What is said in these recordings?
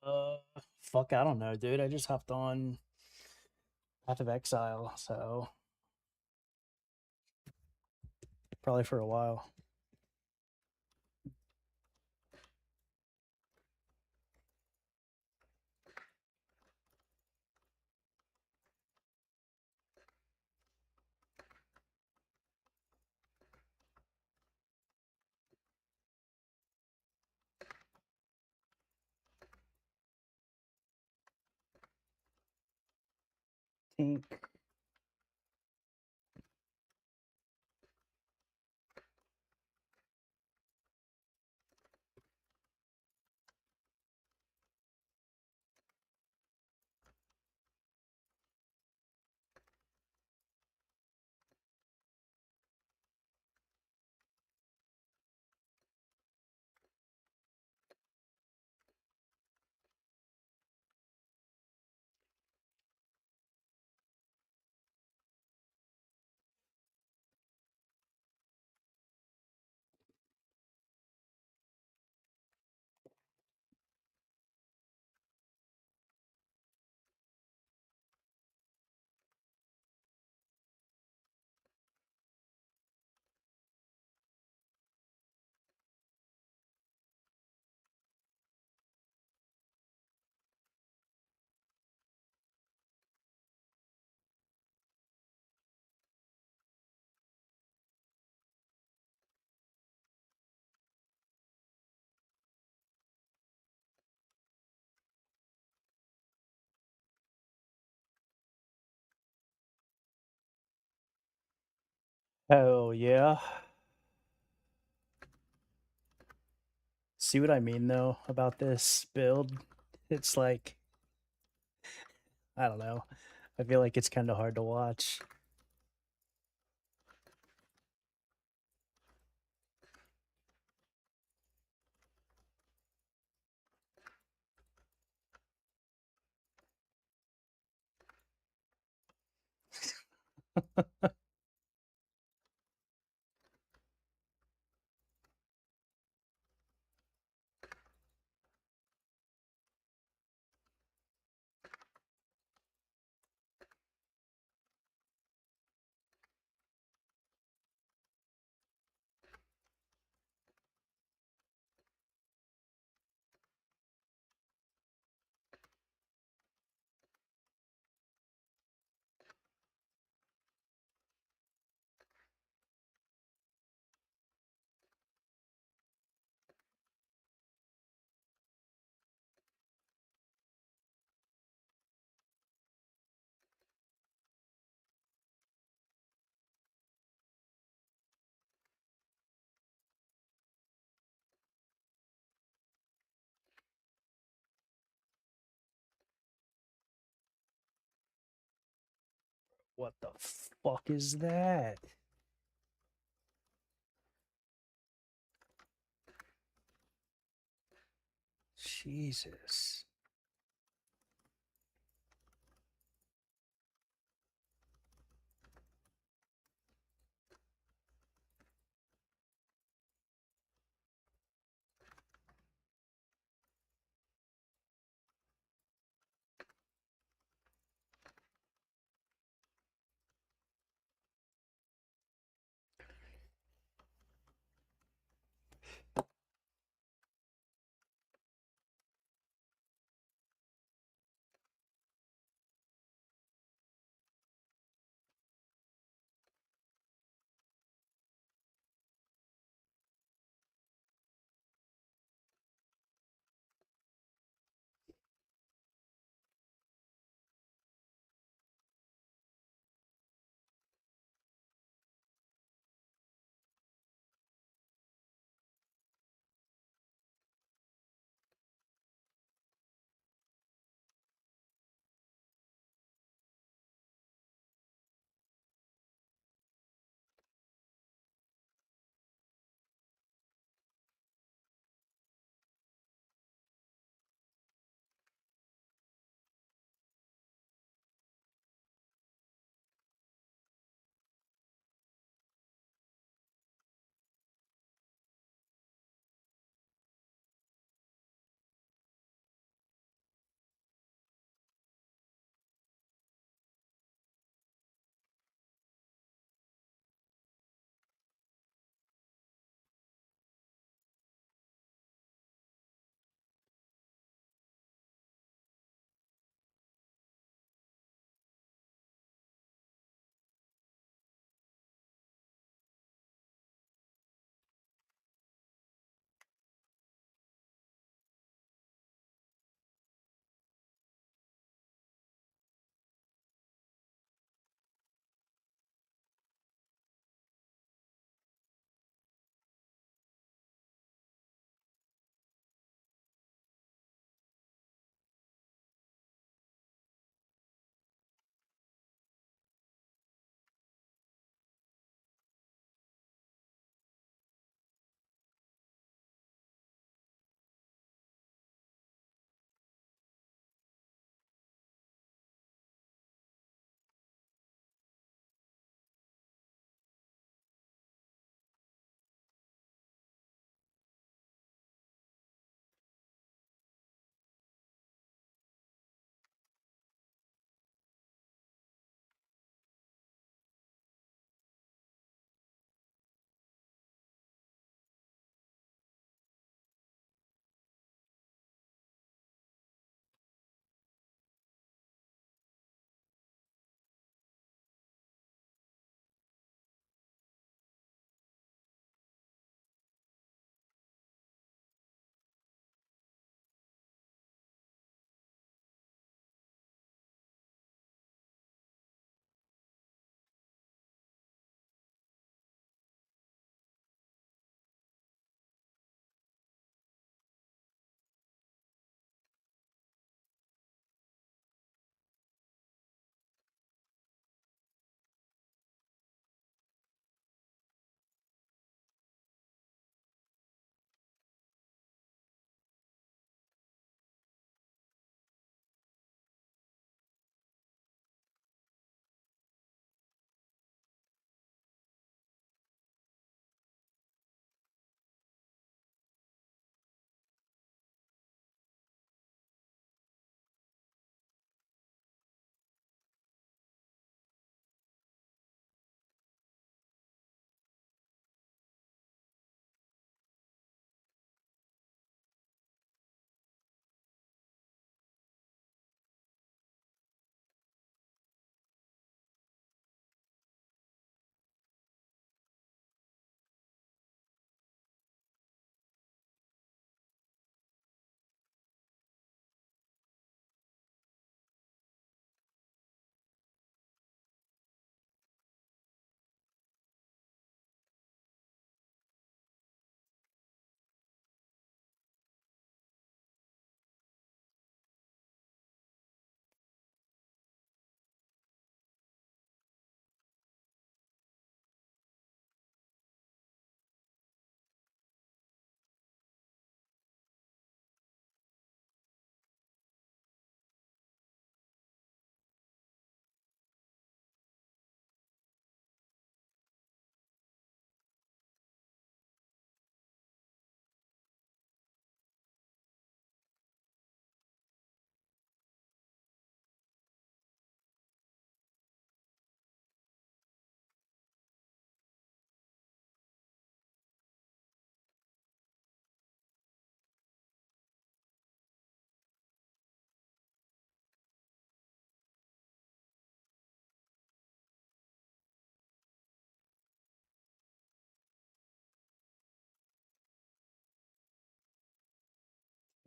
Uh, Fuck, I don't know, dude. I just hopped on Path of Exile, so probably for a while. Tink. Hell yeah. See what I mean though about this build? It's like I don't know. I feel like it's kind of hard to watch. What the fuck is that? Jesus.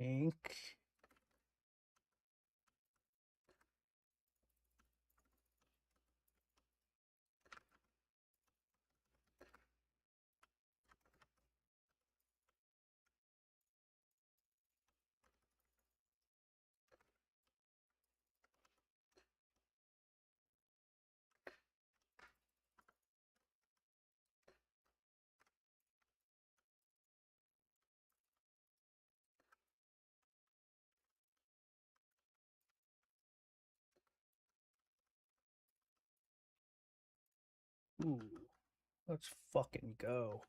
Ink. Ooh, let's fucking go.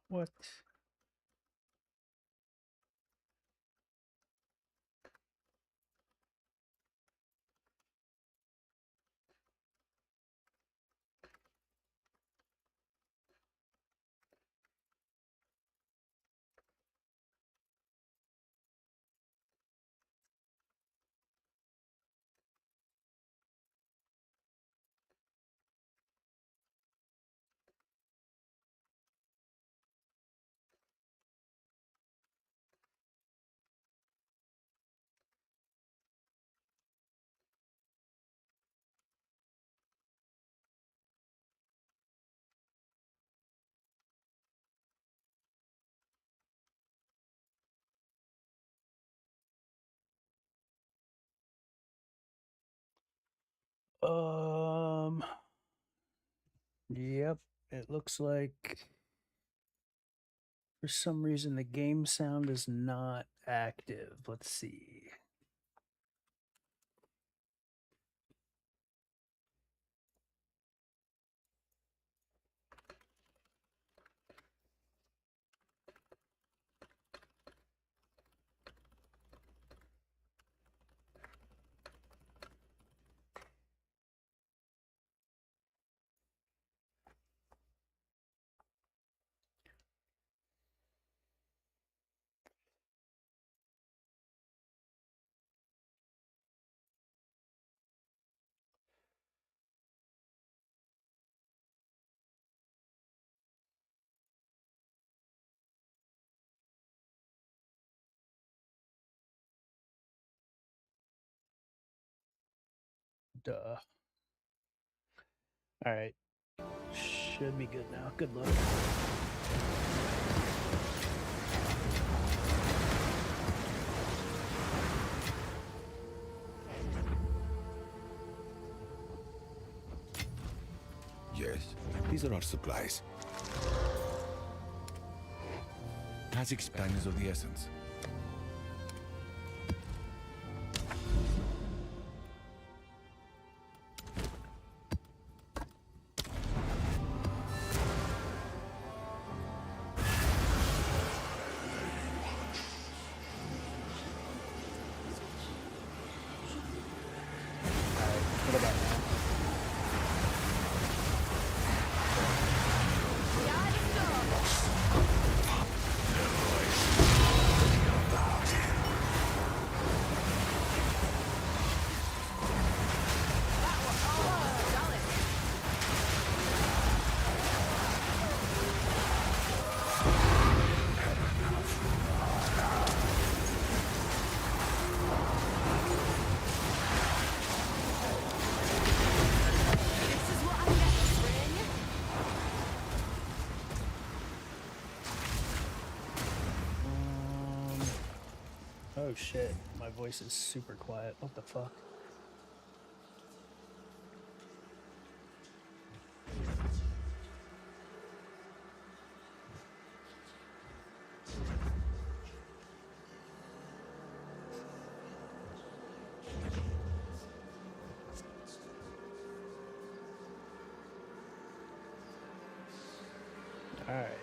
What? Yep, it looks like for some reason the game sound is not active. Let's see. Duh. All right. Should be good now. Good luck. Yes, these are our supplies. Magic's time is of the essence. What about now? Oh shit, my voice is super quiet. What the fuck? All right.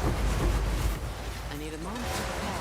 I need a moment to prepare.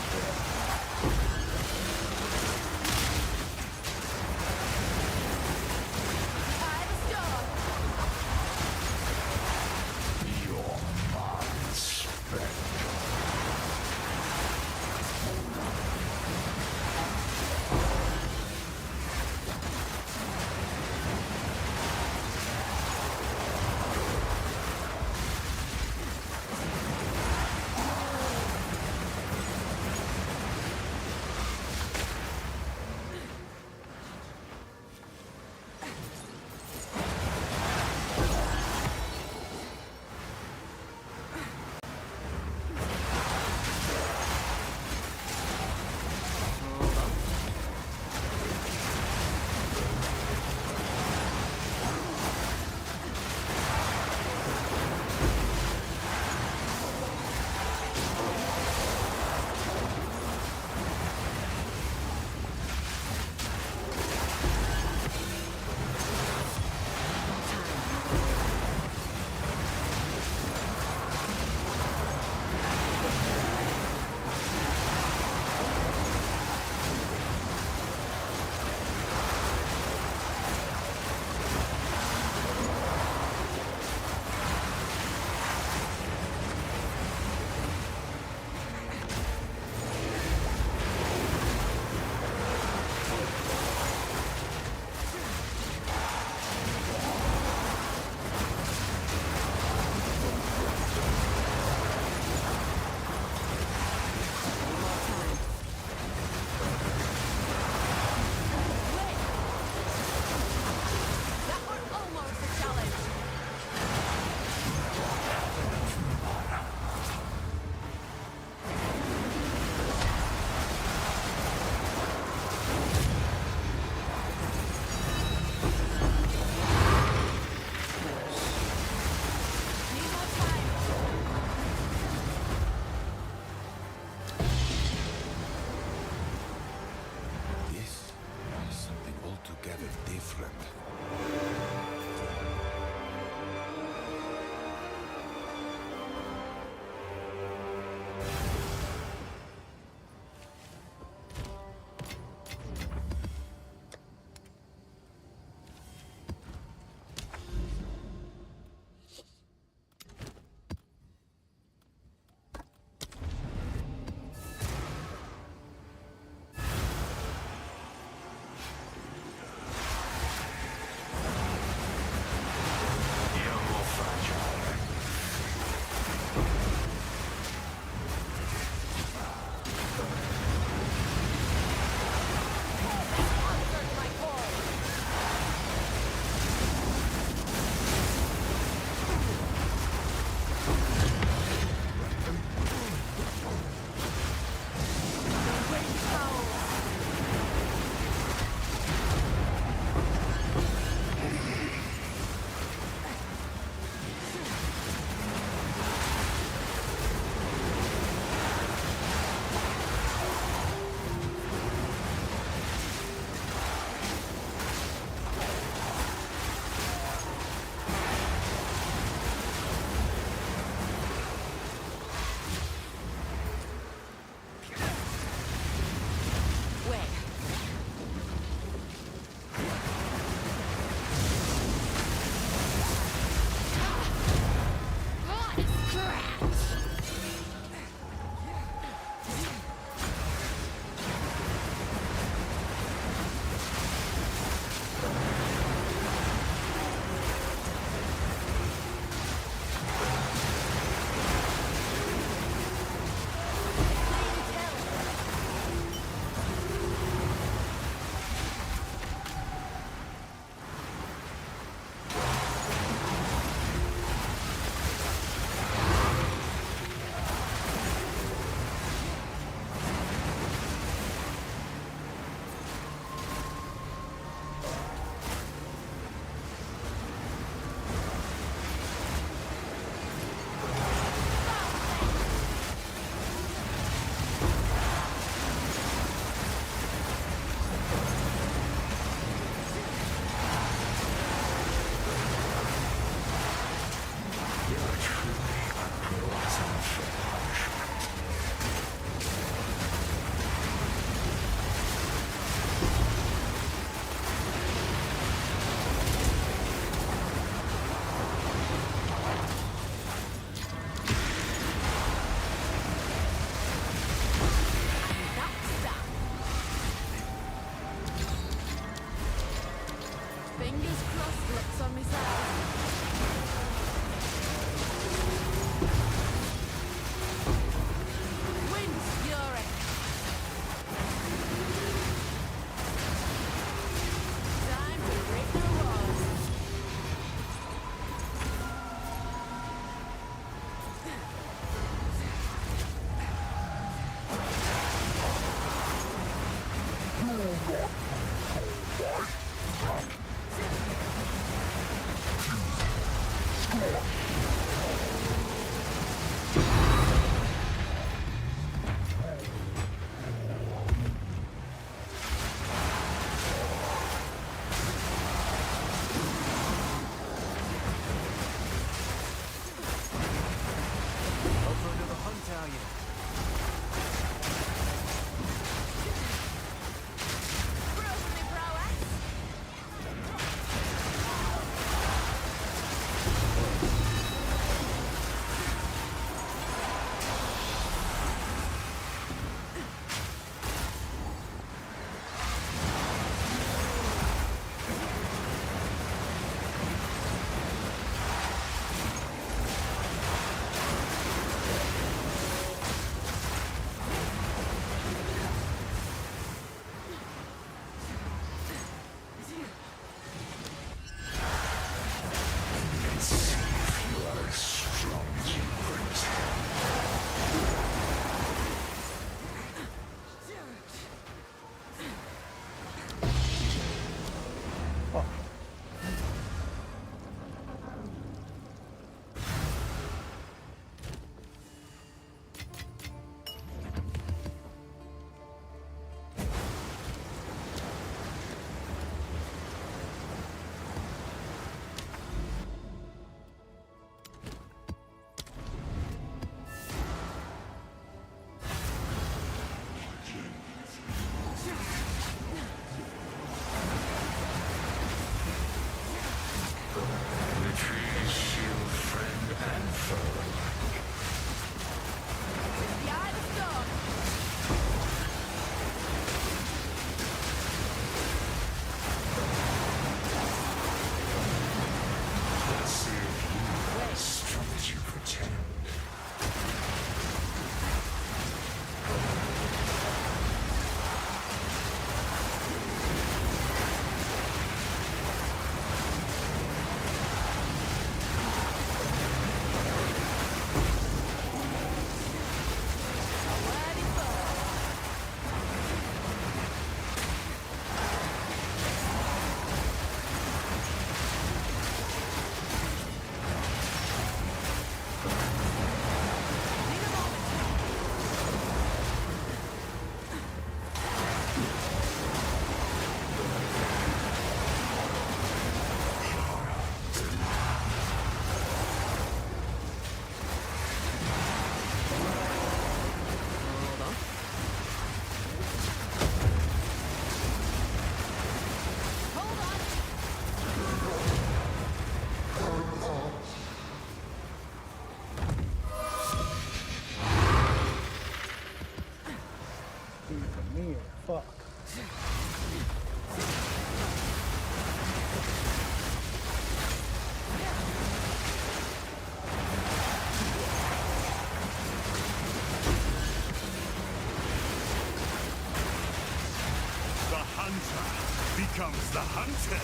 comes the hunter.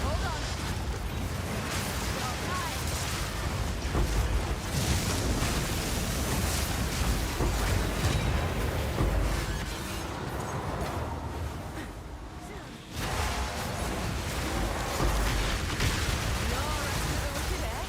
Hold on. All right. No responsibility there.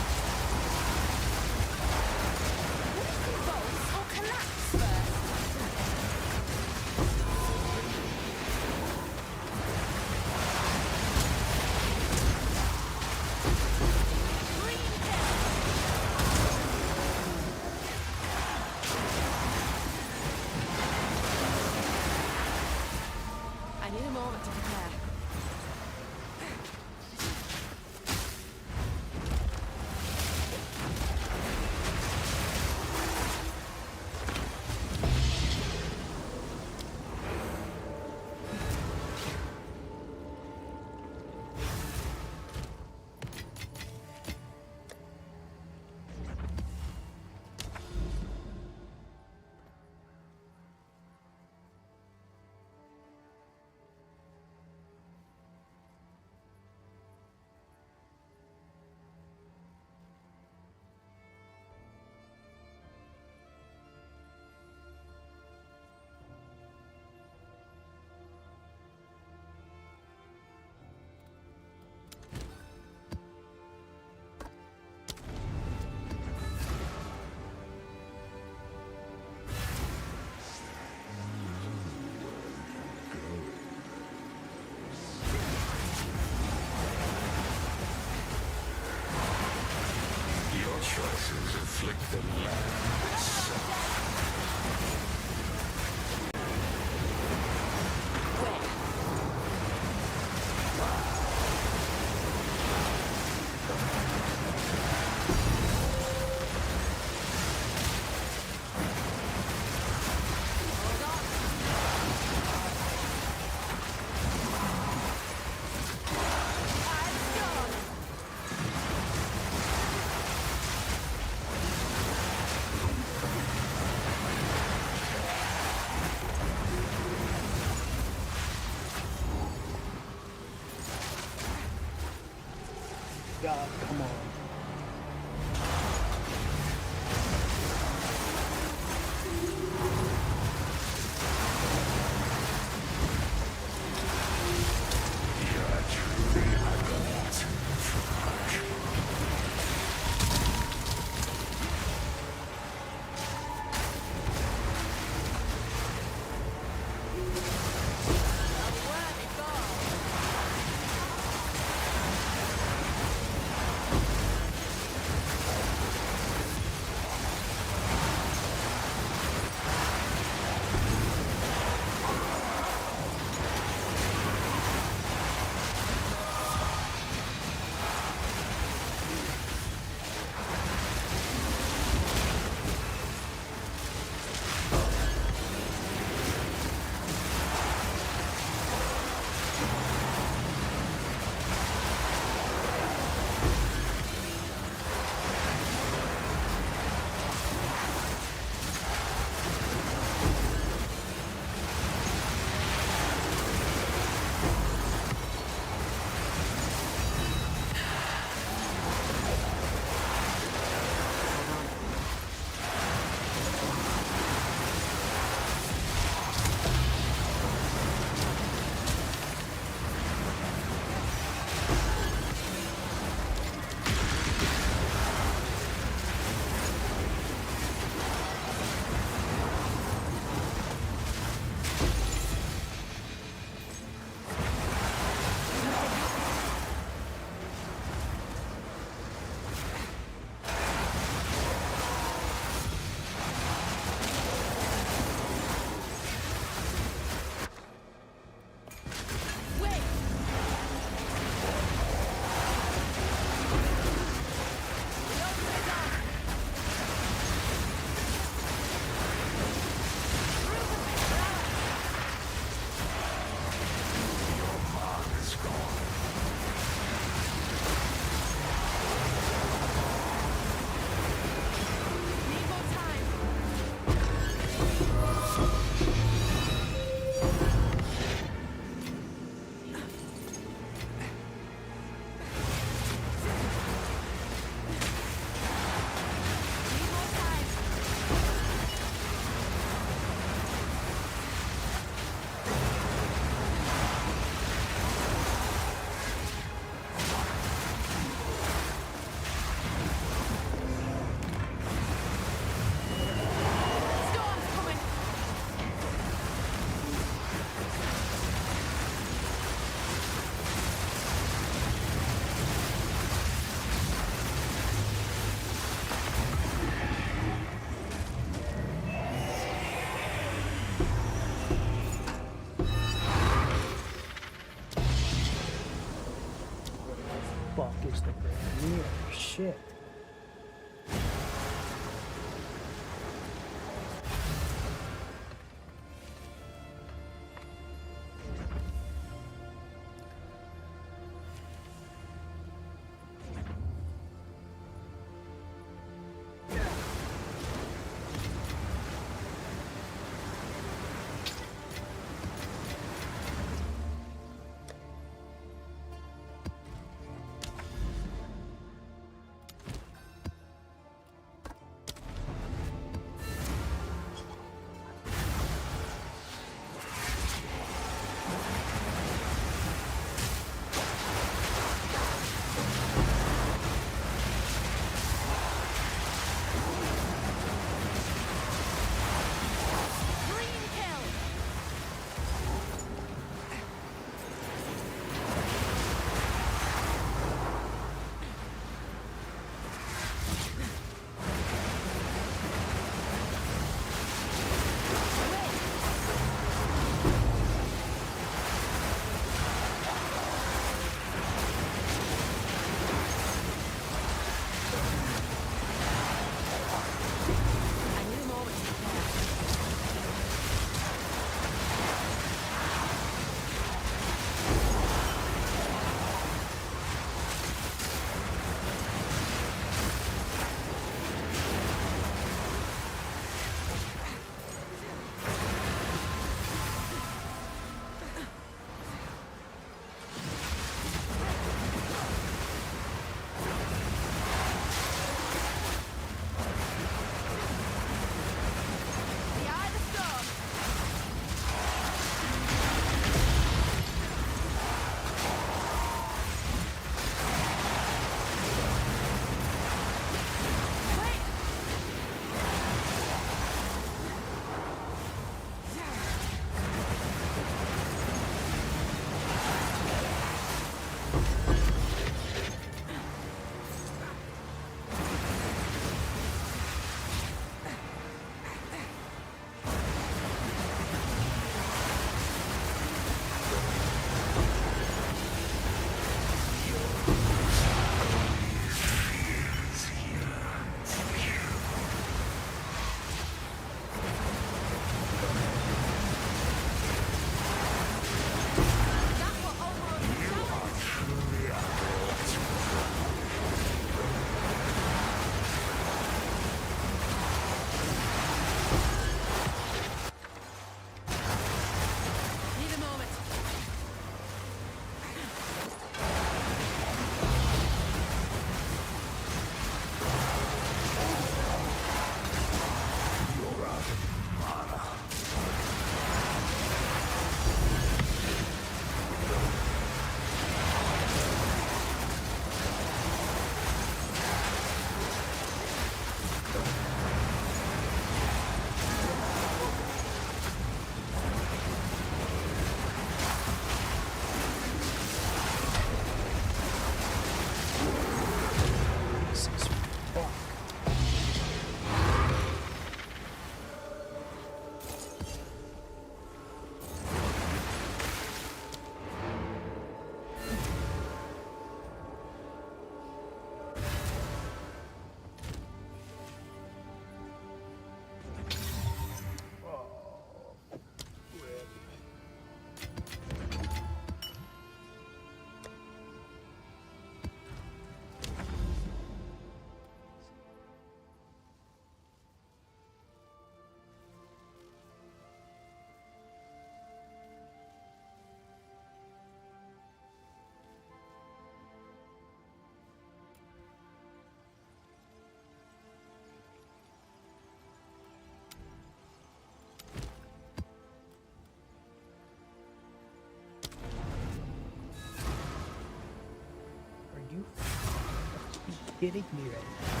kidding me right now?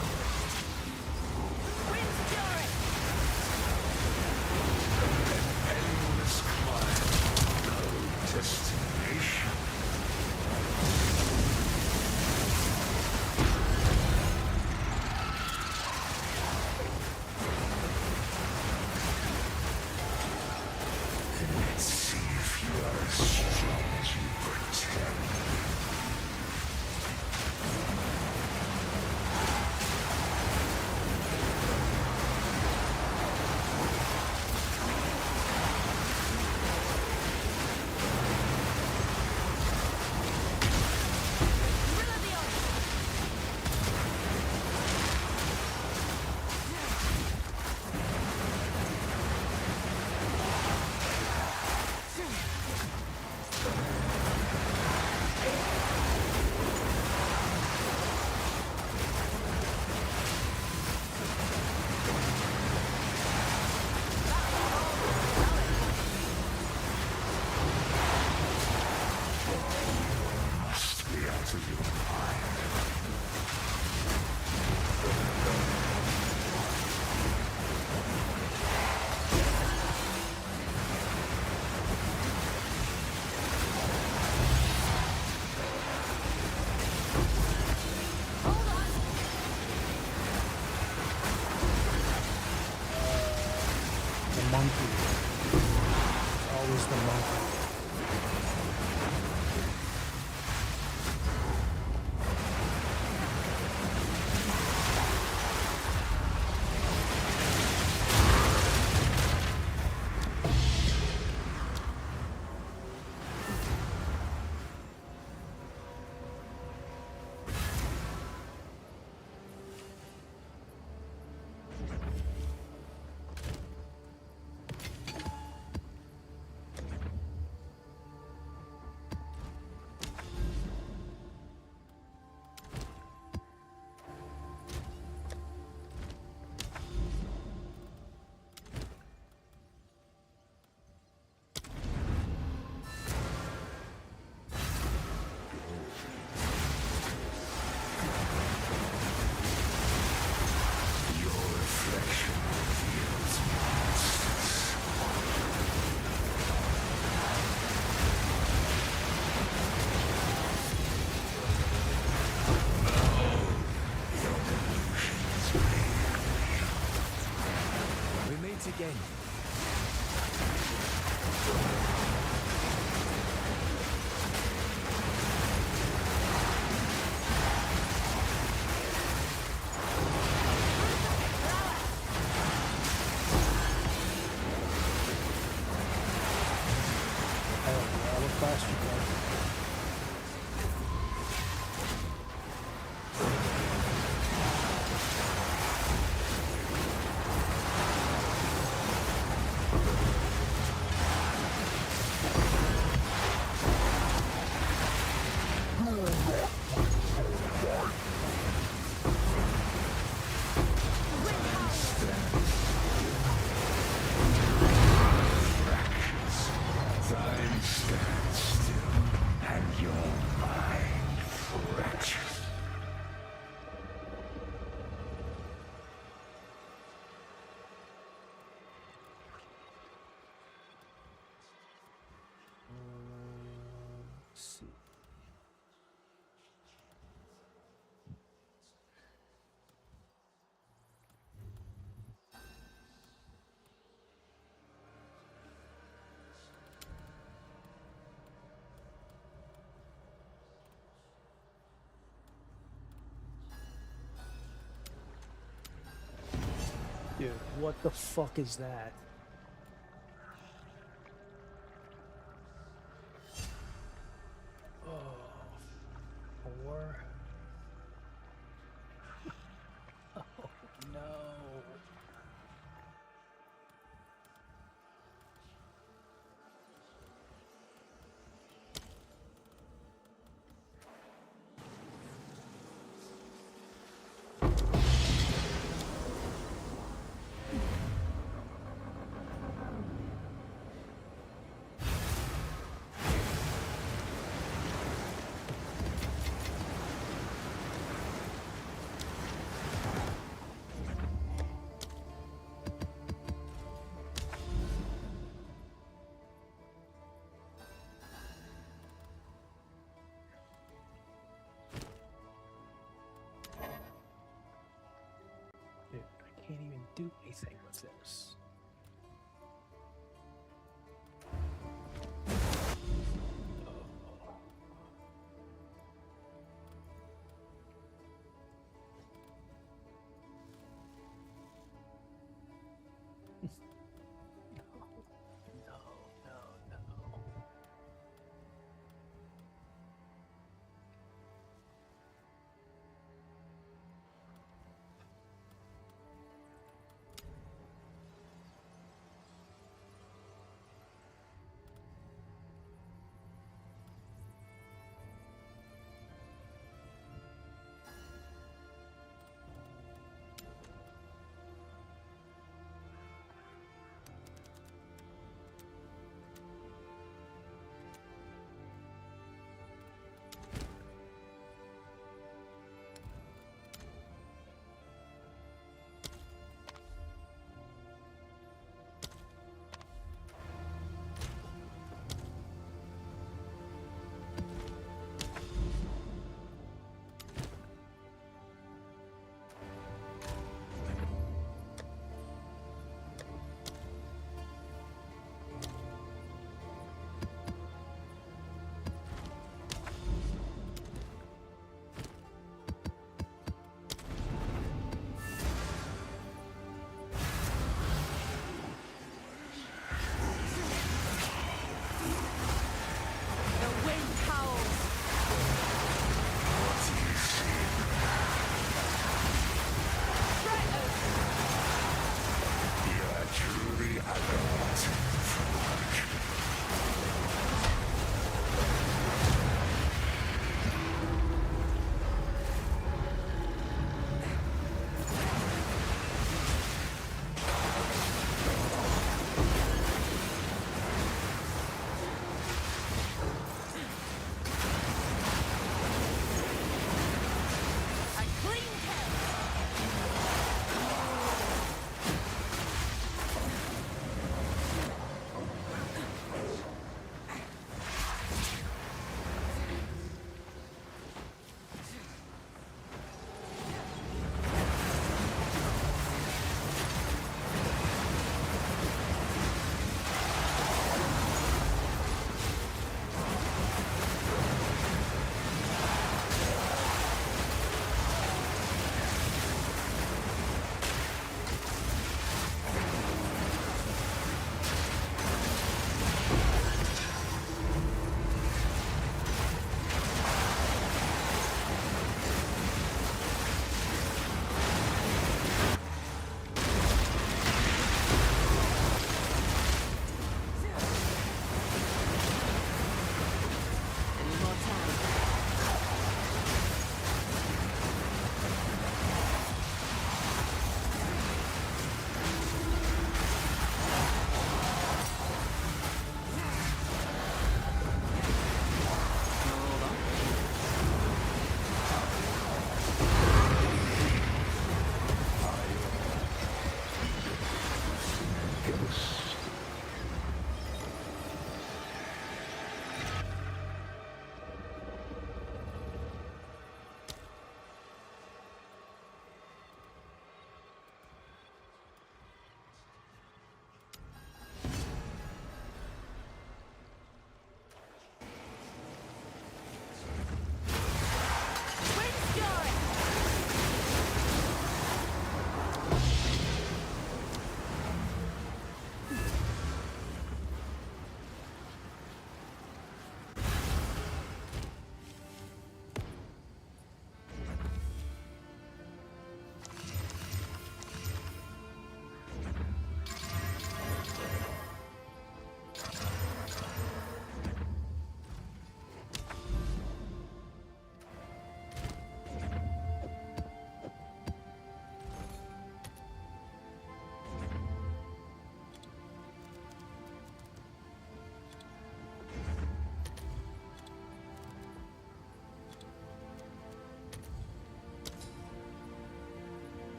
Wind's fury! Endless climb, no destination. Let's see if you are as strong as you pretend. Will of the ocean! Must be out of your mind. Hold on! The monkey. Always the monkey. Your reflection reveals monsters. Your delusions We meet again. Oh, what class you got? Time stands still, and your mind fractures. Let's see. Dude, what the fuck is that? Oh, four. Oh no. anything with this. No, no, no.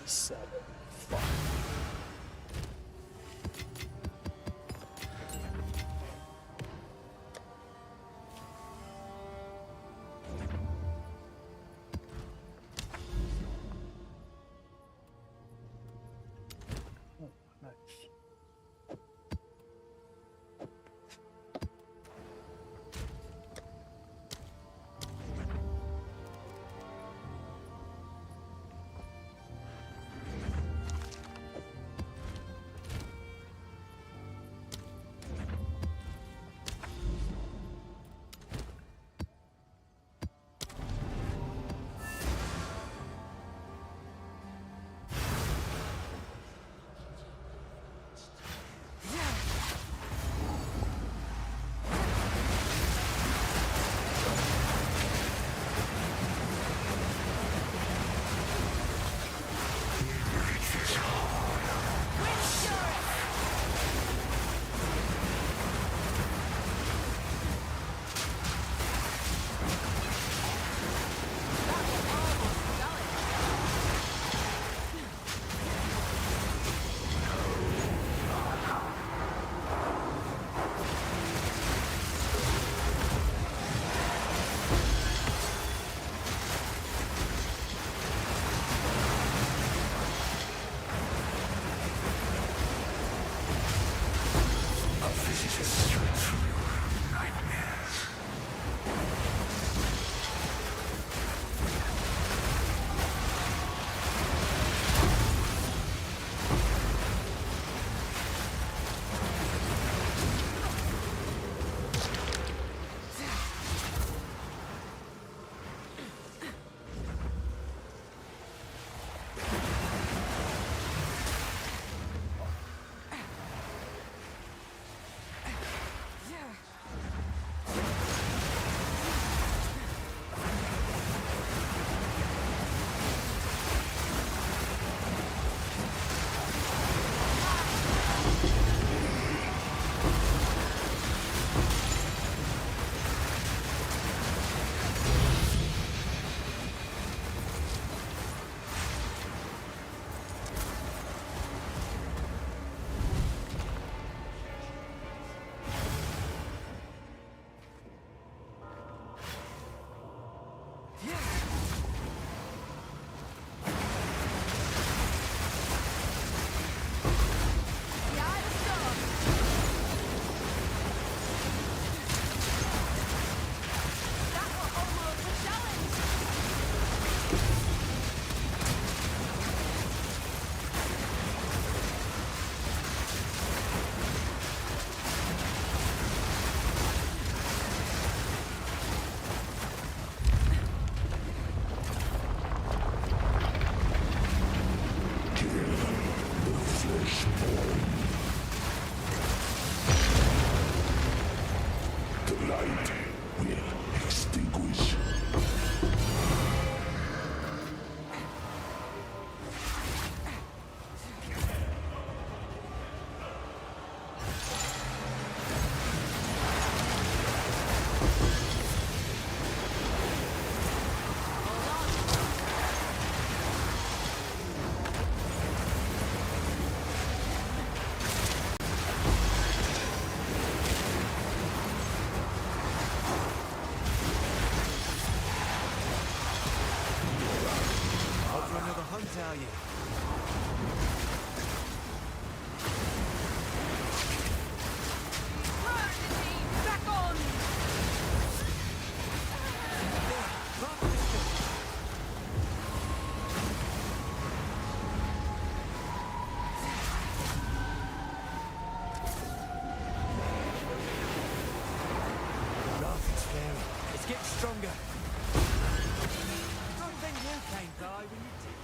7. Fuck. Oh, nice. Are you? Back on! Raft is fairy. It's getting stronger. Don't think you came by when you did.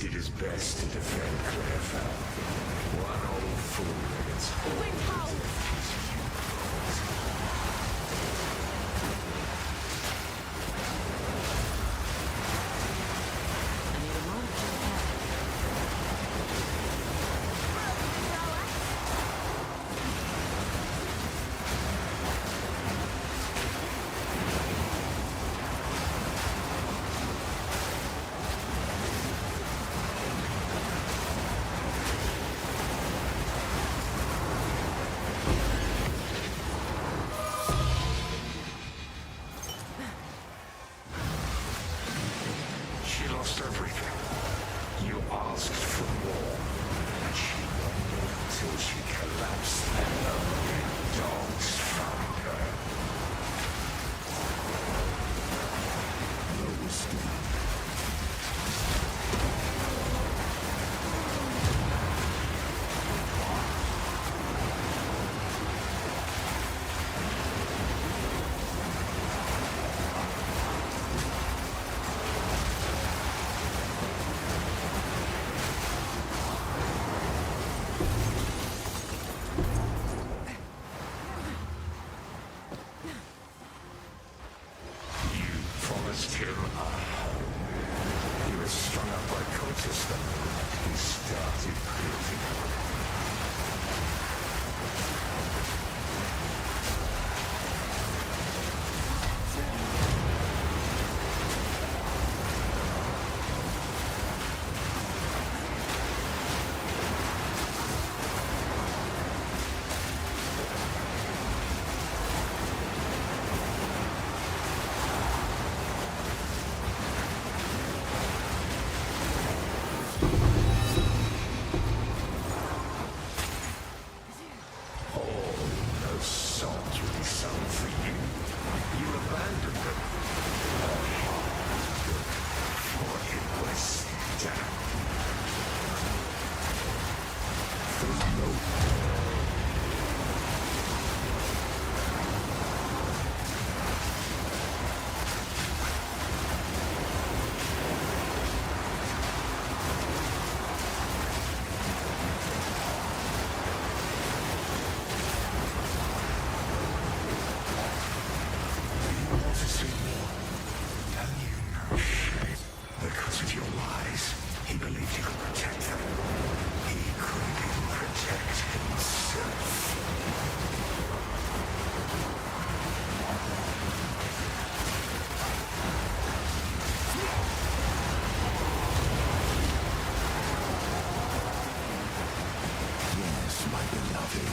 did his best to defend Clairfell. One old fool against all Wind howl. I need a moment to repair. She lost everything. You asked for more, and she waited until she collapsed and lonely dogs found her. No wisdom. You promised him a home. He was strung up by cultists the moment he started creating. All those songs will be sung for you. You abandoned them. For it was done. There's no You want to see more? Then you know shit. Because of your lies, he believed he could protect them. He couldn't even protect himself. Yes, my beloved.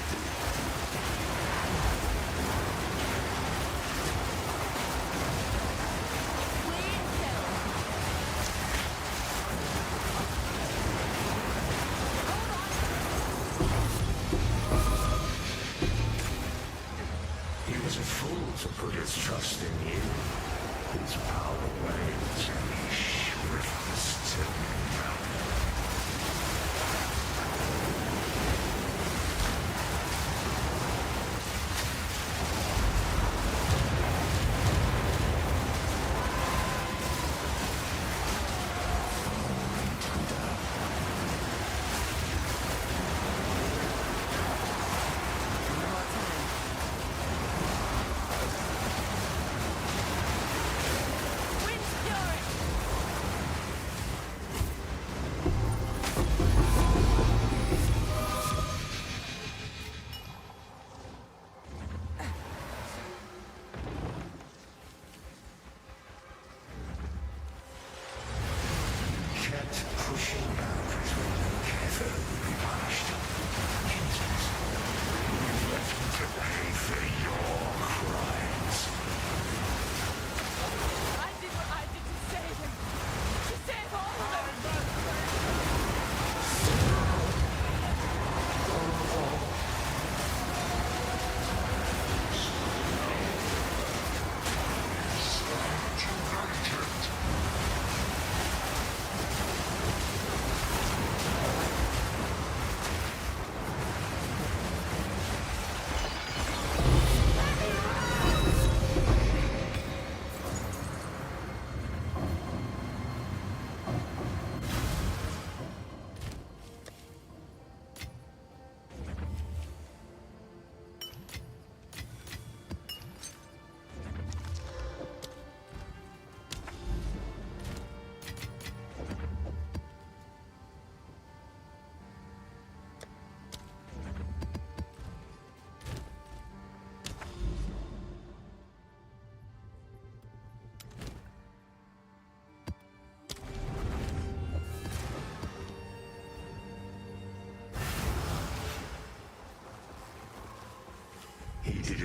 He was a fool to put his trust in you. His power wanes and he shrivels to nothing. Wind fury.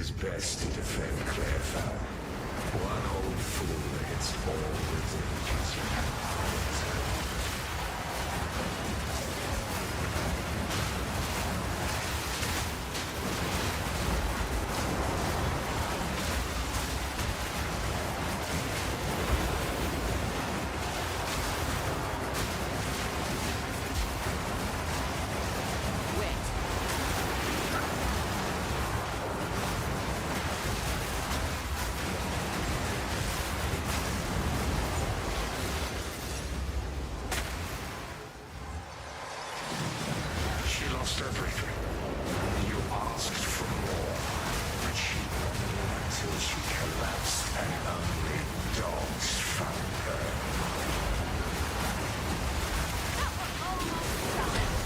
is best to defend Clairfell. One old fool against all the dangers you have. She lost everything. You asked for more, but she won until she collapsed and only dogs found her. That was almost done.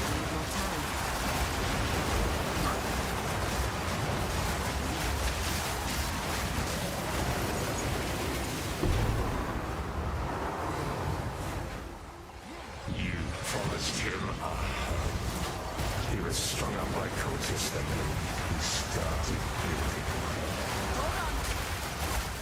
Need more time. You promised him a home. He was strung up by cultists that he started building one. Hold on.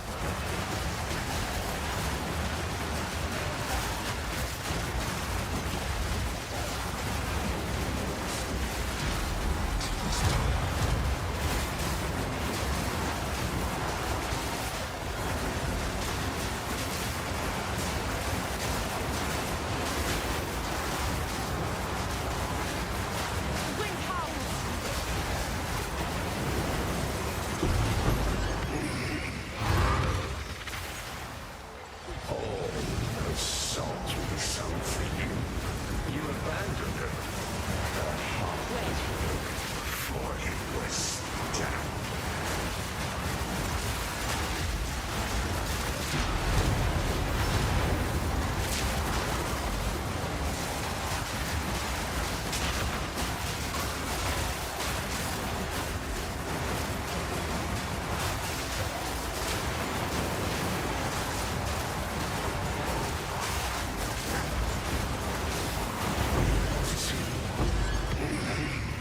Wind howls. All those souls will be sold for you. You abandoned her. Her heart was broken before it was down.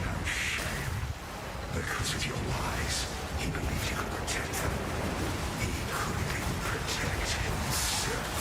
No shame. Because of your lies, he believed you could protect them. He couldn't even protect himself.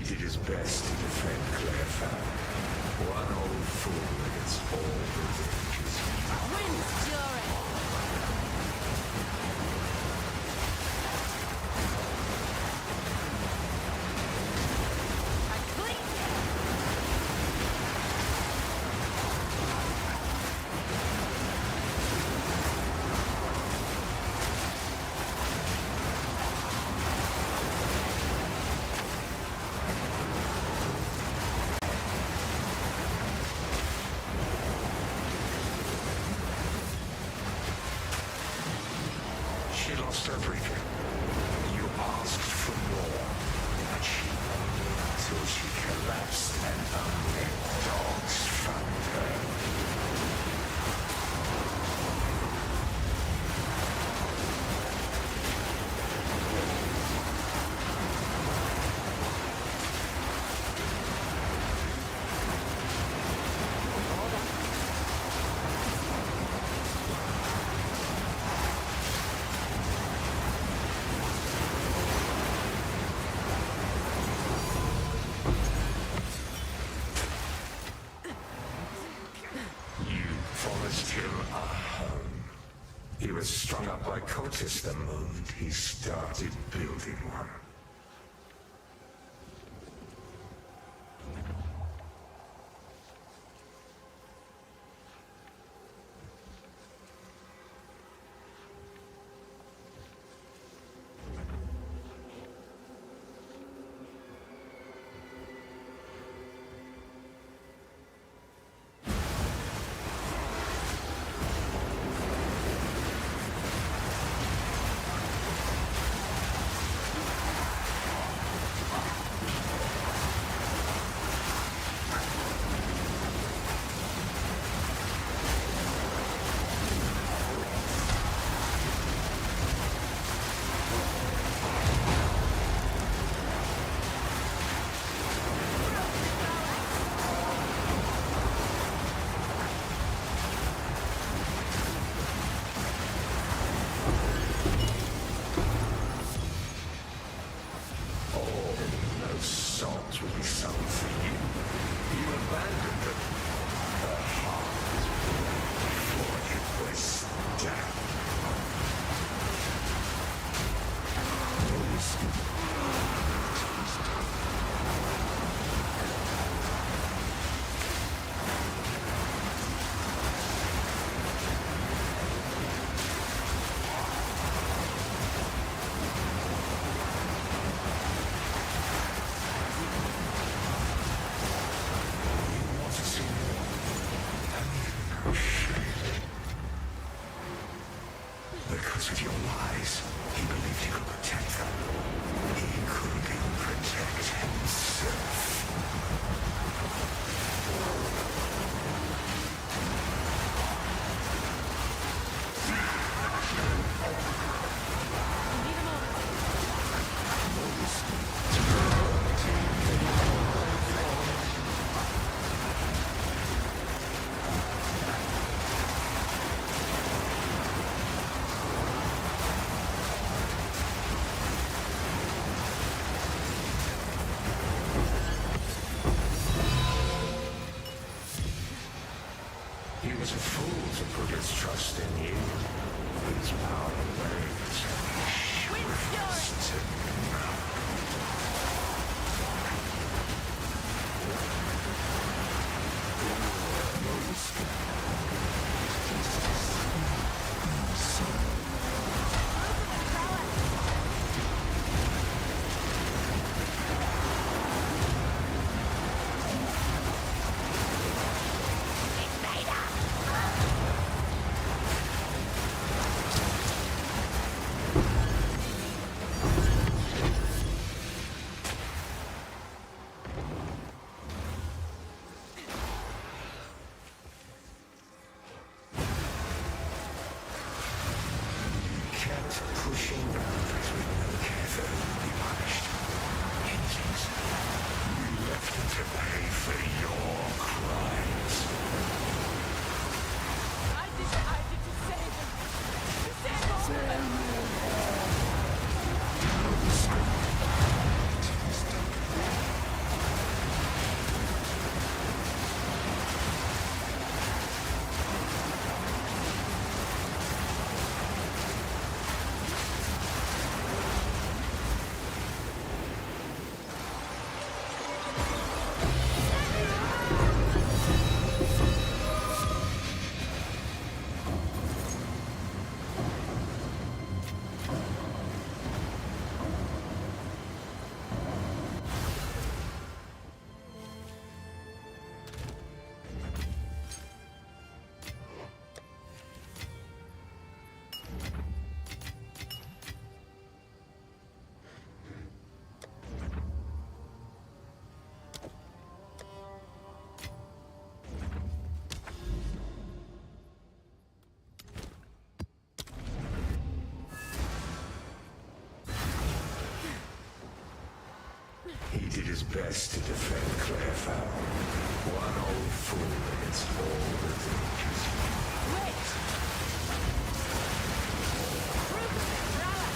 did his best to defend Clairfell. One old fool against all the dangers he Wind's fury. I clean. She lost everything. You asked for more, and she won until she collapsed and undead dogs found her. You promised him a home. He was strung up by cultists the moment he started building one. Salt will be sung for you. You abandoned them. The heart, for it was death. Because of your lies, he believed he could protect them. He couldn't even protect himself. Need a moment. He was a fool to put his trust in you. His power waves. Wind's fury. To none. Kept pushing boundaries with no care for who would be punished. Engines, you left them to pay for your crimes. I did to save him. To save all of them. He did his best to defend Clairfowl. One old fool against all the dangers. Wait! Rupert, Rala!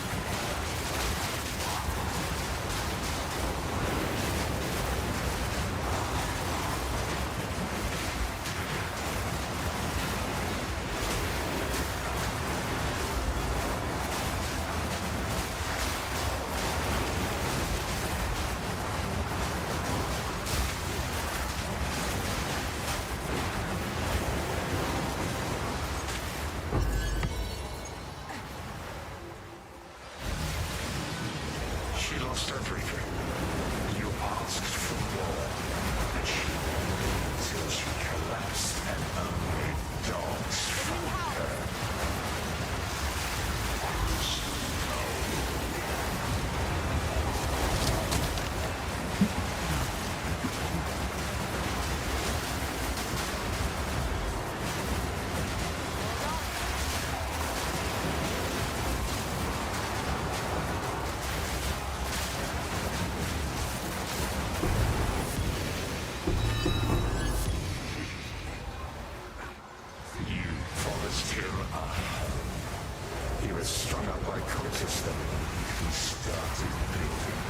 She lost everything. You asked for more, and she waited until she collapsed, and only dogs found her. You promised him a home. He was strung up by cortisone. He started bleeding.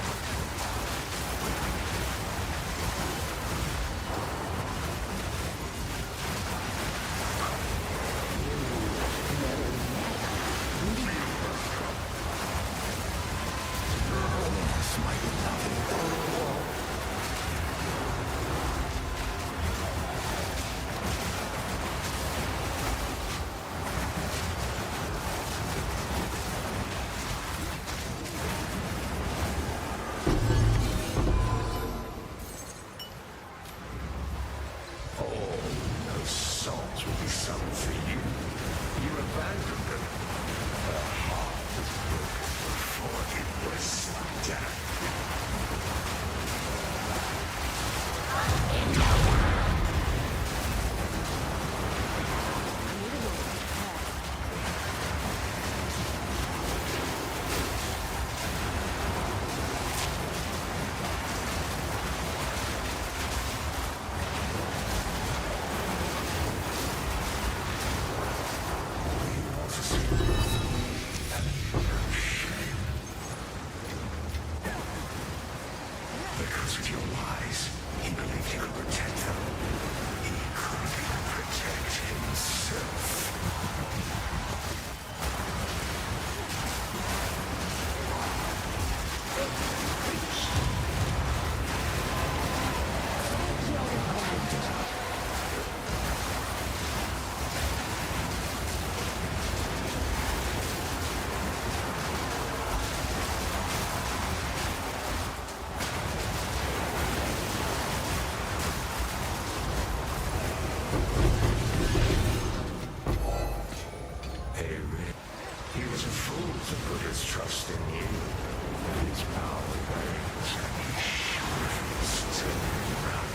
My beloved. All those songs will be sung for you. You abandoned them. Her heart was broken before it was done. Because of your lies, he believed he could protect them. He couldn't even protect himself. He was a fool to put his trust in you. His power wanes, and he shrivels to run.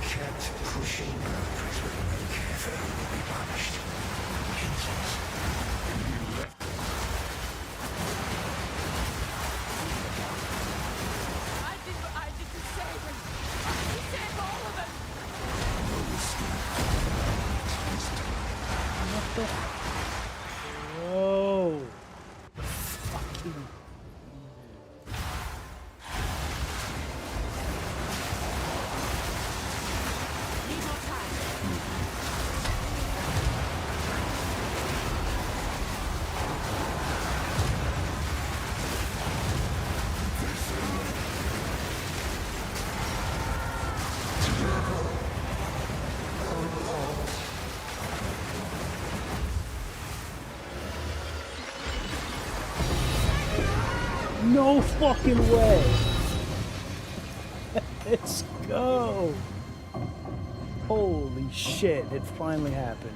Kept pushing boundaries with no care for who will be punished. Jesus. You left them. I did what I did to save him. To save all of us. What the? Whoa! Fucking. Need more time. No fucking way. Let's go. Holy shit, it finally happened.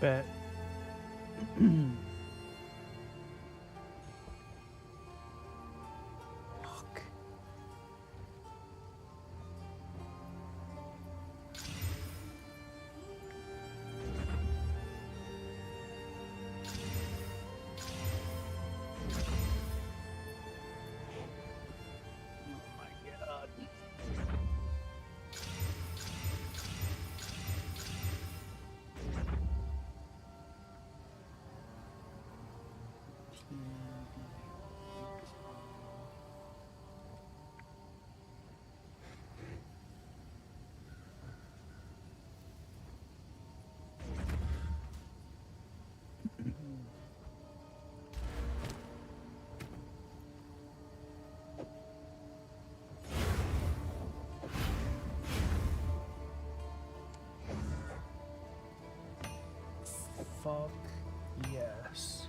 Bet. Fuck. Oh my god. Fuck yes.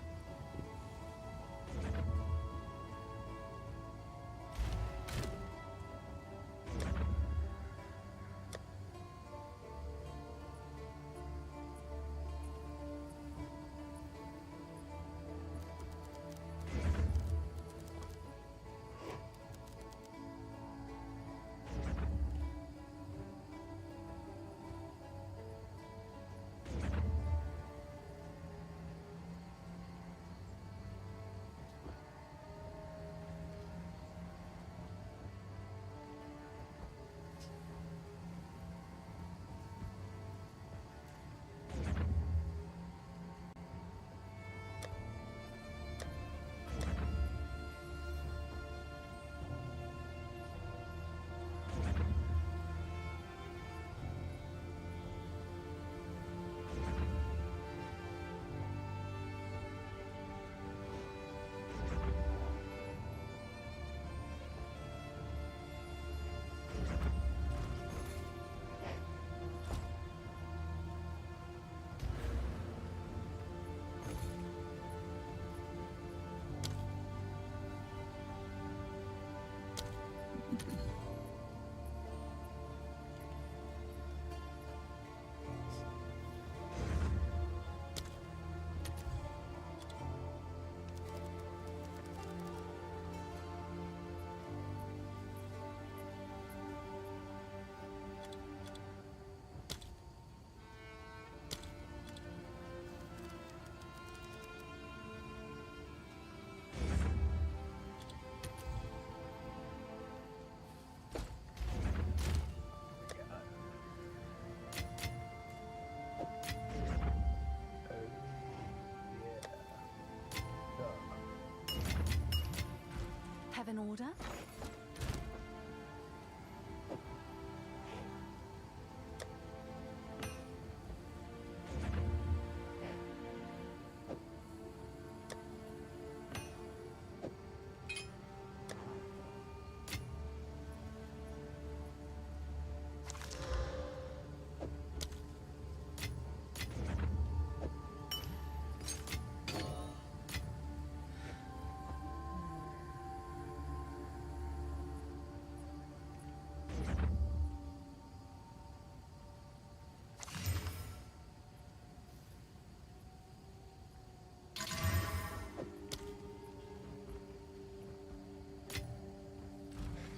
Have an order?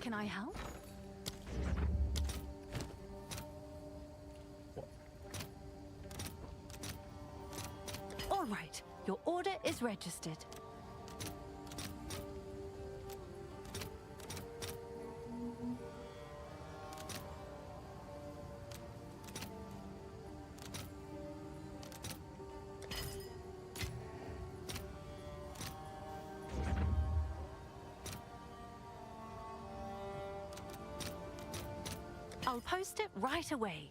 Can I help? All right, your order is registered. I'll post it right away.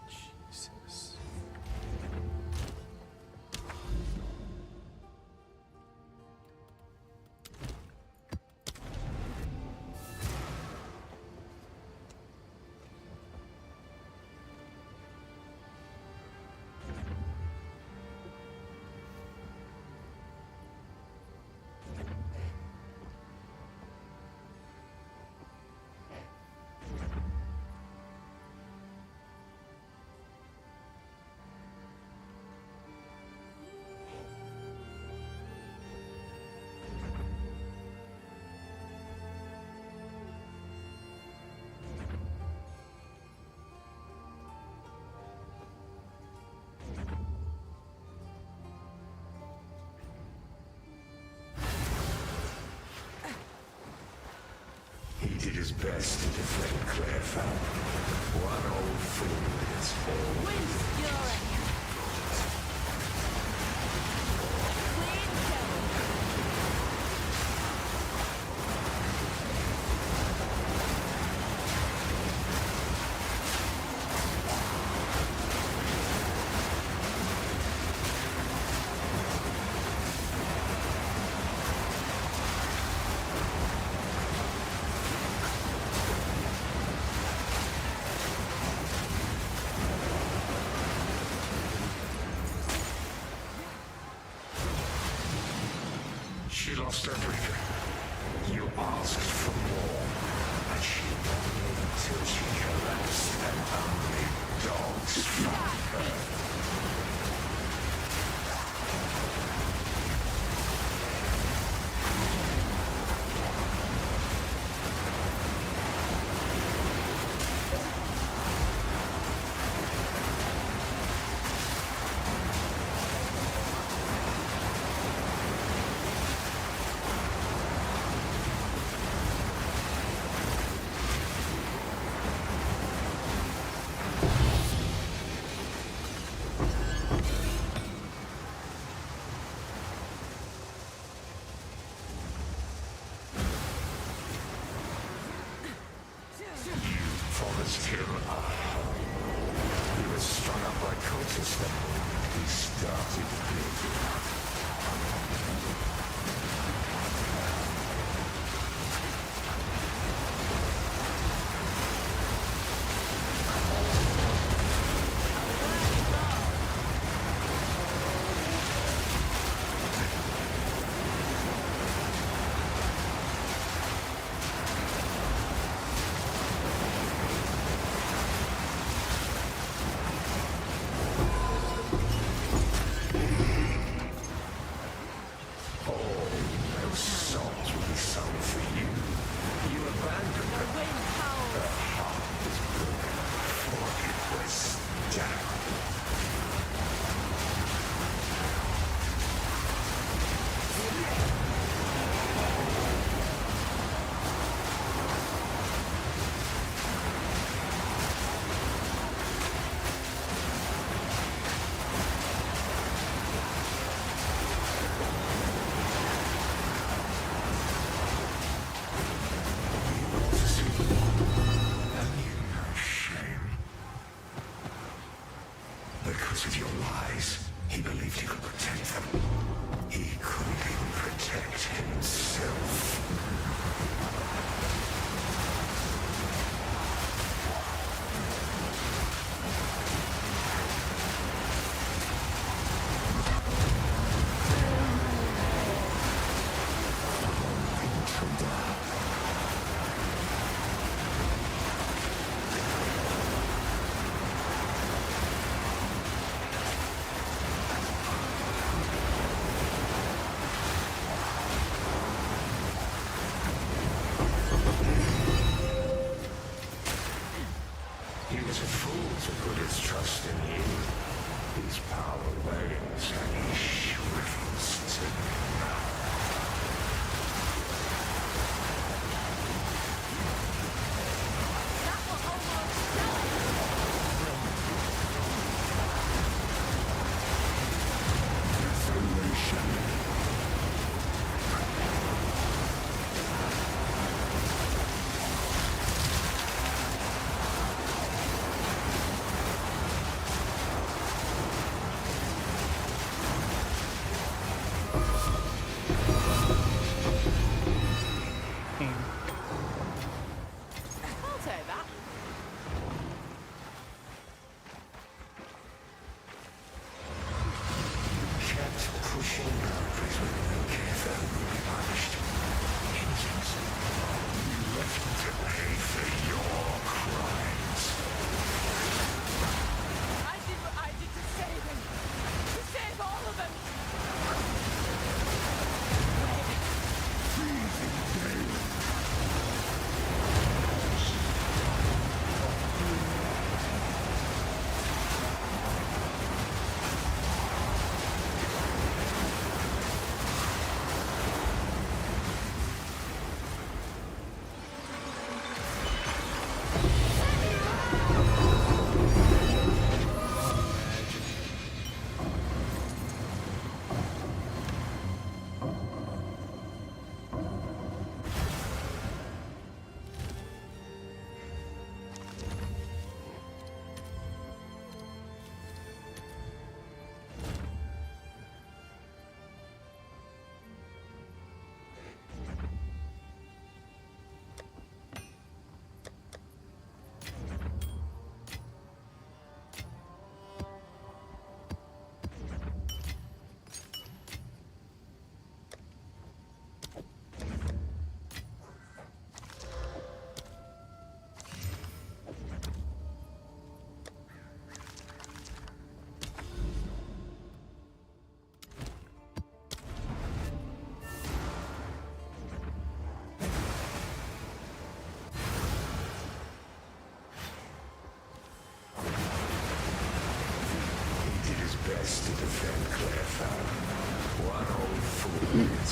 Jesus. He did his best to defend Clairfell. One old fool is all. Wind's fury. Clean kill. She lost everything. You asked for more, and she waited until she collapsed, and only dogs found her.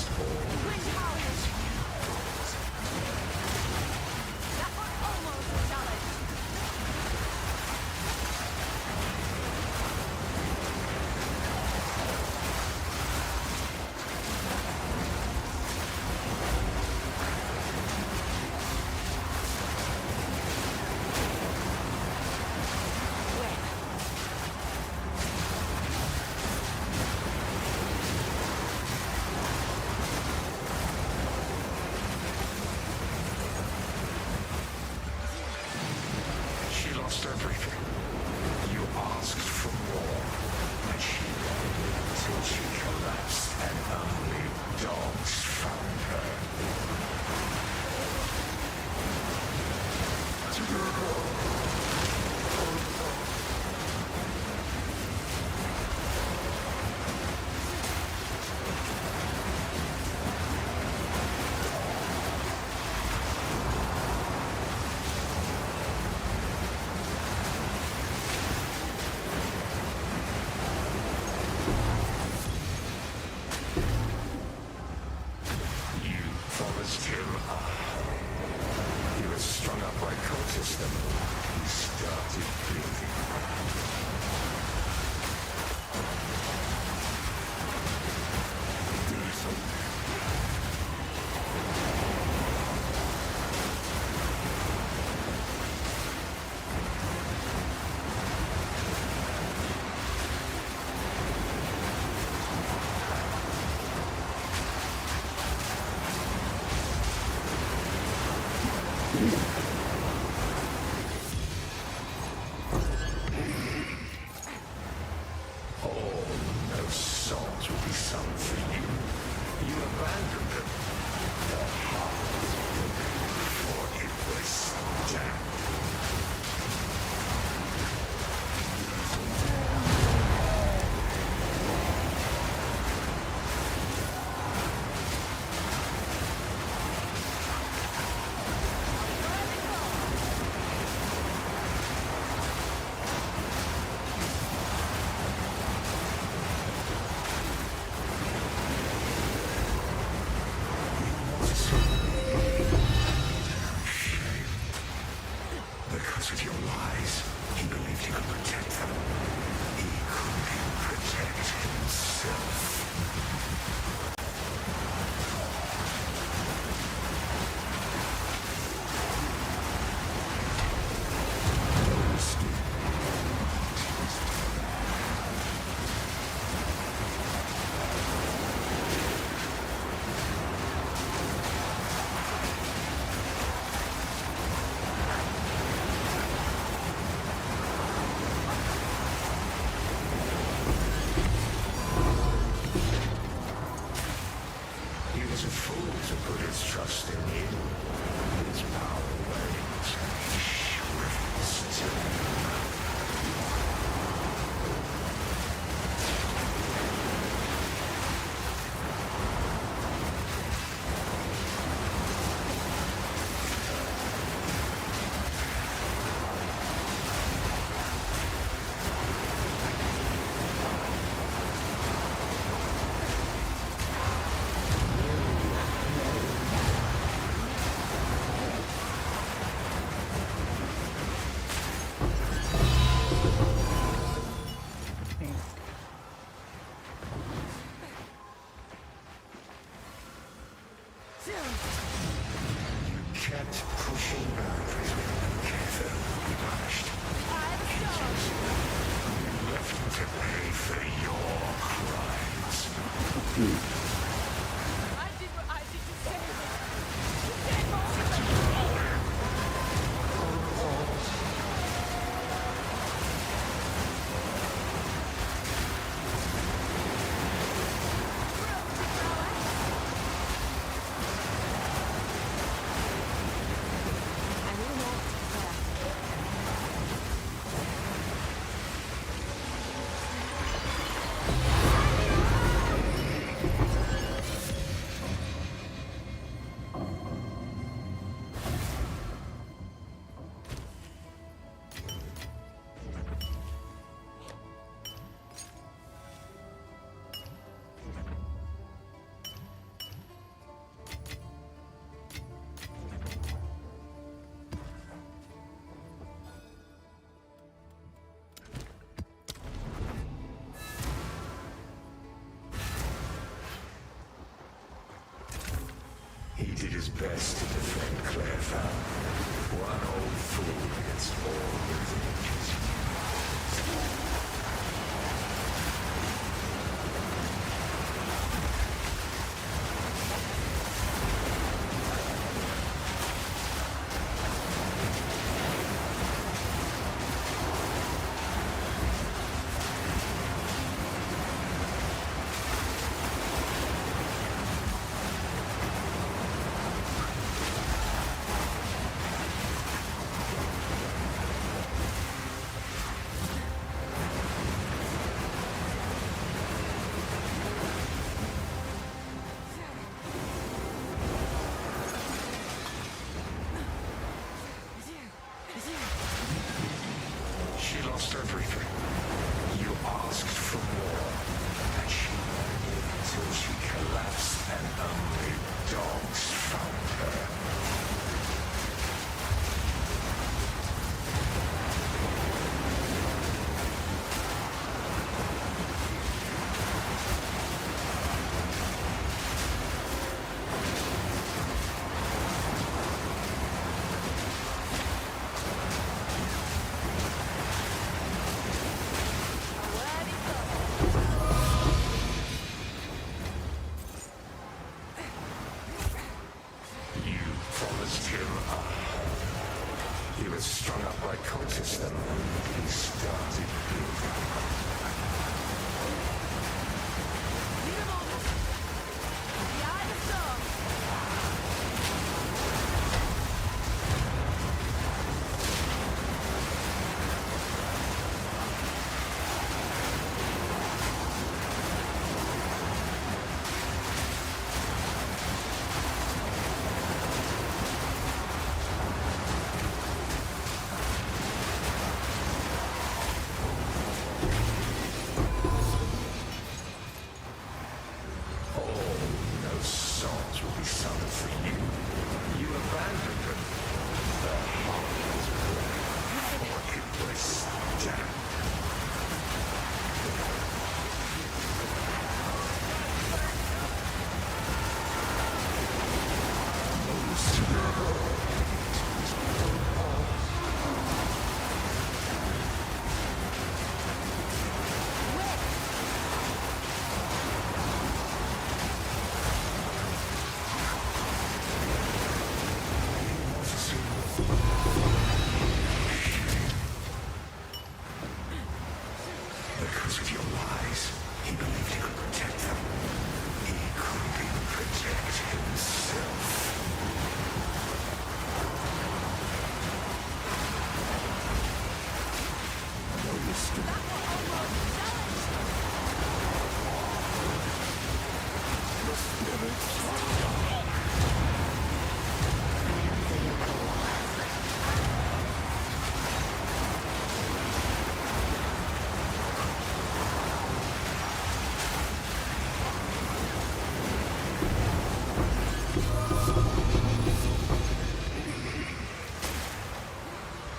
Twin towers. That was almost a challenge. She lost everything. You asked for more, and she waited until she collapsed, and only dogs found her. You promised him a home. He was strung up by cultists, and he started bleeding. Oh, no songs will be sung for you. You abandoned them. The heart, for it was damned. Because of your lies, he believed he could protect them. He couldn't protect himself. He was a fool to put his trust in you. His power wanes, and he shrivels to kept pushing boundaries with no care for be punished. You left him to pay for your crimes. I did what I did to save him. To save all of them. I will not, but is best to defend Clairfound. One old fool against all the dangers. She lost everything. You asked for more, and she waited until she collapsed, and only dogs found her. You promised him a home. He was strung up by cultists, then he started building. Need a moment. Behind the storm. Oh, those songs will be sung for you. You abandoned them. The heart was black, for it was damp. Because of your lies, he believed he could protect them. He couldn't even protect himself.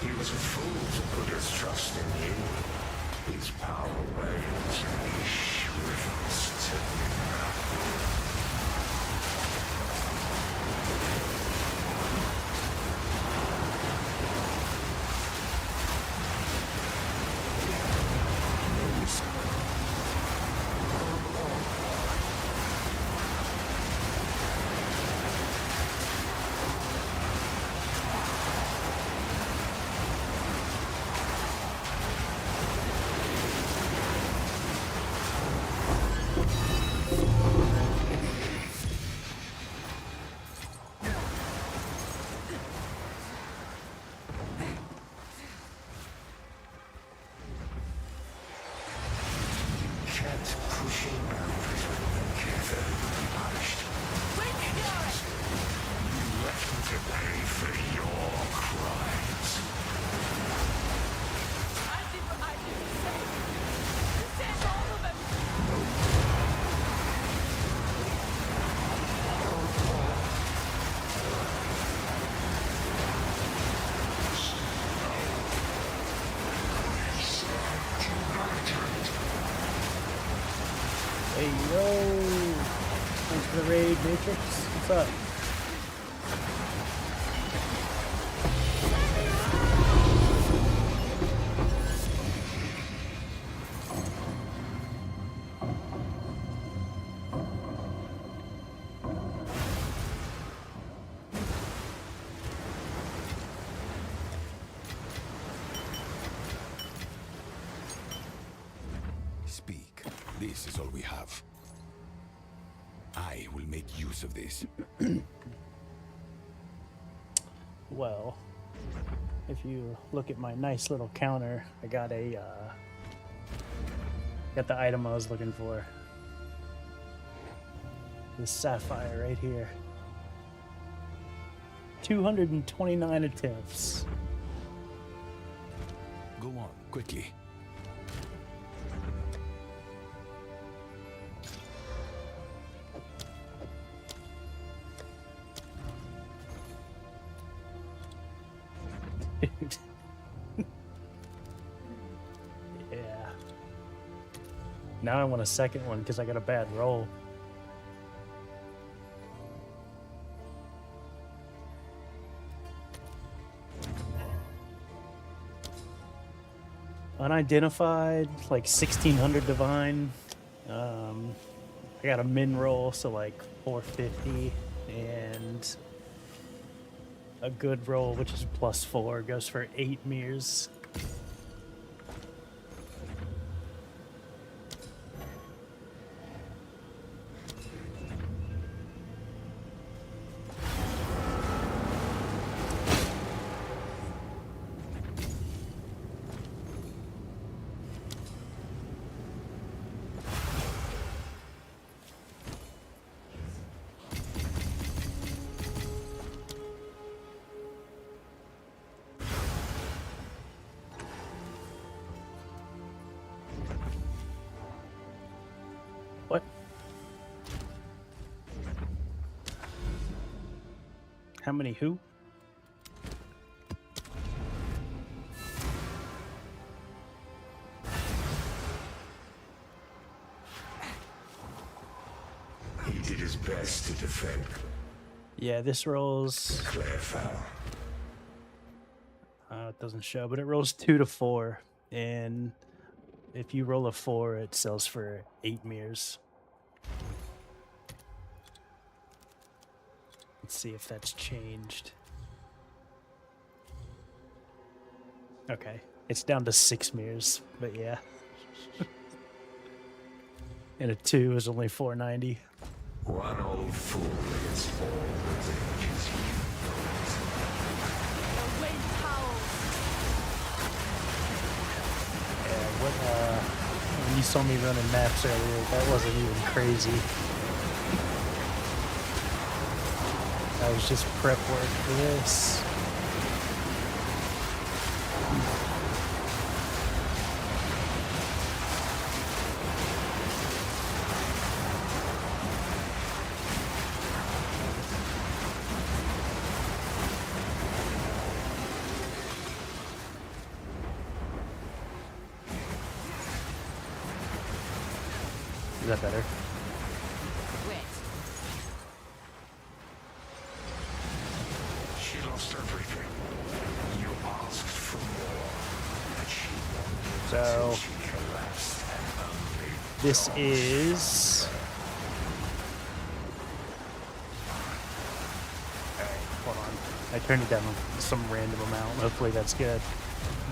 He was a fool to put his trust in you. His power wanes and he shrivels to nothing. Kept pushing boundaries with no care that he would be punished. Where'd you go? You left him to pay for your crimes. I did what I did to save him. To save all of them. Hey yo! Thanks for the raid, Matrix. What's up? Speak. This is all we have. I will make use of this. Well, if you look at my nice little counter, I got a got the item I was looking for. This sapphire right here. 229 attempts. Go on, quickly. Dude. Yeah. Now I want a second one because I got a bad roll. Unidentified, like 1600 divine. I got a min roll, so like 450, and a good roll, which is +4, goes for 8 mirrors. What? How many who? He did his best to defend. Yeah, this rolls. Claire fell. It doesn't show, but it rolls 2 to 4, and if you roll a 4, it sells for 8 mirrors. Let's see if that's changed. Okay, it's down to 6 mirrors, but yeah. And a 2 is only 490. One old fool against all the dangers he knows. The wind howls. Yeah, when you saw me running maps earlier, that wasn't even crazy. That was just prep work for this. Is that better? Wet. She lost everything. You asked for more, but she wanted So until she collapsed and only this is. Alright, hold on. I turned it down some random amount. Hopefully that's good.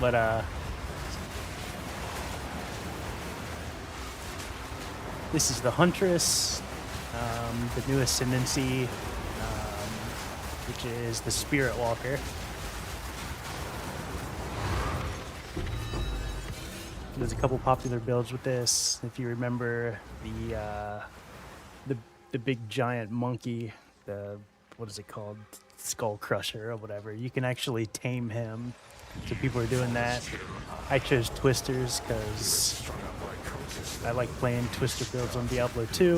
But this is the Huntress, the new Ascendancy, which is the Spirit Walker. There's a couple popular builds with this. If you remember the big giant monkey, the what is it called, Skull Crusher or whatever, you can actually tame him. So people are doing that. I chose Twisters because I like playing Twister builds on Diablo 2.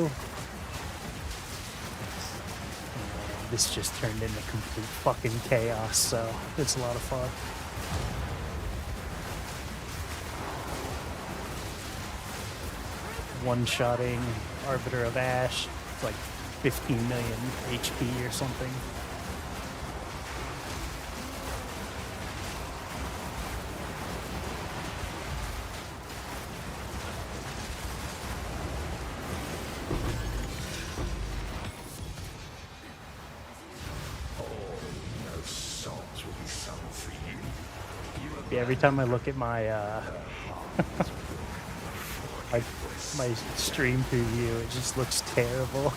And this just turned into complete fucking chaos, so it's a lot of fun. One-shotting Arbiter of Ash. It's like 15 million HP or something. Yeah, every time I look at my my, my stream preview, it just looks terrible.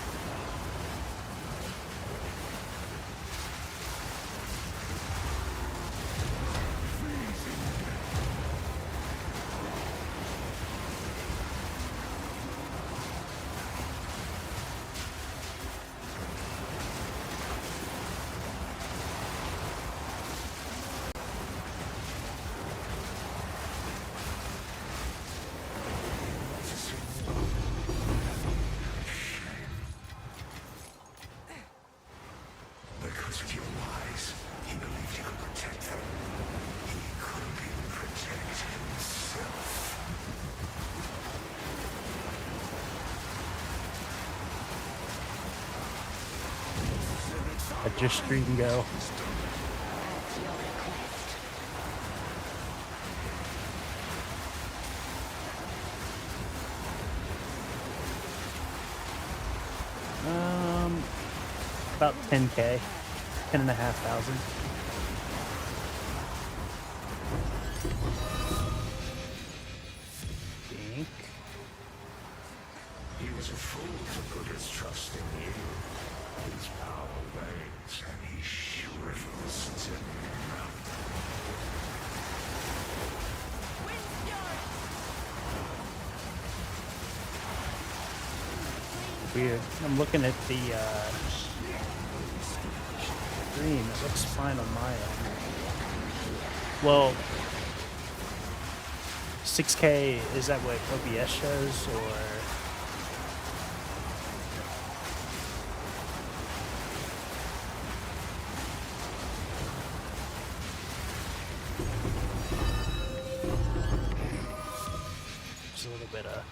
Because of your lies, he believed he could protect them. He couldn't even protect himself. Let your stream go. About 10K, 10,500. Think. He was a fool to put his trust in you. His power wanes, and he shrivels to nothing. Weird. I'm looking at the stream. It looks fine on my end. Well, 6K, is that what OBS shows, or? There's a little bit of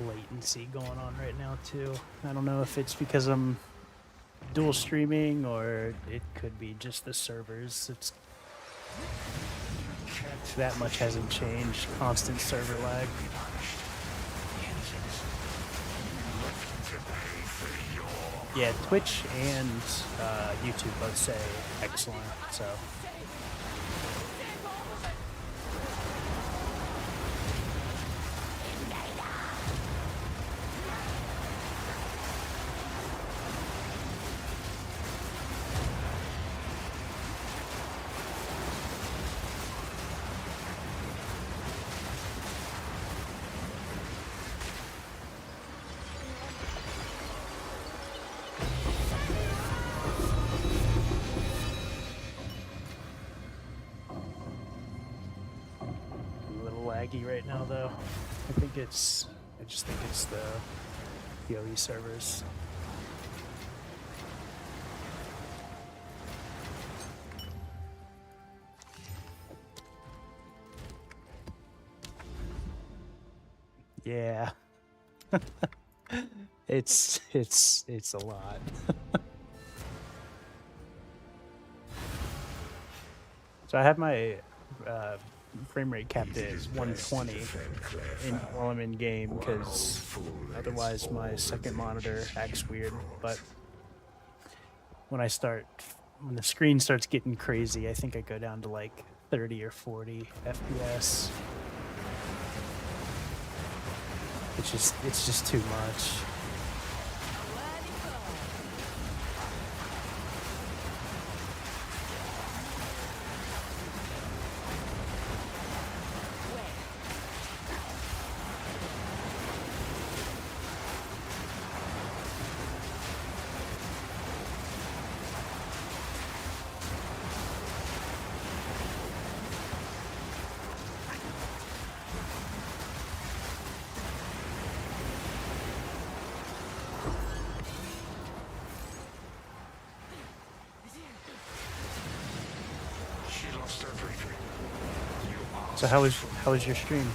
latency going on right now too. I don't know if it's because I'm dual streaming or it could be just the servers. It's that much hasn't changed. Constant server lag. Yeah, Twitch and YouTube both say excellent, so. Right now though, I just think it's the PoE servers. Yeah. it's a lot. So I have my frame rate capped at 120 while I'm in game, because otherwise my second monitor acts weird. But when the screen starts getting crazy, I think I go down to like 30 or 40 FPS. It's just too much. So how was your stream?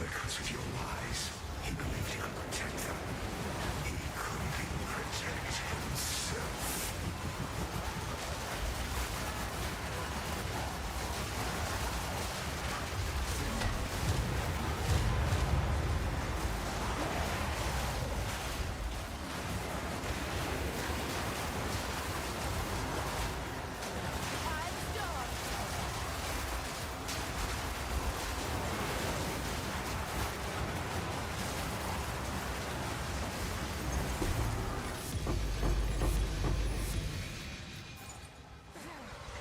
Because of your lies, he believed he could protect them. He couldn't even protect himself.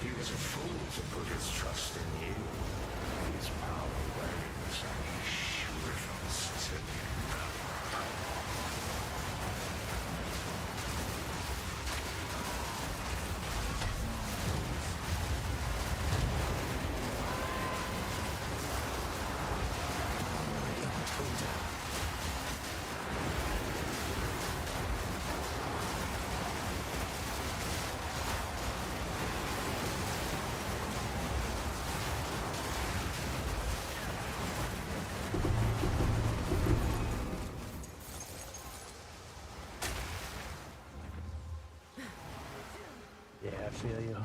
He was a fool to put his trust in you. His power wanes and he shrivels to Yeah, I feel you.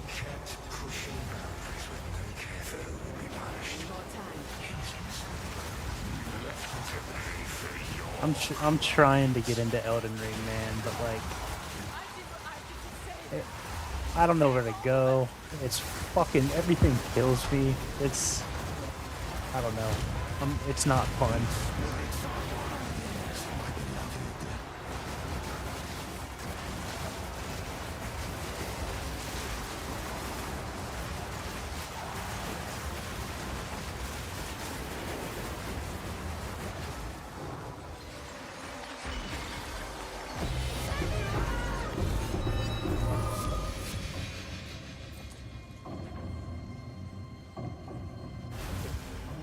kept pushing boundaries with no care for who would be punished. You left him to pay for your I'm trying to get into Elden Ring, man, but like, I don't know where to go. It's fucking everything kills me. It's I don't know. It's not fun.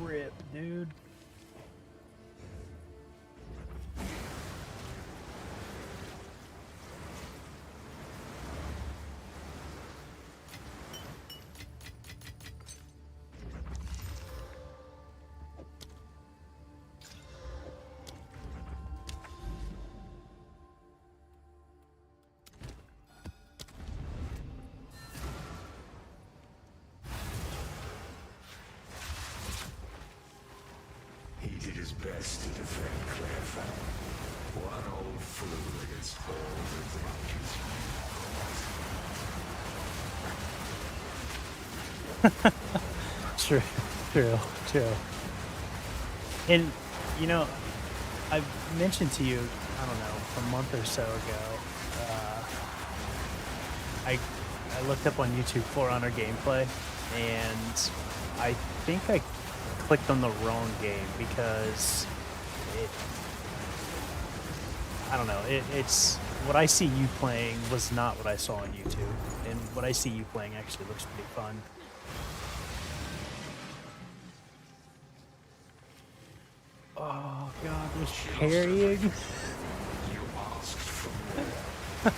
Rip, dude. He did his best to defend Claire Found. One old fool against all the dangers True, true. And, you know, I mentioned to you, I don't know, a month or so ago, I looked up on YouTube For Honor gameplay, and I think I clicked on the wrong game because I don't know, it's what I see you playing was not what I saw on YouTube, and what I see you playing actually looks pretty fun. Oh god, there's parrying. you asked for more.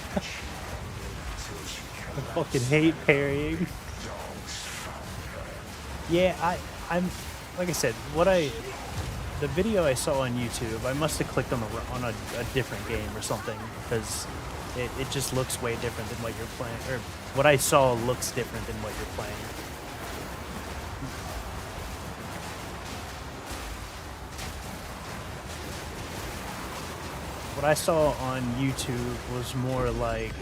I fucking hate parrying. Dogs found her. Yeah, I'm like I said, the video I saw on YouTube, I must have clicked on a different game or something because it just looks way different than what you're playing, or what I saw looks different than what you're playing. What I saw on YouTube was more like,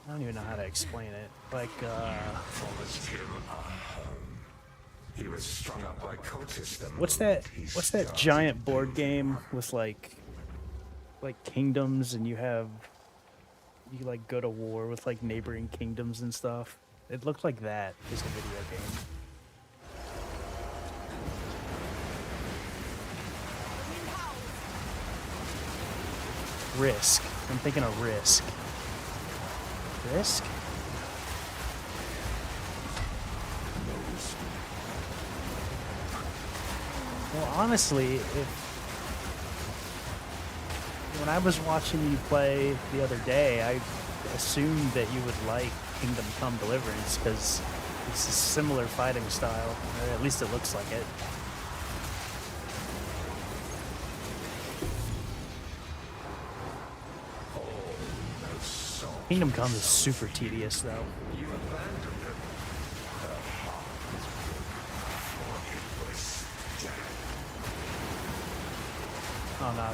I don't even know how to explain it. Like, Promised him a home. He was strung up by cultists. the what's moment that? he What's that started giant board building game with like kingdoms, and you like go to war with like neighboring kingdoms and stuff? It looked like that is a video game. Risk. I'm thinking of Risk. Risk? Well, honestly, when I was watching you play the other day, I assumed that you would like Kingdom Come Deliverance because it's a similar fighting style, or at least it looks like it. Kingdom Come is super tedious, though. You abandoned it. Her heart, for it was dead. Oh no.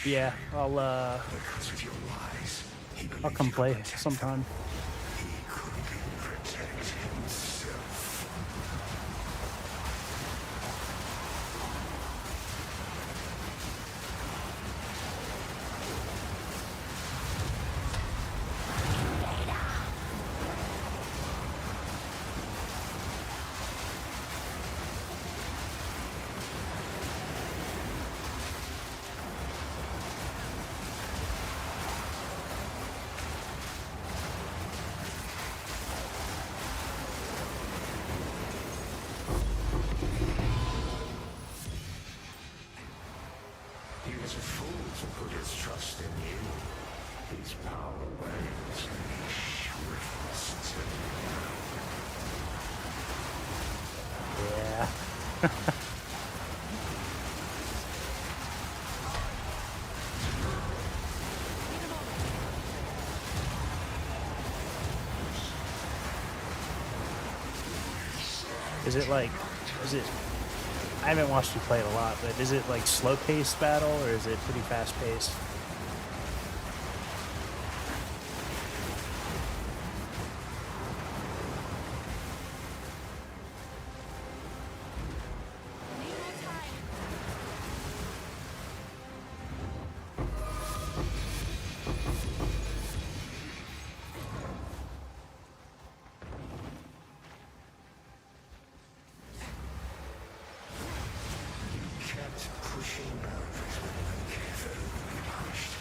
Yeah, Because of your lies, he I'll believed come he could play protect sometime. He couldn't protect himself. He was a fool to put his trust in you. His power wanes and he shrivels to Yeah. Is it like, is it, I haven't watched you play it a lot, but is it like slow paced battle or is it pretty fast paced? Need more time. kept pushing boundaries when uncared and punished.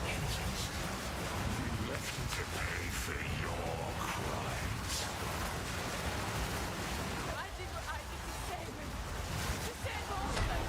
Innocence. You left him to pay for your crimes. I did what I did to save him. To save all of us.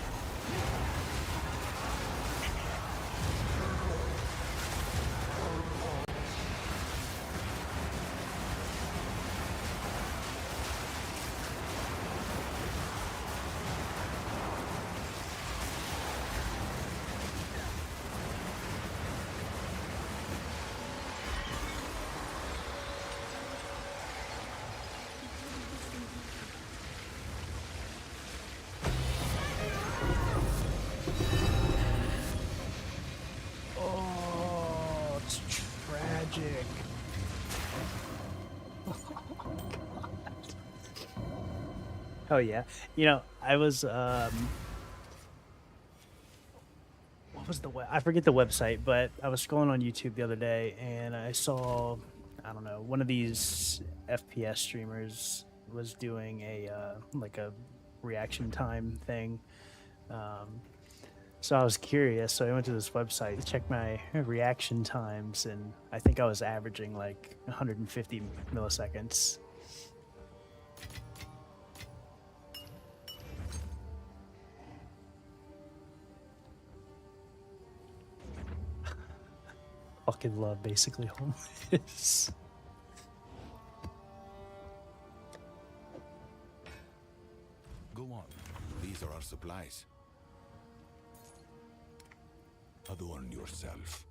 Oh, it's tragic. Oh yeah. You know, I was what was the I forget the website, but I was scrolling on YouTube the other day and I saw, I don't know, one of these FPS streamers was doing a like a reaction time thing. Um, so I was curious, so I went to this website to check my reaction times, and I think I was averaging like 150 milliseconds. Fucking love basically homeless. Go on. These are our supplies. Adorn yourself.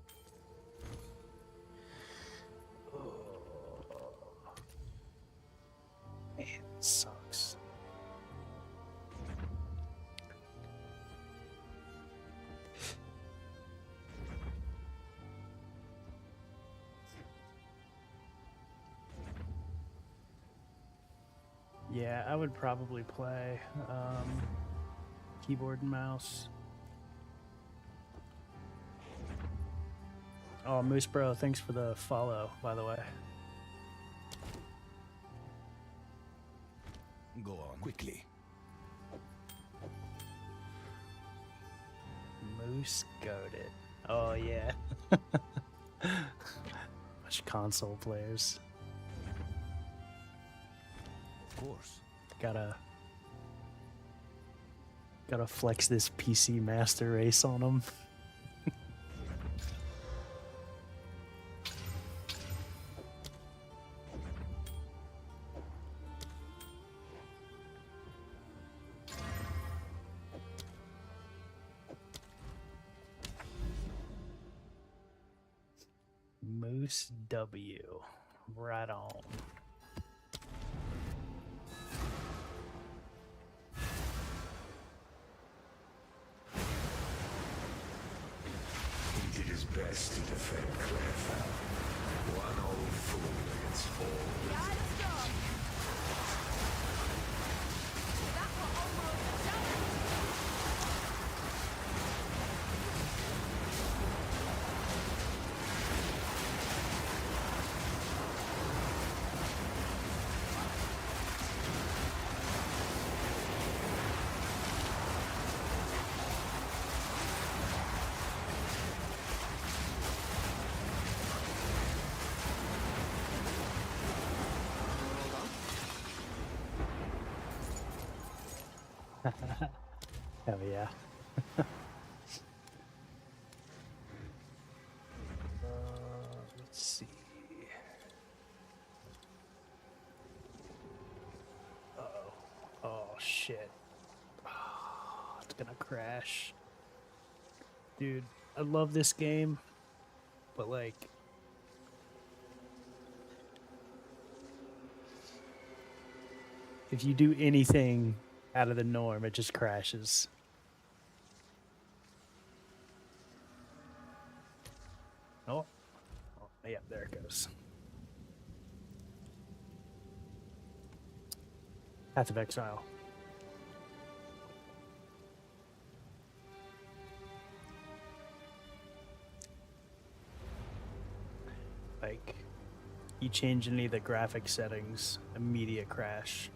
Man, it sucks. Yeah, I would probably play keyboard and mouse. Oh, Moose Bro, thanks for the follow, by the way. Go on. Quickly. Moose goaded. Oh yeah. Much console players. Of course. Gotta flex this PC master race on them. Moose W. Right on. He did his best to defend Clairfell. One old fool against all. Yeah, let's go. That was almost a challenge. Hell yeah. Let's see. Uh-oh. Oh, shit. Oh, it's gonna crash. Dude, I love this game, but like... if you do anything out of the norm, it just crashes. Oh, yeah, there it goes. Path of Exile. Like, you change any of the graphic settings, immediate crash.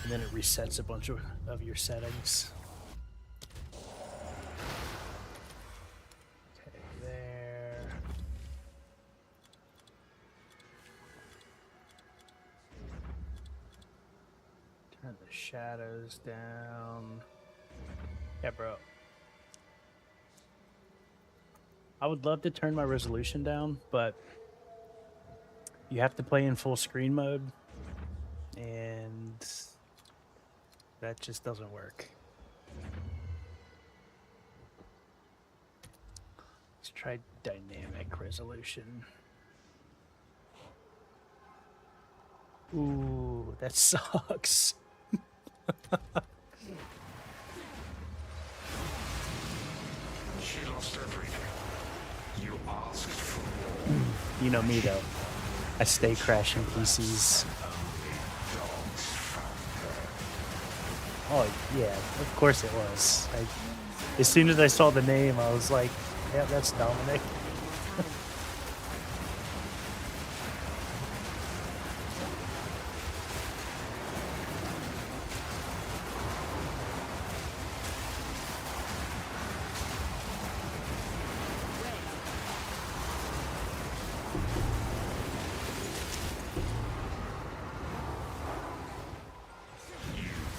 And then it resets a bunch of your settings. Okay, there. Turn the shadows down. Yeah, bro. I would love to turn my resolution down, but you have to play in full screen mode, and that just doesn't work. Let's try dynamic resolution. Ooh, that sucks. She lost everything. You asked for more. You know me though. I stay crashing PCs. Oh yeah, of course it was. As soon as I saw the name, I was like, "Yeah, that's Dominic."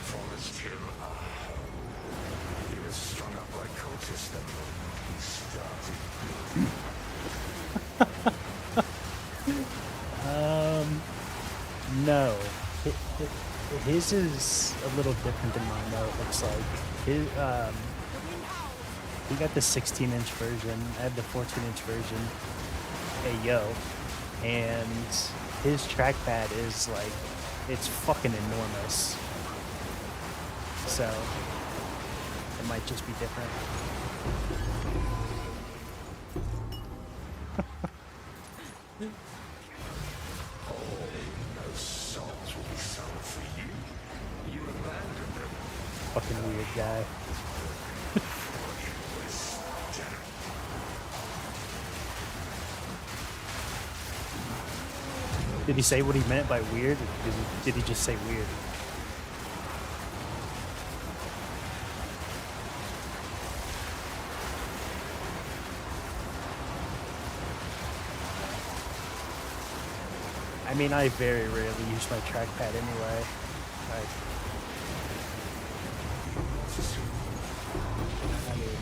Promised him a home. He was strung up by cultists the moment he started. No. His is a little different than mine, though. It looks like he got the 16-inch version. I have the 14-inch version. Hey yo, and his trackpad is like, it's fucking enormous. So it might just be different. Those souls will be sold for you. You abandoned them. Fucking weird guy. Did he say what he meant by weird? Or did he just say weird? I mean, I very rarely use my trackpad anyway. I mean,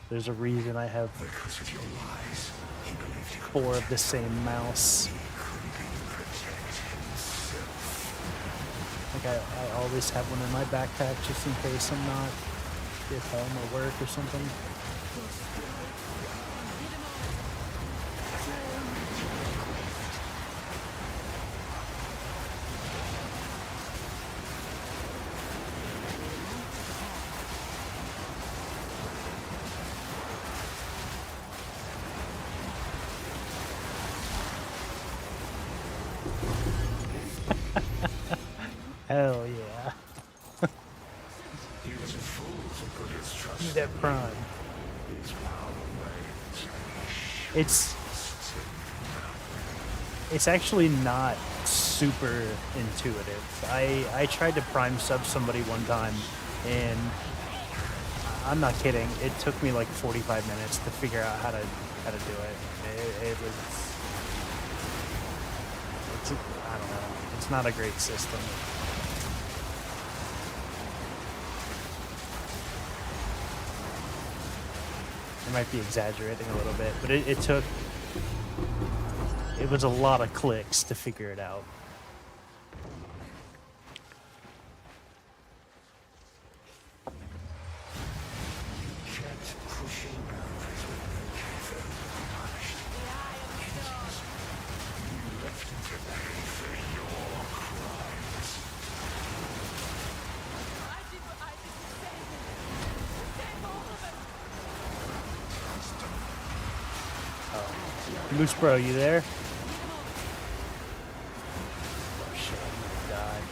there's a reason I have Because of your lies, he believed he could 4 of the same mouse. Like I always have one in my backpack just in case I'm not at home or work or something. Hell yeah. He was a fool to put his trust Use that prime. his power It's actually not super intuitive. I tried to prime sub somebody one time, and I'm not kidding. It took me like 45 minutes to figure out how to do it. I don't know. It's not a great system. I might be exaggerating a little bit, but it was a lot of clicks to figure it out. kept pushing boundaries with no cave punished. You left him to pay for your crimes. I did what I did to save him. To save all of us. Moose Bro, you there? Oh shit, I'm gonna die.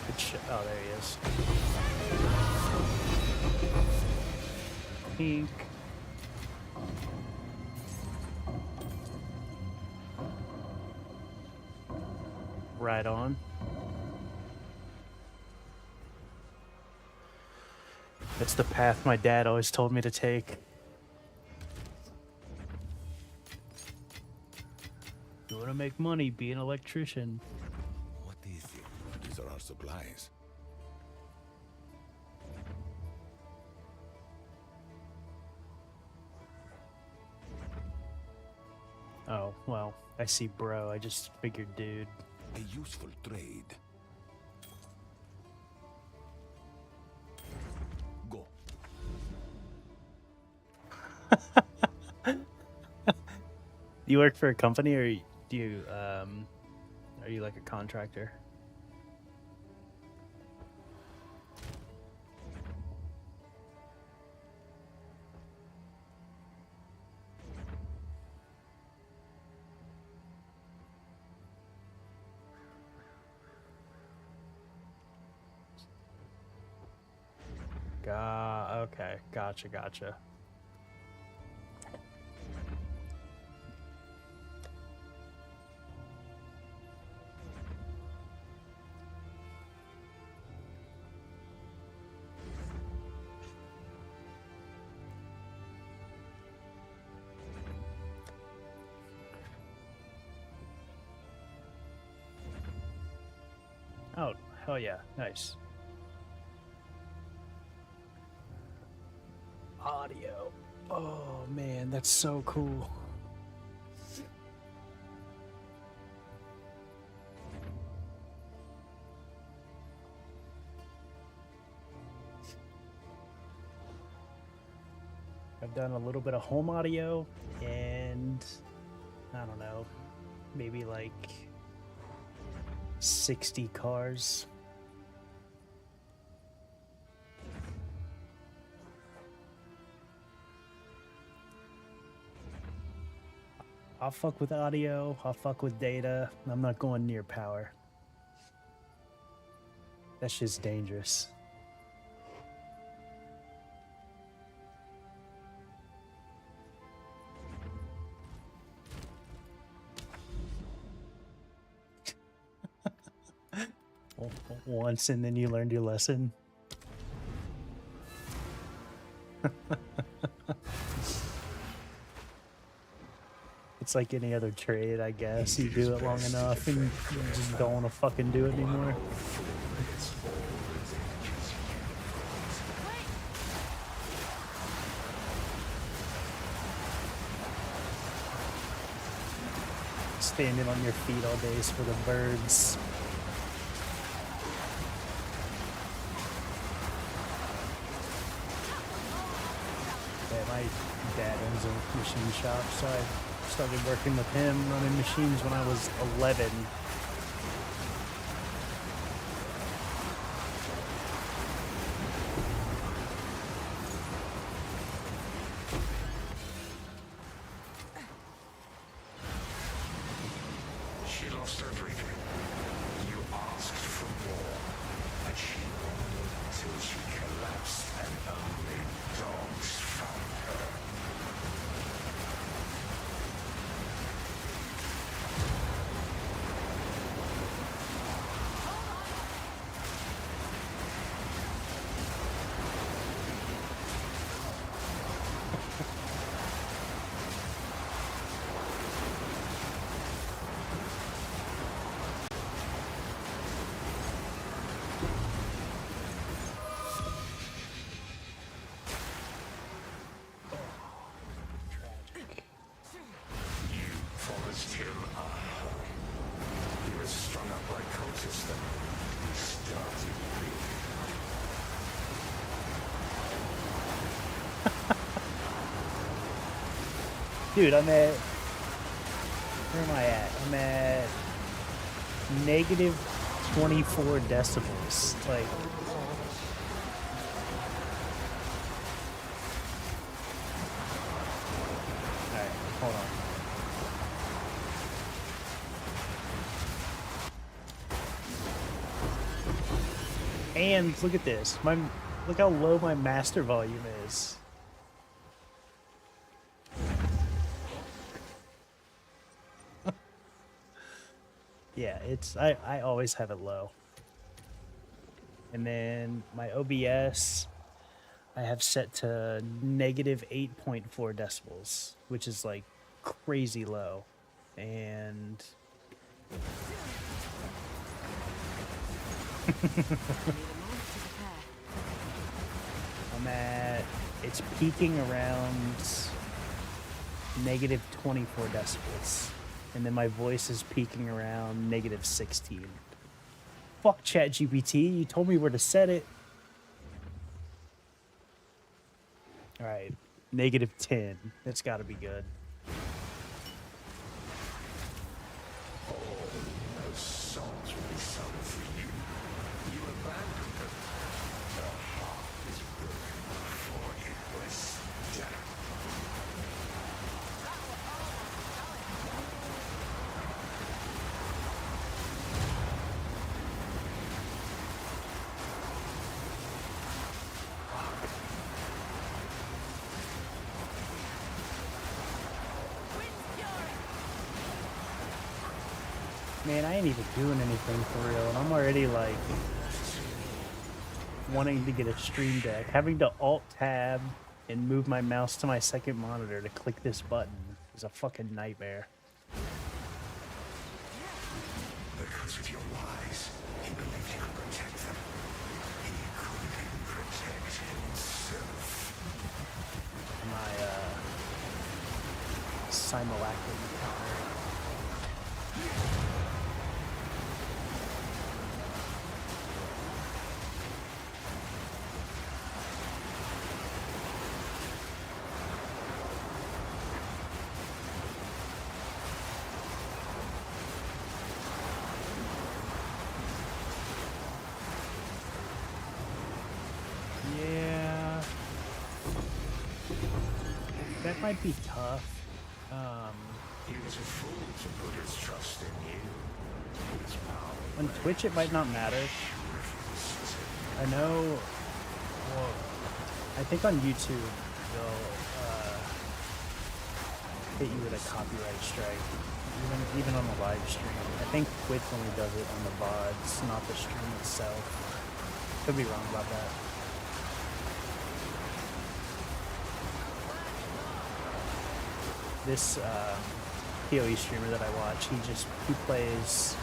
Good shit. Oh, there he is. Pink. Right on. That's the path my dad always told me to take. You want to make money, be an electrician. What is it? These are our supplies. Oh, well, I see bro. I just figured dude. A useful trade. Go. You work for a company, or do you, are you like a contractor? Okay, gotcha. Oh, hell yeah, nice. Audio. Oh man, that's so cool. I've done a little bit of home audio and I don't know, maybe like 60 cars. I'll fuck with audio, I'll fuck with data. I'm not going near power. That's just dangerous. Once and then you learned your lesson. It's like any other trade, I guess. You do it long enough and you just don't want to fucking do it anymore. Standing on your feet all day is for the birds. Yeah, my dad owns a machine shop, so I started working with him running machines when I was 11. She lost everything. You asked for more, and she wandered till she collapsed, and only dogs found her. You followed him home. He was strung up by cultists then. He started bleeding. Dude, I'm at... Where am I at? I'm at... negative 24 decibels. Like... Alright, hold on. And look at this. Look how low my master volume is. Yeah, I always have it low. And then my OBS I have set to negative 8.4 decibels, which is like crazy low. And it's peaking around negative 24 decibels. And then my voice is peaking around negative 16. Fuck ChatGPT, you told me where to set it. Alright, negative 10. That's gotta be good. No songs will be sung for you. You abandoned them. The heart is broken before it was done. Man, I ain't even doing anything for real, and I'm already like wanting to get a stream deck. Having to alt-tab and move my mouse to my second monitor to click this button is a fucking nightmare. Because of your lies, he believed he could protect them. He couldn't protect himself. My Simulacrum counter. Yeah, that might be tough. is a fool to put his trust in you. His power On Twitch, it might not matter. I know. Well, I think on YouTube they'll hit you with a copyright strike, even on the live stream. I think Twitch only does it on the VODs, not the stream itself. Could be wrong about that. This PoE streamer that I watch, he plays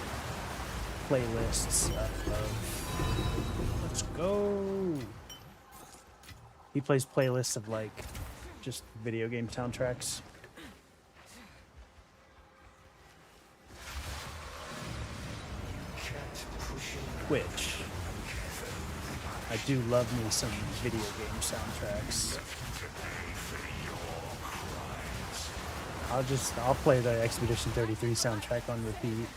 playlists of let's go. He plays playlists of like just video game soundtracks. Which I do love me some video game soundtracks. I'll play the Expedition 33 soundtrack on repeat.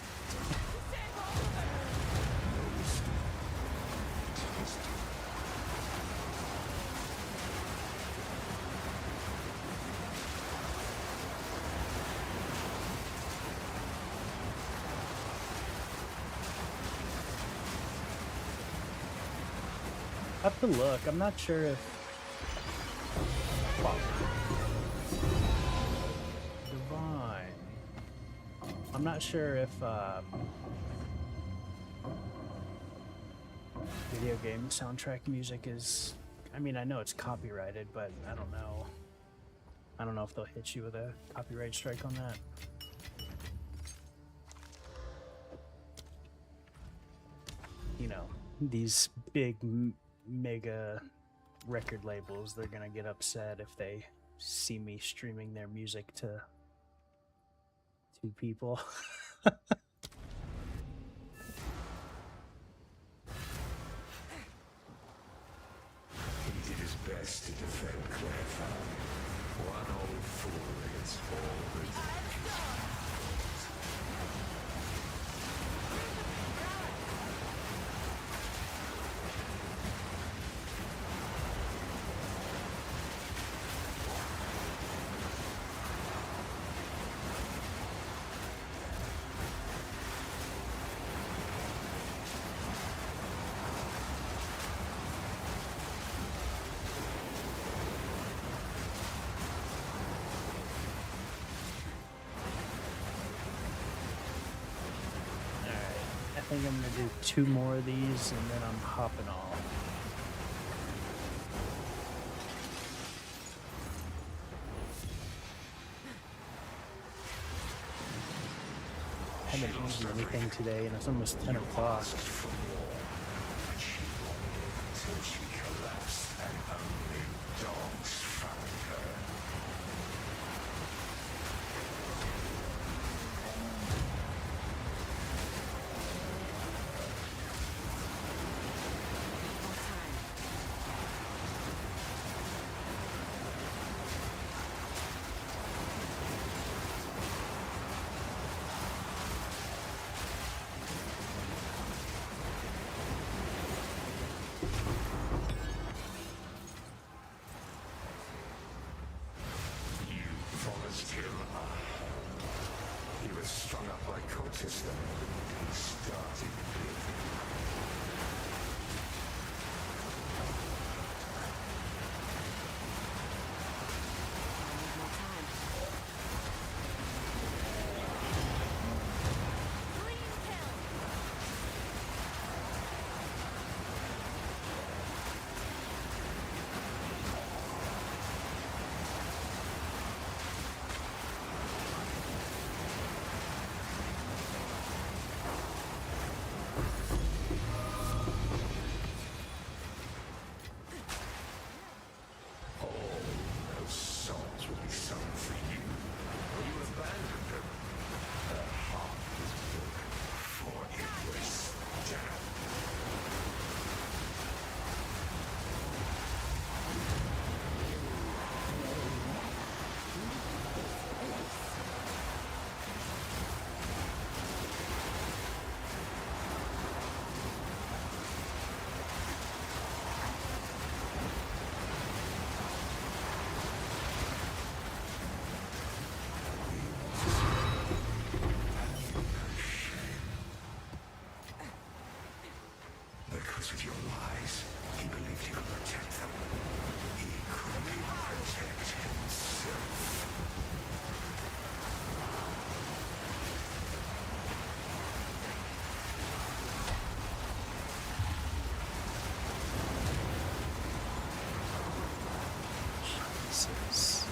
I have to look. I'm not sure if Divine. I'm not sure if video game soundtrack music is. I mean, I know it's copyrighted, but I don't know. I don't know if they'll hit you with a copyright strike on that. You know, these big mega record labels, they're gonna get upset if they see me streaming their music to people. He did his best to defend Claire family. One old fool against all the I think I'm gonna do 2 more of these and then I'm hopping off. I haven't eaten anything today and it's almost 10 o'clock. until she collapsed and only dogs found her. He was strung up by cultists and he started bleeding. Because of your lies, he believed he could protect them. He couldn't even protect himself. Jesus.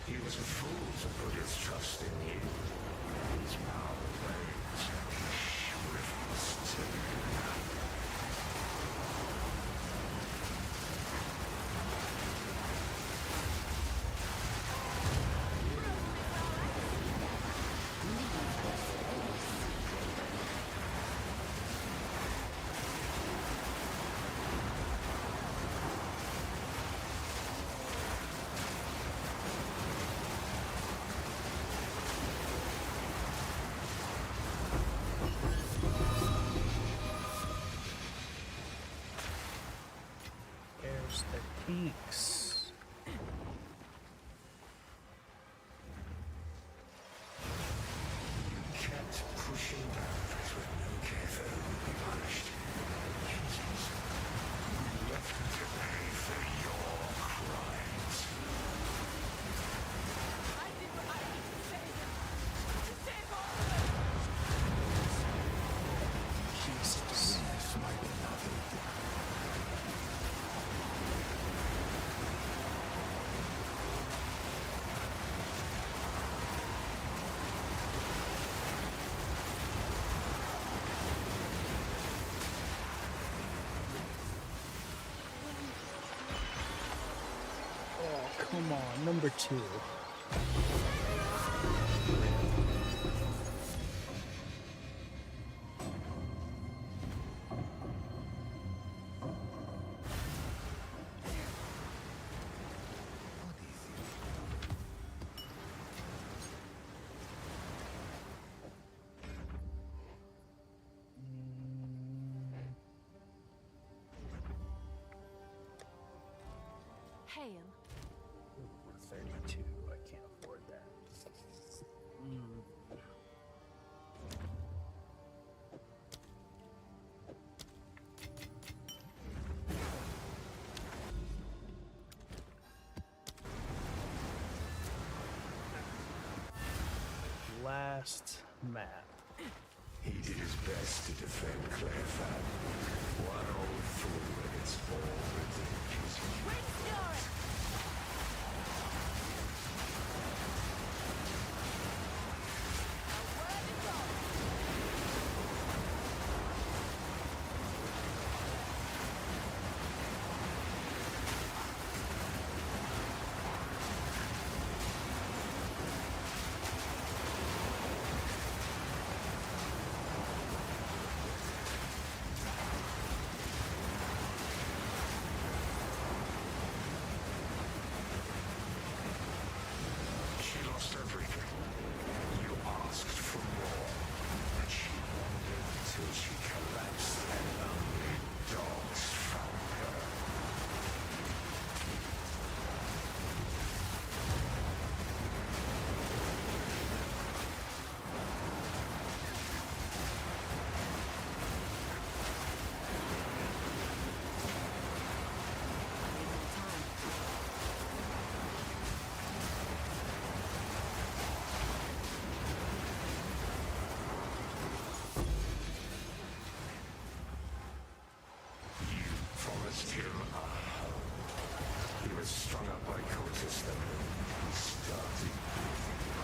He was a fool to put his trust in you. He's now wait and he shrivels too. There's the peaks. Kept pushing boundaries with no care for who would be punished. Jesus, you left them to pay for your crimes. I did what I did to save him. To save all of them. Jesus. Yes, my beloved. Oh, come on. Number 2. Hail. 32. I can't afford that. Last map. He did his best to defend Clairfat. One old fool against all ridiculous. Restore it. Now where to go? She lost everything. You asked for more, and she wandered until she collapsed, and only dogs found her. You promised him a home. He was strung up by cultists and he started breathing.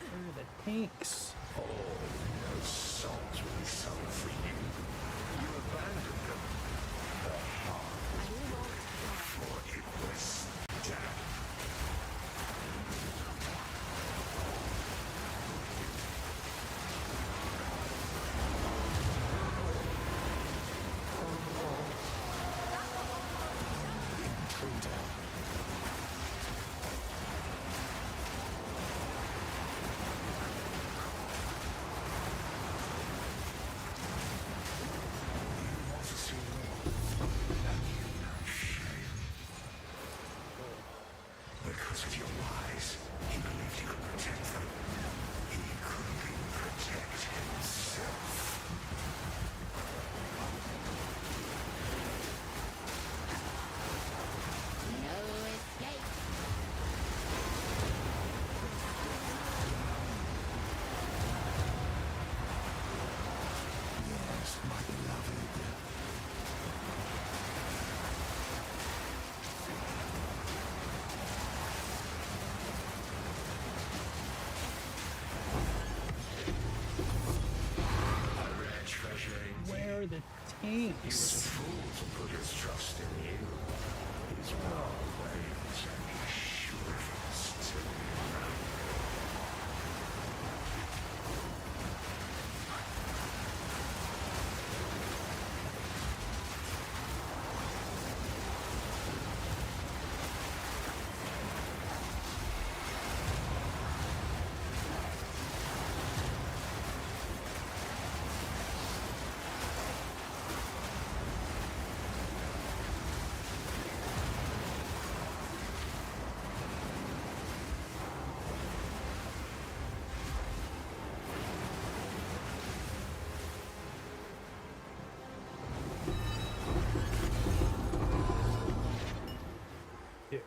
Where are the pinks? Oh. Because of your lies, he believed he could protect them. He couldn't even protect himself. No escape. Yes, my beloved. A rare treasure indeed. Where are the He was tanks? a fool to put his trust in you. His power wanes and he shrivels to Dude.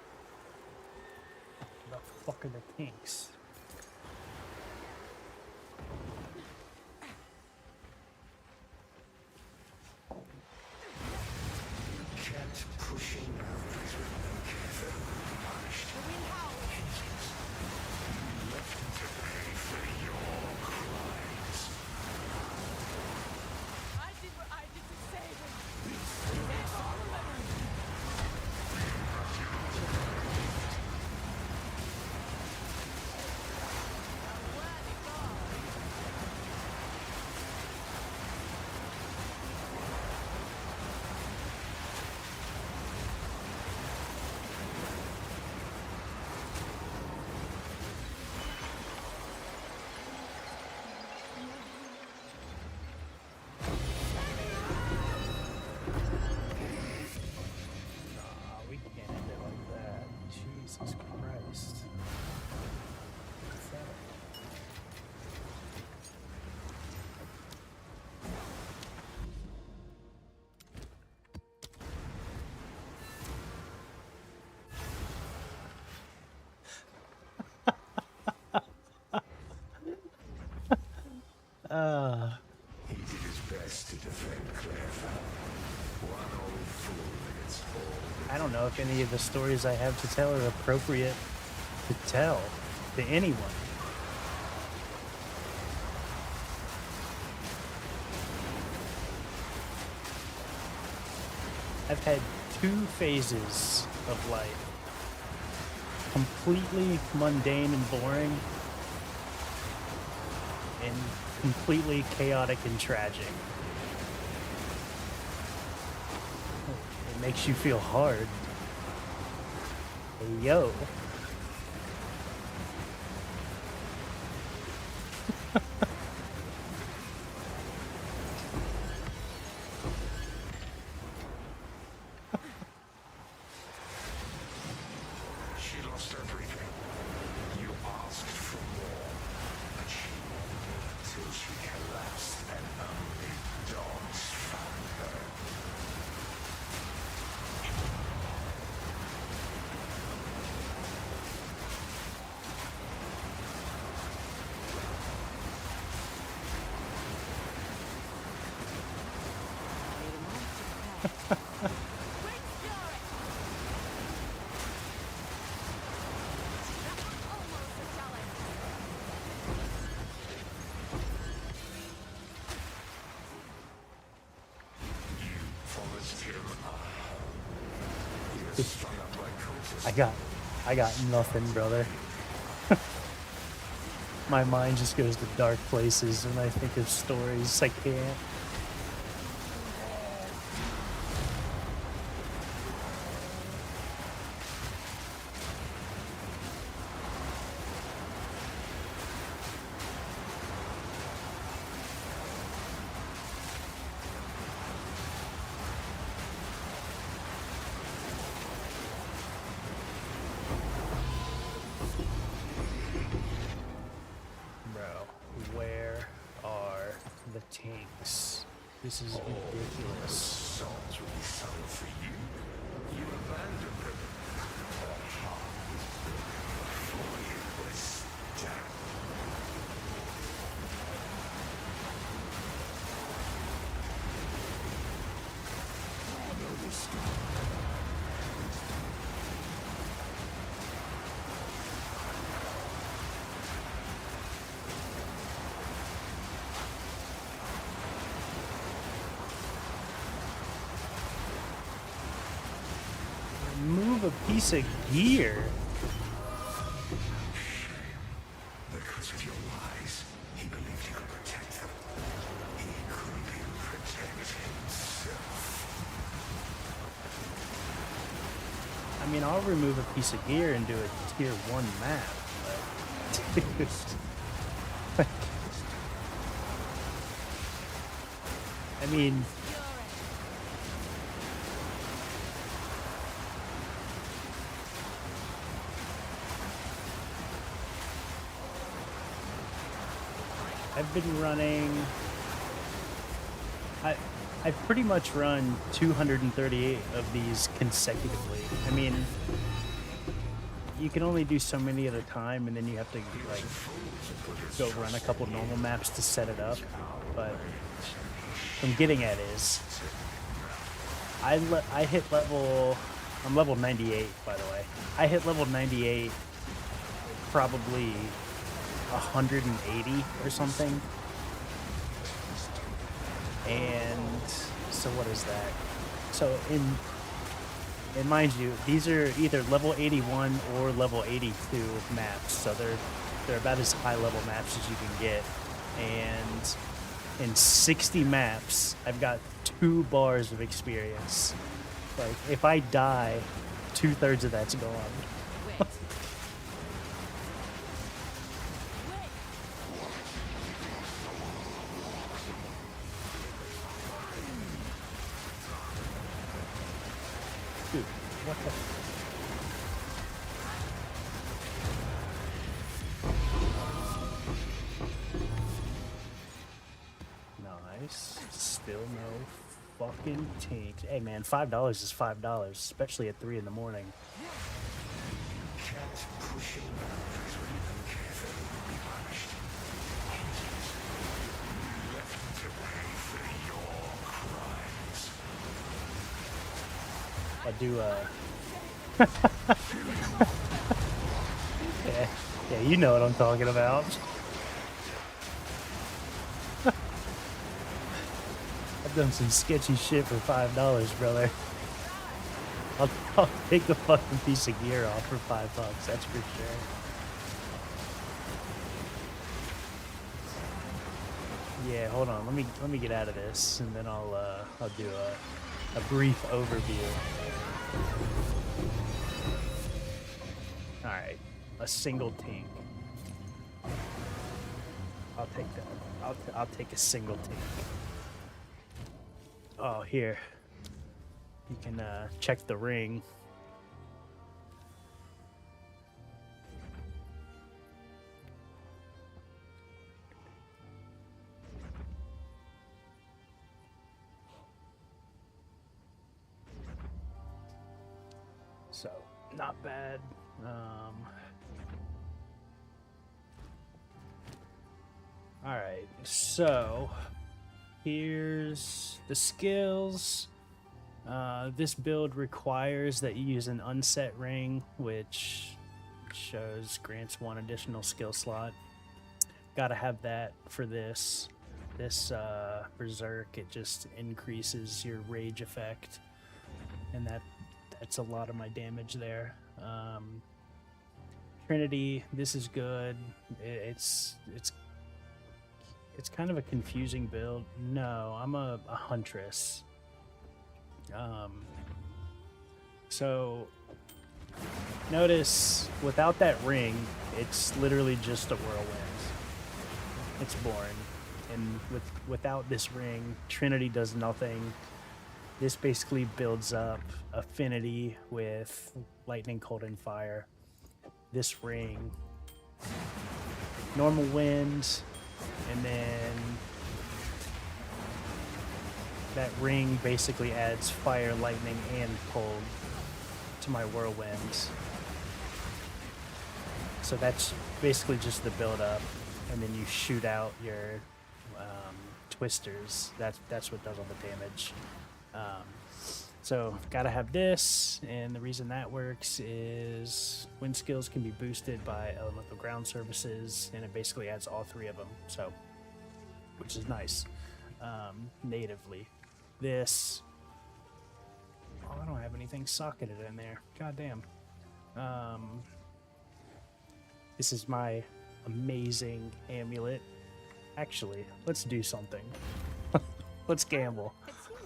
Where the fuck are the tanks? kept pushing boundaries with no care for who would be punished. You left him to pay for your crimes. I did what I did to save him. Save all of them. A worthy God. Nah, we can't end it like that. Jesus Christ. Pathetic. He did his best to defend Clairville. One old fool against all. I don't know if any of the stories I have to tell are appropriate to tell to anyone. I've had 2 phases of life. Completely mundane and boring, and completely chaotic and tragic. It makes you feel hard. Hey, yo. She lost everything. You asked for more, but she waited till she collapsed and only dogs found her. Great story. That was almost a challenge. Followed him He was strung up like cultists. I got nothing, brother. My mind just goes to dark places when I think of stories. I can't. This is ridiculous. Souls will be sold for you. You abandoned them. All heart was built before you was dead. Remove a piece of gear. Because of your lies, he believed he could protect them. He couldn't even protect himself. I mean, I'll remove a piece of gear and do a tier 1 map, but... I mean... I've been running... I've pretty much run 238 of these consecutively. I mean, you can only do so many at a time, and then you have to, like, go run a couple normal maps to set it up. But what I'm getting at is, I hit level... I'm level 98, by the way. I hit level 98 probably 180 or something. And so what is that? So and mind you, these are either level 81 or level 82 maps. So they're about as high level maps as you can get. And in 60 maps, I've got 2 bars of experience. Like, if I die, 2/3 of that's gone. Wait. Dude, what the... Nice. Still no fucking tink. Hey man, $5 is $5, especially at 3 in the morning. Kept pushing boundaries when you don't care that it will be punished. You left them to pay for your crimes. I do, yeah, you know what I'm talking about. I've done some sketchy shit for $5, brother. I'll take the fucking piece of gear off for $5, that's for sure. Yeah, hold on. Let me get out of this, and then I'll do a brief overview. All right, a single tank. I'll take that. I'll take a single tank. Oh, here. You can check the ring. So, not bad. All right, so here's the skills. This build requires that you use an unset ring, which grants 1 additional skill slot. Gotta have that for this. This Berserk, it just increases your rage effect, and that's a lot of my damage there. Trinity, this is good. It's kind of a confusing build. No, I'm a huntress. So notice without that ring, it's literally just a whirlwind. It's boring. And without this ring, Trinity does nothing. This basically builds up affinity with lightning, cold, and fire. This ring, normal wind, and then that ring basically adds fire, lightning, and cold to my whirlwinds. So that's basically just the build up, and then you shoot out your twisters. That's what does all the damage. So gotta have this, and the reason that works is wind skills can be boosted by elemental ground services, and it basically adds all three of them. So, which is nice. Natively, this. Oh, I don't have anything socketed in there. God damn. This is my amazing amulet. Actually, let's do something. Let's gamble. It's you.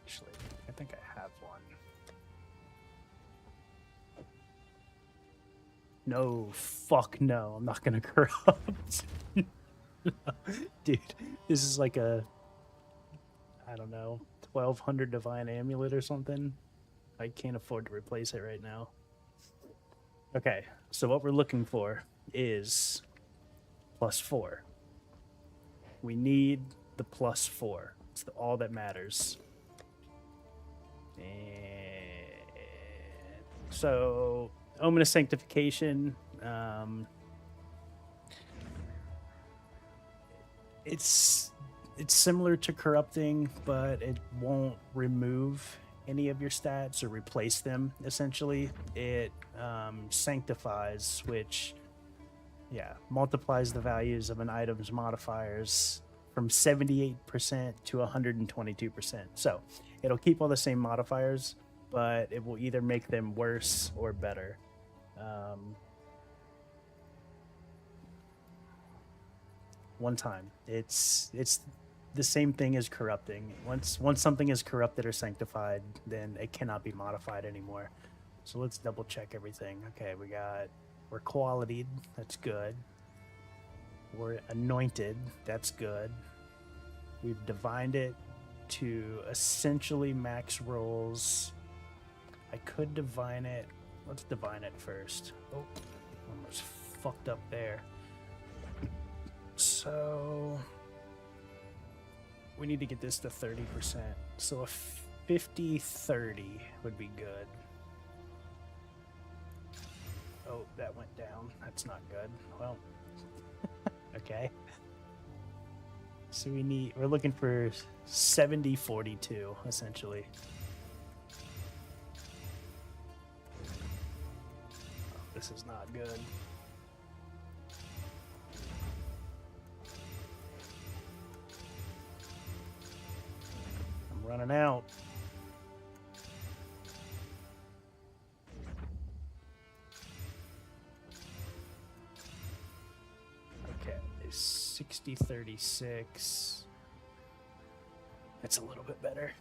Actually, I think I have one. No, fuck no. I'm not gonna corrupt. Dude, this is like a, I don't know, 1200 divine amulet or something. I can't afford to replace it right now. Okay, so what we're looking for is +4. We need the +4. It's all that matters. And so, Omen of Sanctification. It's similar to Corrupting, but it won't remove any of your stats or replace them. Essentially, it sanctifies, which multiplies the values of an item's modifiers from 78% to 122%. So it'll keep all the same modifiers, but it will either make them worse or better. One time, it's the same thing as corrupting. Once something is corrupted or sanctified, then it cannot be modified anymore. So let's double check everything. Okay, we're qualitied, that's good. We're anointed, that's good. We've divined it to essentially max rolls. I could divine it. Let's divine it first. Oh, almost fucked up there. So we need to get this to 30%. So a 50-30 would be good. Oh, that went down. That's not good. Well, okay. So we're looking for 70-42, essentially. Oh, this is not good. I'm running out. Okay, 60-36. That's a little bit better.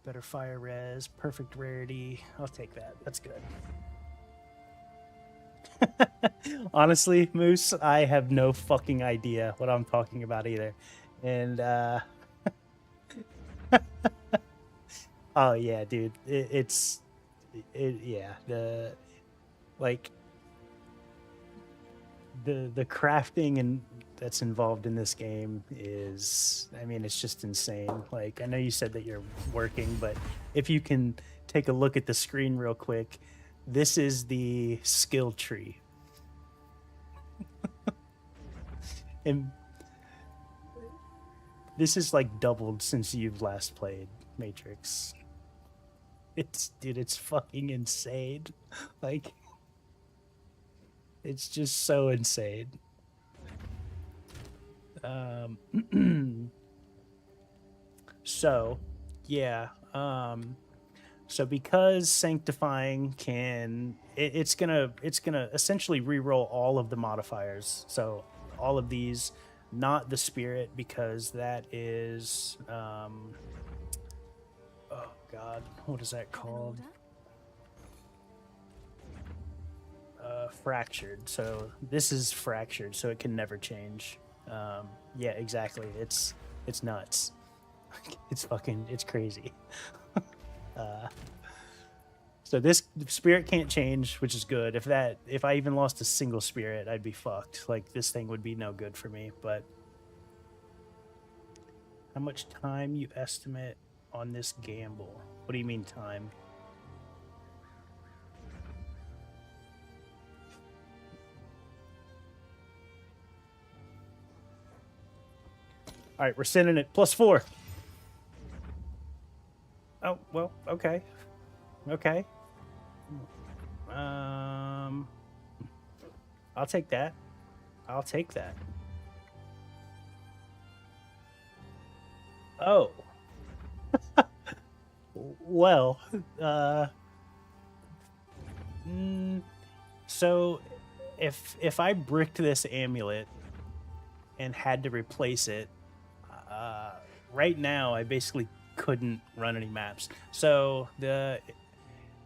Better fire res, perfect rarity. I'll take that. That's good. Honestly, Moose, I have no fucking idea what I'm talking about either. And oh yeah, dude. The crafting and that's involved in this game is, I mean, it's just insane. Like, I know you said that you're working, but if you can take a look at the screen real quick, this is the skill tree. And this is like doubled since you've last played Matrix. It's fucking insane. Like, it's just so insane. So, yeah. So because sanctifying it's gonna essentially reroll all of the modifiers. So all of these, not the spirit, because that is oh god, what is that called? Fractured. So this is fractured, so it can never change. Yeah, exactly. It's nuts. It's crazy. So this spirit can't change, which is good. If I even lost a single spirit, I'd be fucked. Like, this thing would be no good for me. But How much time you estimate on this gamble? What do you mean time? All right, we're sending it +4. Oh, well, okay. Okay. I'll take that. I'll take that. Oh. Well, so if I bricked this amulet and had to replace it, right now I basically couldn't run any maps. So the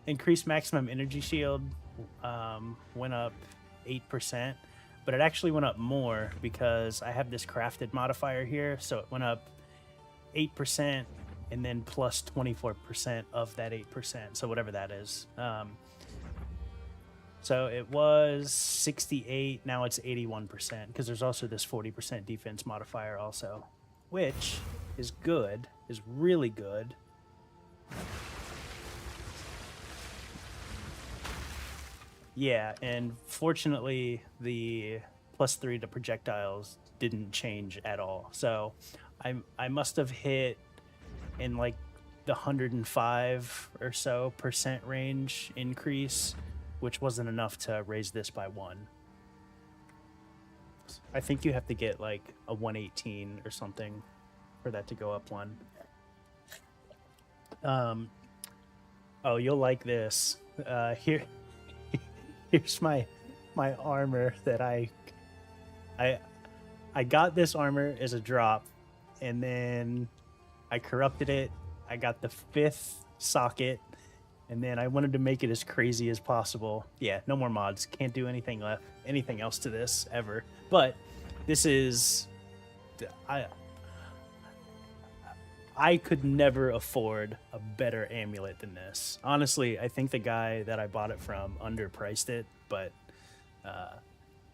increased maximum energy shield went up 8%, but it actually went up more because I have this crafted modifier here, so it went up 8% and then plus 24% of that 8%, so whatever that is. So it was 68, now it's 81%, because there's also this 40% defense modifier also, which is good, is really good. Yeah, and fortunately, the +3 to projectiles didn't change at all. So I must have hit in like the 105 or so % range increase, which wasn't enough to raise this by 1. I think you have to get like a 118 or something for that to go up 1. Oh, you'll like this. Here's my armor that I got this armor as a drop, and then I corrupted it. I got the 5th socket, and then I wanted to make it as crazy as possible. Yeah, no more mods. Can't do anything else to this ever. But this is I could never afford a better amulet than this. Honestly, I think the guy that I bought it from underpriced it, but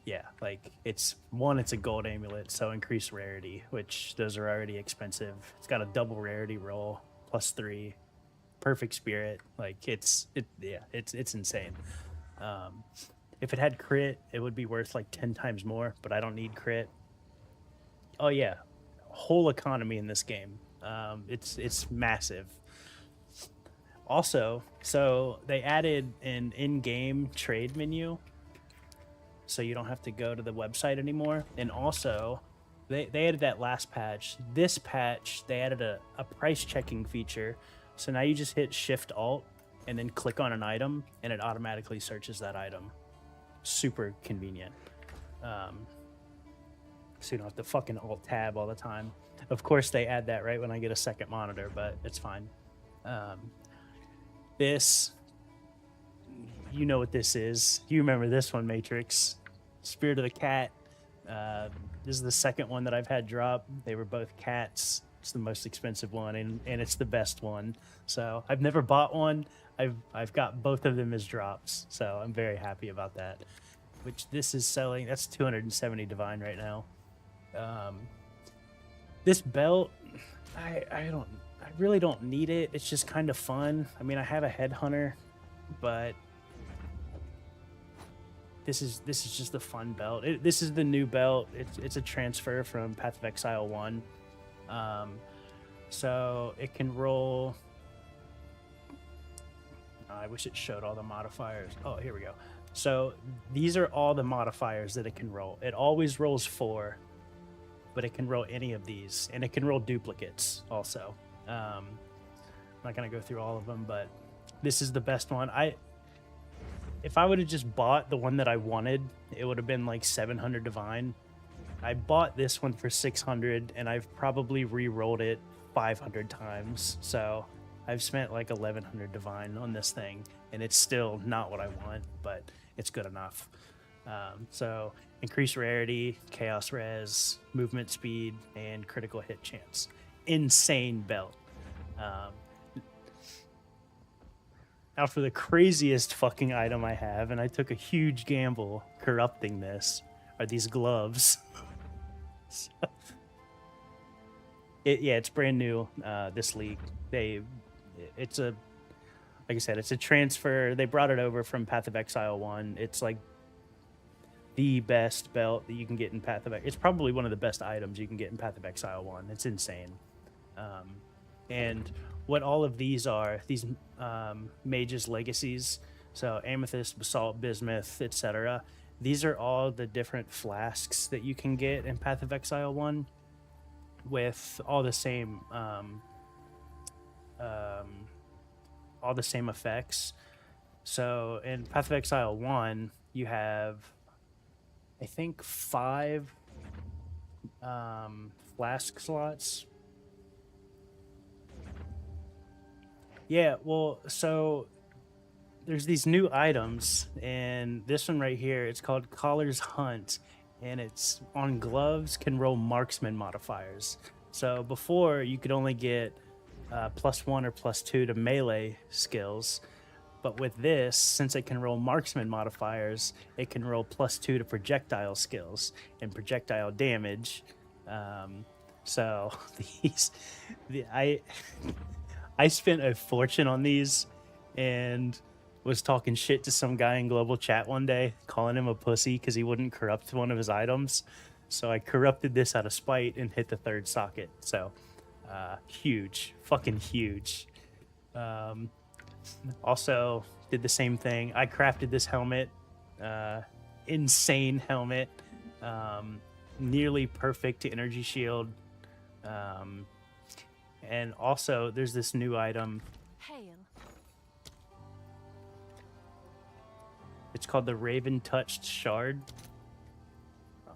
yeah, like it's a gold amulet, so increased rarity, which those are already expensive. It's got a double rarity roll, +3, perfect spirit. Like it's insane. If it had crit, it would be worth like 10 times more, but I don't need crit. Oh yeah, whole economy in this game. It's massive. Also, so they added an in-game trade menu, so you don't have to go to the website anymore. And also, they added that last patch. This patch, they added a price checking feature. So now you just hit Shift Alt and then click on an item, and it automatically searches that item. Super convenient. So you don't have to fucking Alt Tab all the time. Of course, they add that right when I get a second monitor, but it's fine. This, you know what this is. You remember this one, Matrix. Spirit of the Cat. This is the second one that I've had drop. They were both cats. It's the most expensive one, and it's the best one. So I've never bought one. I've got both of them as drops, so I'm very happy about that. Which this is selling. That's 270 divine right now. This belt, I really don't need it. It's just kind of fun. I mean, I have a headhunter, but this is just a fun belt. This is the new belt. It's a transfer from Path of Exile 1. So it can roll. I wish it showed all the modifiers. Oh, here we go. So these are all the modifiers that it can roll. It always rolls 4, but it can roll any of these, and it can roll duplicates also. I'm not gonna go through all of them, but this is the best one. If I would have just bought the one that I wanted, it would have been like 700 divine. I bought this one for 600, and I've probably re-rolled it 500 times. So I've spent like 1100 divine on this thing, and it's still not what I want, but it's good enough. So increased rarity, chaos res, movement speed, and critical hit chance. Insane belt. Now for the craziest fucking item I have, and I took a huge gamble corrupting this, are these gloves. So, Yeah, it's brand new. This league, it's a like I said, it's a transfer. They brought it over from Path of Exile 1. It's like the best belt that you can get in Path of Exile. It's probably one of the best items you can get in Path of Exile 1. It's insane. And what all of these are, these mages' legacies, so amethyst, basalt, bismuth, etc. These are all the different flasks that you can get in Path of Exile 1 with all the same effects. So in Path of Exile 1, you have, I think, 5 flask slots. Yeah, well, so there's these new items, and this one right here, it's called Collar's Hunt, and it's on gloves, can roll marksman modifiers. So before, you could only get +1 or +2 to melee skills, but with this, since it can roll marksman modifiers, it can roll +2 to projectile skills and projectile damage. So I spent a fortune on these and was talking shit to some guy in global chat one day, calling him a pussy because he wouldn't corrupt one of his items. So I corrupted this out of spite and hit the 3rd socket. So huge, fucking huge. Also did the same thing. I crafted this helmet, insane helmet, nearly perfect energy shield. And also, there's this new item. Hail. It's called the Raven Touched Shard. Oh.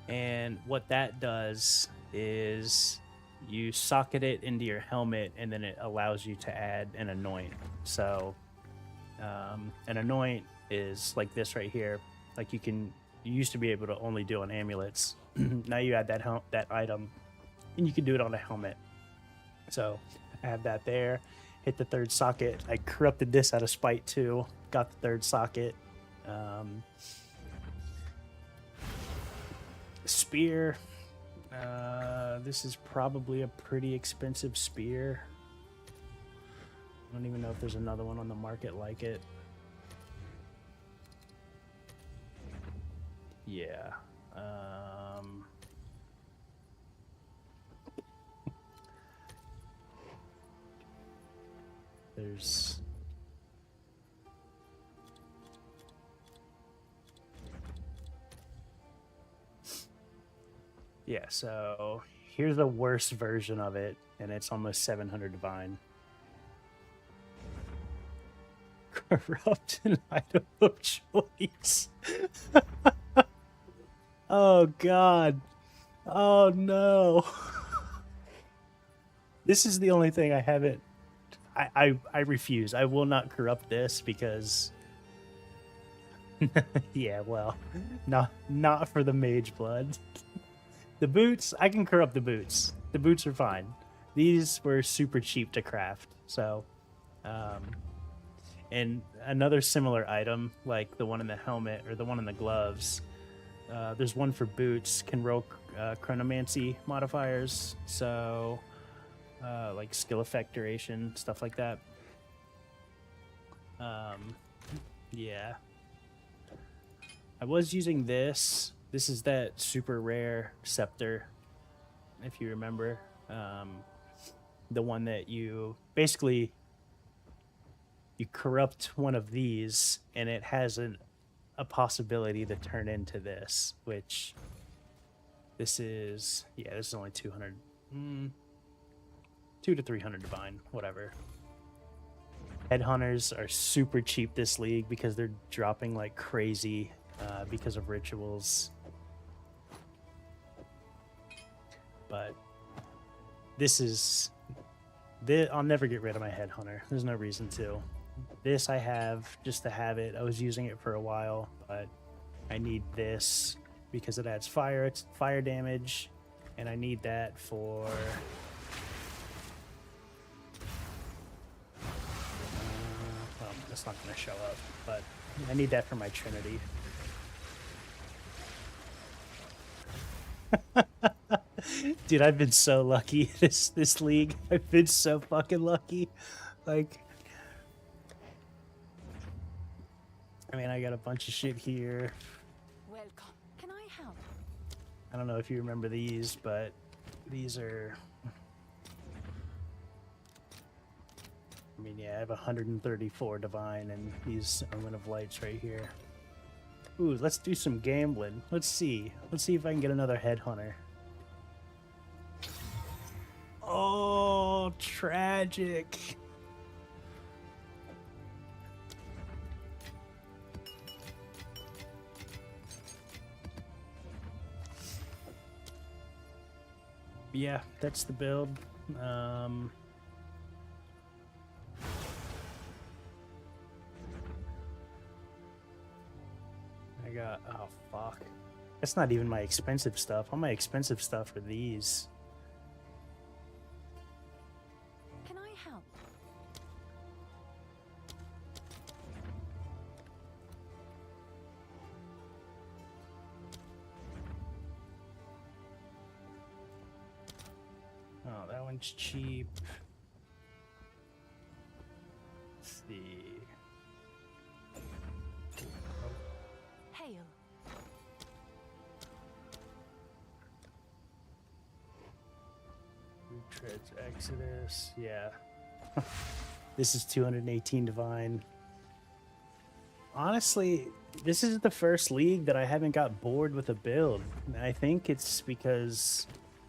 And what that does is you socket it into your helmet, and then it allows you to add an anoint. So, an anoint is like this right here. Like you used to be able to only do on amulets. Now you add that item, and you can do it on a helmet. So I have that there. Hit the 3rd socket. I corrupted this out of spite too. Got the 3rd socket. Spear. This is probably a pretty expensive spear. I don't even know if there's another one on the market like it. Yeah. There's yeah, so here's the worst version of it, and it's almost 700 divine. Corrupt an item of choice. Oh god. Oh no. This is the only thing I haven't. I refuse. I will not corrupt this because yeah, well, not for the mage blood. The boots, I can corrupt the boots. The boots are fine. These were super cheap to craft. So and another similar item, like the one in the helmet or the one in the gloves, there's one for boots, can roll chronomancy modifiers. So like skill effect duration, stuff like that. Yeah. I was using this. This is that super rare scepter, if you remember. The one that you basically you corrupt one of these and it has a possibility to turn into this, which this is, yeah, this is only 200, 200 to 300 divine, whatever. Headhunters are super cheap this league because they're dropping like crazy because of rituals. But I'll never get rid of my headhunter. There's no reason to. This I have just to have it. I was using it for a while, but I need this because it adds fire damage, and I need that for well, that's not going to show up, but I need that for my Trinity. Dude, I've been so lucky this league. I've been so fucking lucky. Like, I mean, I got a bunch of shit here. Welcome. Can I help? I don't know if you remember these, but these are... I mean, yeah, I have 134 divine and these Omen of Lights right here. Ooh, let's do some gambling. Let's see. Let's see if I can get another headhunter. Oh, tragic. Yeah, that's the build. I got, oh fuck. That's not even my expensive stuff. All my expensive stuff are these. Can I help? Oh, that one's cheap. Let's see. Hail. Treads Exodus. Yeah. This is 218 divine. Honestly, this is the first league that I haven't got bored with a build. And I think it's because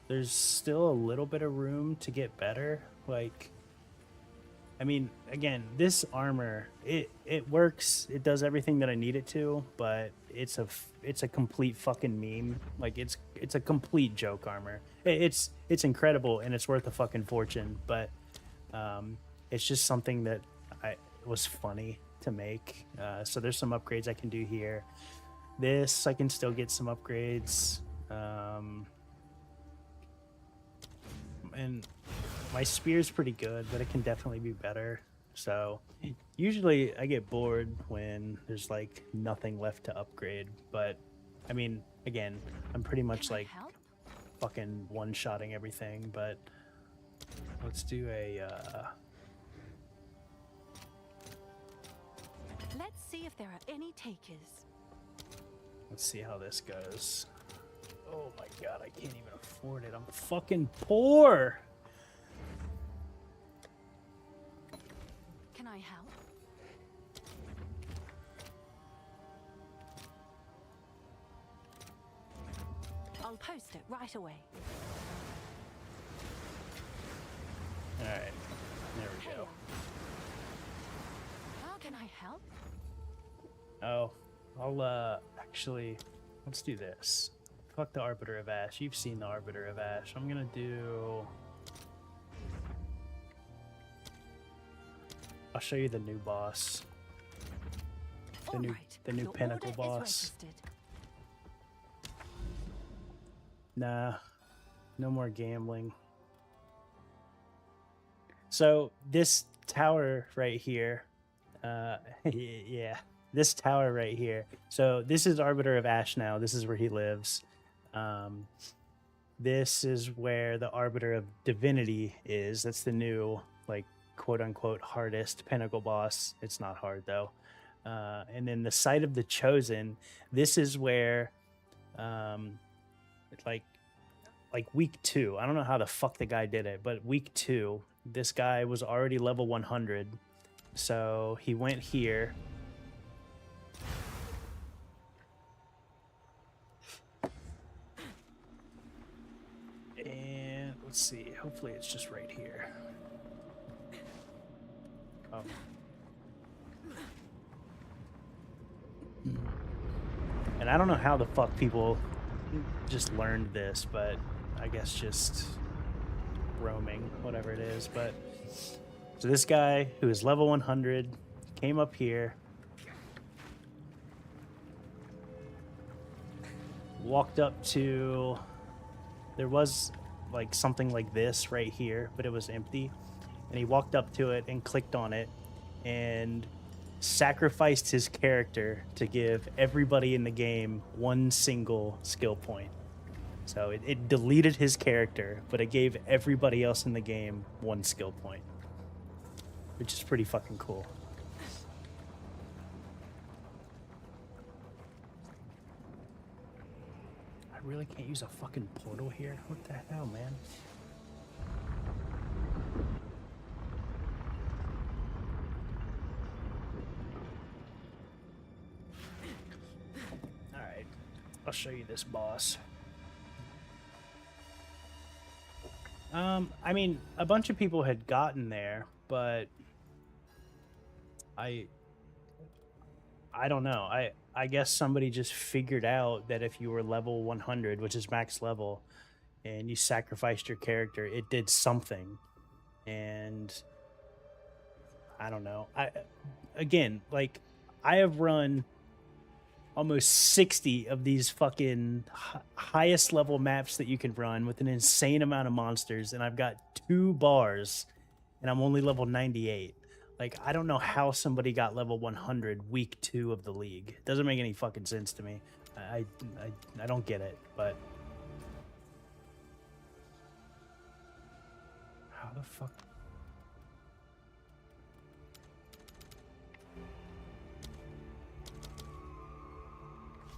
there's still a little bit of room to get better. Like, I mean, again, this armor, it works. It does everything that I need it to, but it's a complete fucking meme. Like, it's a complete joke armor. It's incredible and it's worth a fucking fortune, but it's just something that was funny to make. So there's some upgrades I can do here. This, I can still get some upgrades. And my spear's pretty good, but it can definitely be better. So usually I get bored when there's like nothing left to upgrade. But I mean, again, I'm pretty much Can I like help? fucking one-shotting everything. But let's do a Let's see if there are any takers. let's see how this goes. Oh my god, I can't even afford it. I'm fucking poor. Can I help? I'll post it right away. All right, there we go. Hail. How can I help? Oh, I'll actually, let's do this. Fuck the Arbiter of Ash. You've seen the Arbiter of Ash. I'm gonna do... I'll show you the new boss. The All new, right. the new Your Pinnacle order is boss. registered. Nah, no more gambling. So this tower right here, yeah, this tower right here. So this is Arbiter of Ash now. This is where he lives. This is where the Arbiter of Divinity is. That's the new, like, quote unquote hardest Pinnacle boss. It's not hard though. And then the Site of the Chosen. This is where, like week 2. I don't know how the fuck the guy did it, but week 2, this guy was already level 100. So he went here. And let's see. Hopefully it's just right here. Oh. And I don't know how the fuck people just learned this, but I guess just roaming, whatever it is. But so this guy who is level 100 came up here, walked up to, there was like something like this right here, but it was empty. And he walked up to it and clicked on it and sacrificed his character to give everybody in the game one single skill point. So it deleted his character, but it gave everybody else in the game 1 skill point, which is pretty fucking cool. I really can't use a fucking portal here? What the hell, man? Alright, I'll show you this boss. I mean, a bunch of people had gotten there, but I don't know. I guess somebody just figured out that if you were level 100, which is max level, and you sacrificed your character, it did something. And I don't know. Again, like, I have run almost 60 of these fucking highest level maps that you can run with an insane amount of monsters, and I've got 2 bars, and I'm only level 98. Like, I don't know how somebody got level 100 week 2 of the league. It doesn't make any fucking sense to me. I don't get it, but how the fuck?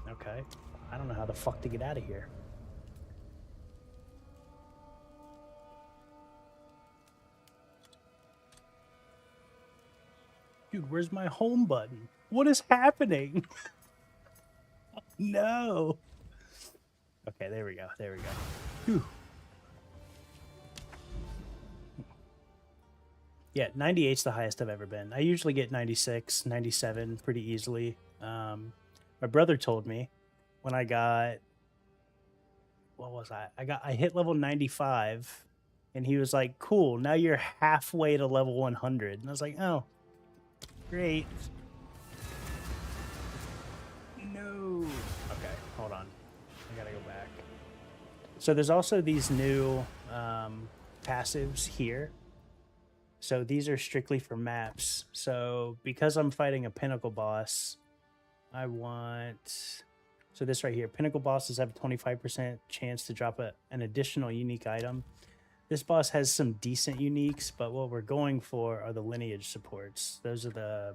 Okay. I don't know how the fuck to get out of here. Dude, where's my home button? What is happening? No. Okay, there we go. There we go. Whew. Yeah, 98's the highest I've ever been. I usually get 96, 97 pretty easily. My brother told me when I got, what was I hit level 95, and he was like, cool, now you're halfway to level 100. And I was like, oh, great. No. Okay, hold on. I gotta go back. So there's also these new passives here. So these are strictly for maps. So because I'm fighting a pinnacle boss, I want... So this right here, pinnacle bosses have a 25% chance to drop an additional unique item. This boss has some decent uniques, but what we're going for are the lineage supports. Those are the...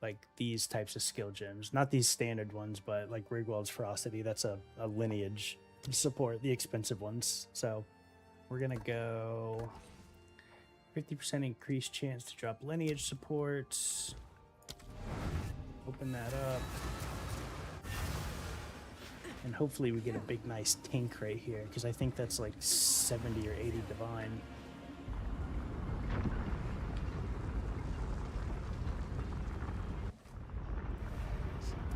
like these types of skill gems. Not these standard ones, but like Rigwald's Ferocity. That's a lineage support, the expensive ones. So we're going to go... 50% increased chance to drop lineage supports. Open that up. And hopefully we get a big nice tank right here, because I think that's like 70 or 80 divine.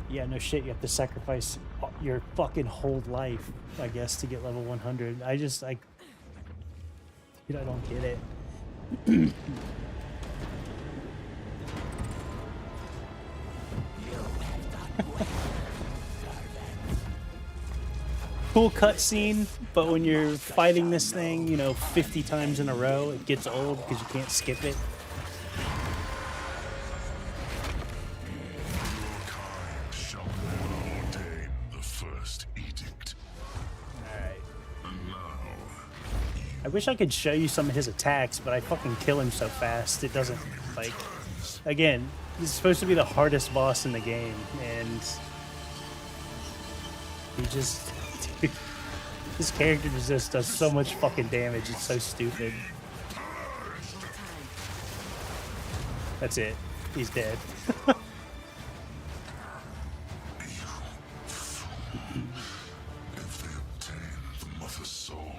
Yeah, no shit, you have to sacrifice your fucking whole life, I guess, to get level 100. I just, like... Dude, I don't get it. Cool cutscene, but when you're fighting this thing, you know, 50 times in a row, it gets old because you can't skip it. Shall never ordain the first edict. Alright. And now, I wish I could show you some of his attacks, but I fucking kill him so fast. It doesn't, like... Again, this is supposed to be the hardest boss in the game, and... He just... Dude, this character just does so much fucking damage. It's so stupid. That's it. He's dead. if they obtained the mother's soul,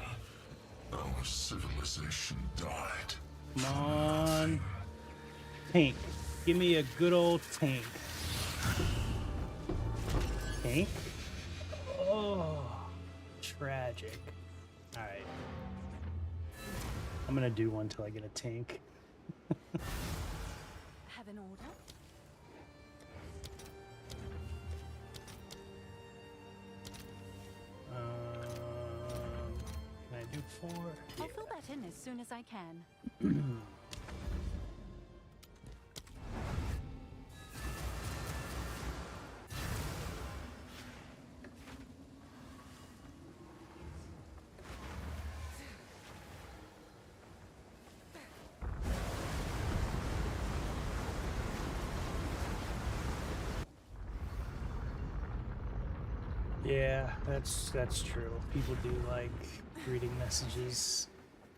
our civilization died. Come on. Tank. Give me a good old tank. Tank? Oh, tragic. Alright. I'm gonna do one till I get a tank. Have an order? Can I do 4? I'll fill that in as soon as I can. Yeah, that's true. People do like reading messages.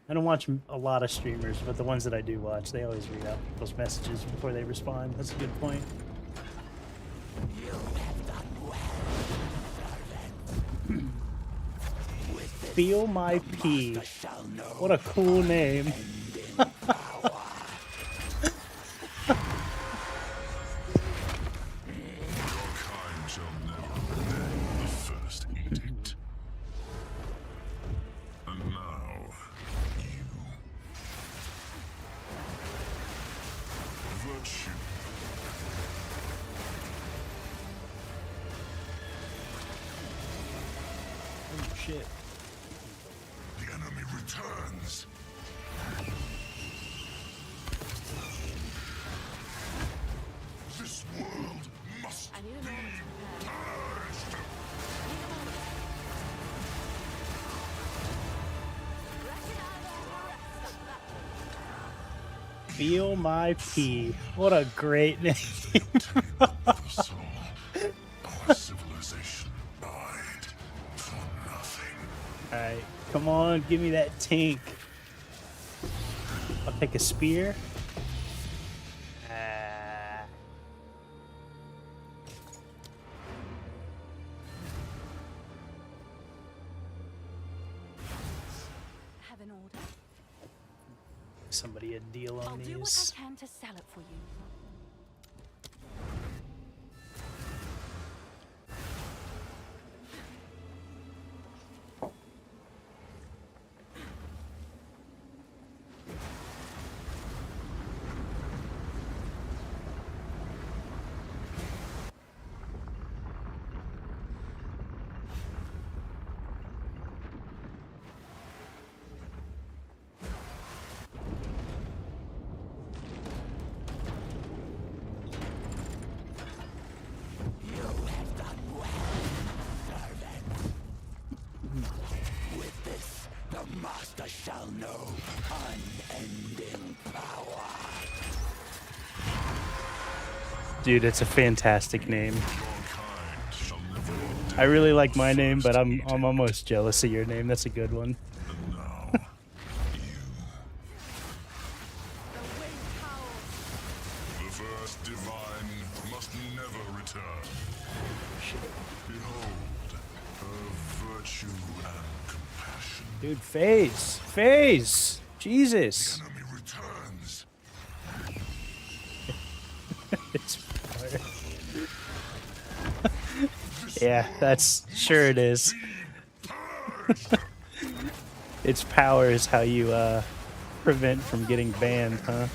I don't watch a lot of streamers, but the ones that I do watch, they always read out those messages before they respond. That's a good point. Feel my pee. What a cool name. Kind shall never obey the first edict. And now, you. Virtue. Oh shit. The enemy returns. This world must I need a moment to prepare. purged. Feel my pee. What a great name. The soul. Our civilization died for nothing. Alright, come on, give me that tink. I'll take a spear. Have an order. Somebody a deal on I'll do what these. I can to sell it for you. The master shall know unending power. Dude, it's a fantastic name. Your kind shall never I really like my name, but I'm almost jealous of your name. That's a good one. And now, the first divine must never return. Behold, her virtue and compassion. Dude, phase. Jesus. Enemy returns. It's yeah, that's sure it is. Its power is how you prevent from getting banned, huh?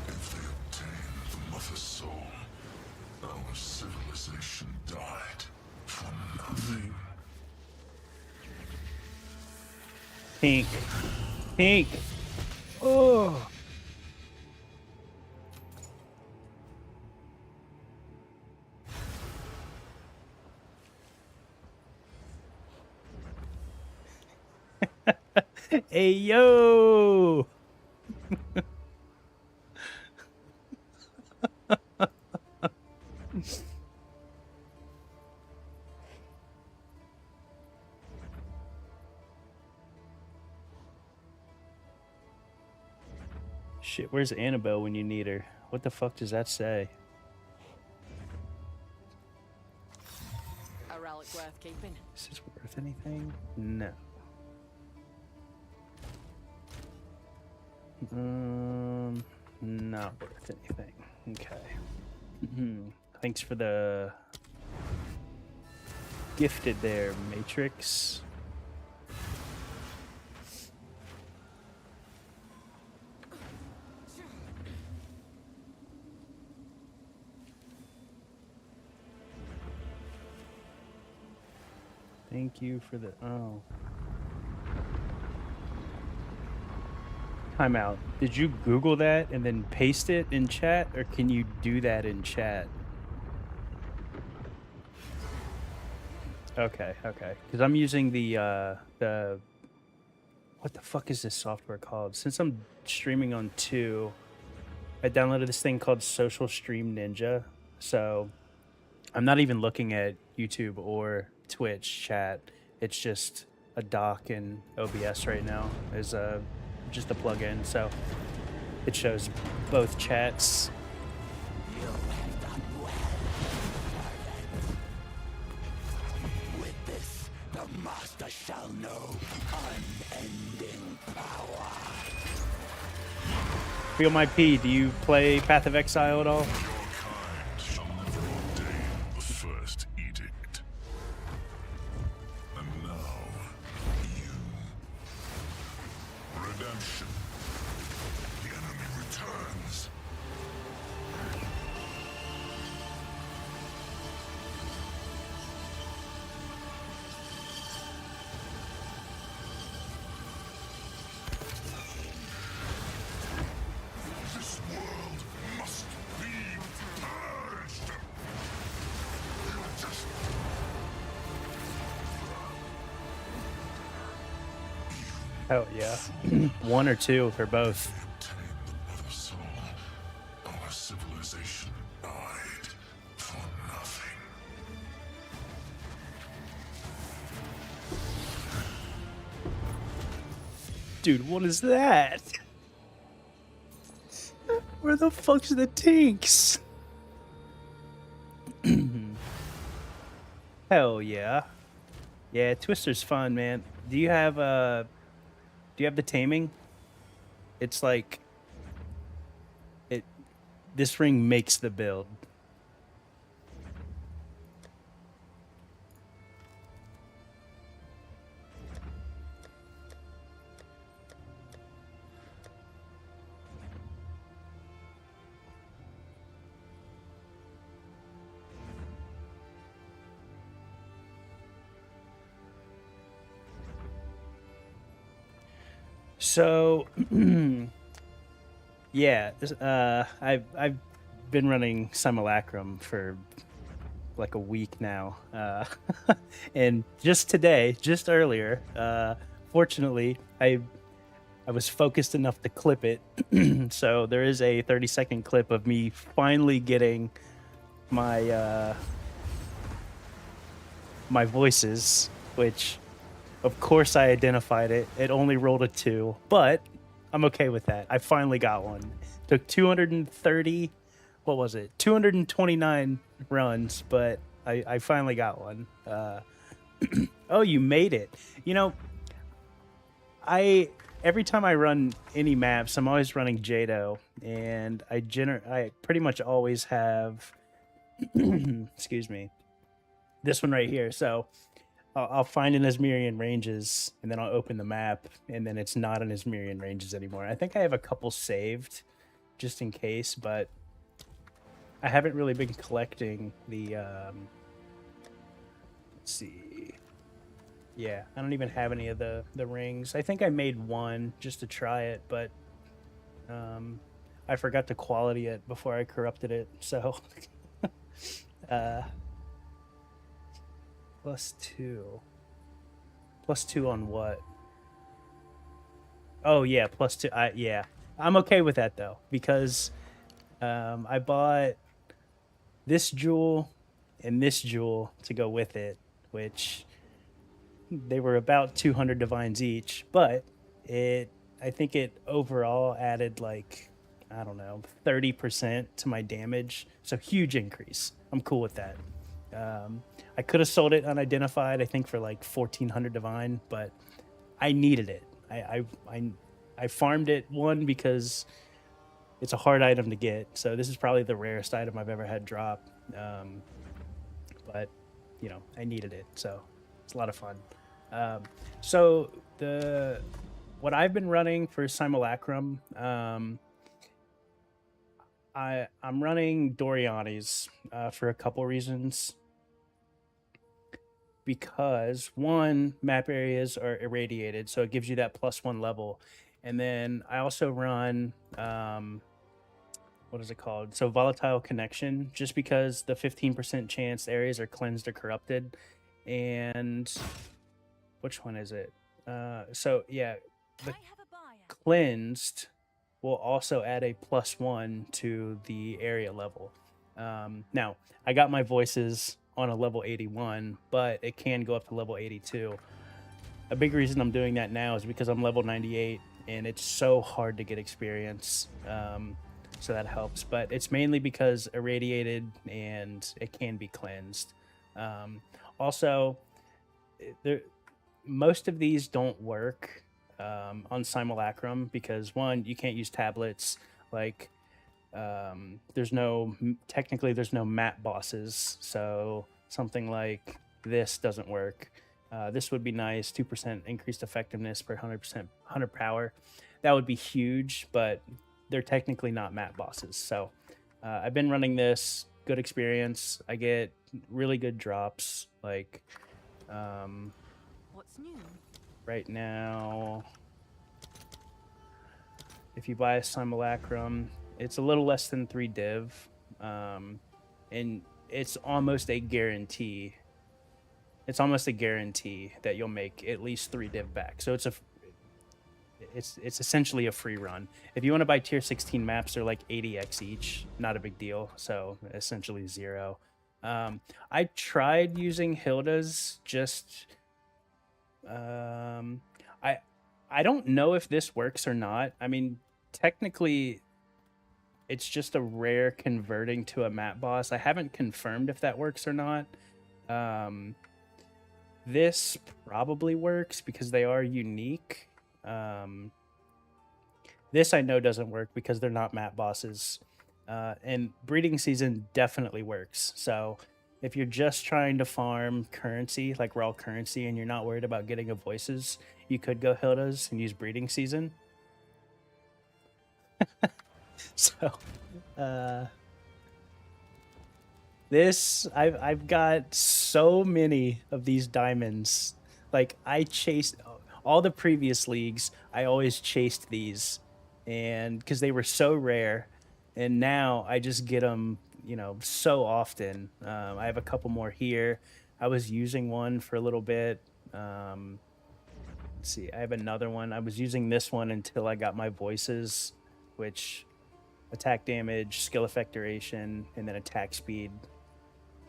If they obtain the mother's soul, our civilization died for nothing. Pink. Oh. Hey yo. Shit, where's Annabelle when you need her? What the fuck does that say? A relic worth keeping. Is this worth anything? No. Not worth anything. Okay. Thanks for the gifted there, Matrix. Thank you for the oh. Time out. Did you Google that and then paste it in chat, or can you do that in chat? Okay, okay. Because I'm using the what the fuck is this software called? Since I'm streaming on 2, I downloaded this thing called Social Stream Ninja. So I'm not even looking at YouTube or Twitch chat. It's just a dock in OBS right now. There's a just a plugin, so it shows both chats. With this, the master shall know unending power. Feel my pee. Do you play Path of Exile at all? Your kind shall never ordain the first edict. And now, you. Redemption. The enemy returns. This world must be purged. You just Oh yeah. One or two or both. obtained the mother soul. Our civilization died for nothing. Dude, what is that? Where the fuck's the tinks? Hell yeah. Yeah, Twister's fun, man. Do you have the taming? It's like this ring makes the build. So, yeah, I've been running Simulacrum for like a week now, and just today, just earlier, fortunately, I was focused enough to clip it. So there is a 30-second clip of me finally getting my my voices, which. Of course I identified it. It only rolled a 2, but I'm okay with that. I finally got one. Took 230, what was it? 229 runs, but I finally got one. Oh, you made it. You know, every time I run any maps, I'm always running Jado, and I pretty much always have excuse me. This one right here. So I'll find an Asmerian ranges, and then I'll open the map, and then it's not an Asmerian ranges anymore. I think I have a couple saved, just in case, but I haven't really been collecting the. Let's see. Yeah, I don't even have any of the rings. I think I made one just to try it, but I forgot to quality it before I corrupted it. So. +2. +2 on what? Oh yeah, +2. Yeah, I'm okay with that though, because I bought this jewel and this jewel to go with it, which they were about 200 divines each, but I think it overall added like, I don't know, 30% to my damage. So huge increase. I'm cool with that. I could have sold it unidentified, I think for like 1400 divine, but I needed it. I farmed it, one, because it's a hard item to get. So this is probably the rarest item I've ever had drop. But you know, I needed it, so it's a lot of fun. So what I've been running for Simulacrum, I'm running Doriani's for a couple reasons. Because one, map areas are irradiated, so it gives you that +1 level. And then I also run what is it called? So volatile connection, just because the 15% chance areas are cleansed or corrupted. And which one is it? So yeah, the I have a buyer. cleansed will also add a +1 to the area level. Now, I got my voices on a level 81, but it can go up to level 82. A big reason I'm doing that now is because I'm level 98 and it's so hard to get experience. So that helps, but it's mainly because irradiated and it can be cleansed. Also, there most of these don't work on Simulacrum because one, you can't use tablets. Like, there's no technically there's no map bosses, so something like this doesn't work. This would be nice, 2% increased effectiveness per 100% hunter power. That would be huge, but they're technically not map bosses. So I've been running this, good experience. I get really good drops. Like What's new? right now, if you buy a Simulacrum, it's a little less than 3 div, and it's almost a guarantee. It's almost a guarantee that you'll make at least 3 div back. So it's essentially a free run. If you want to buy tier 16 maps, they're like 80x each, not a big deal. So essentially 0. I tried using Hilda's just I don't know if this works or not. I mean, technically it's just a rare converting to a map boss. I haven't confirmed if that works or not. This probably works because they are unique. This I know doesn't work because they're not map bosses. And breeding season definitely works. So if you're just trying to farm currency, like raw currency, and you're not worried about getting a voices, you could go Hilda's and use breeding season. So, I've got so many of these diamonds. Like, I chased all the previous leagues. I always chased these, and because they were so rare, and now I just get them, so often. I have a couple more here. I was using one for a little bit. Let's see, I have another one. I was using this one until I got my voices, which attack damage, skill effect duration, and then attack speed.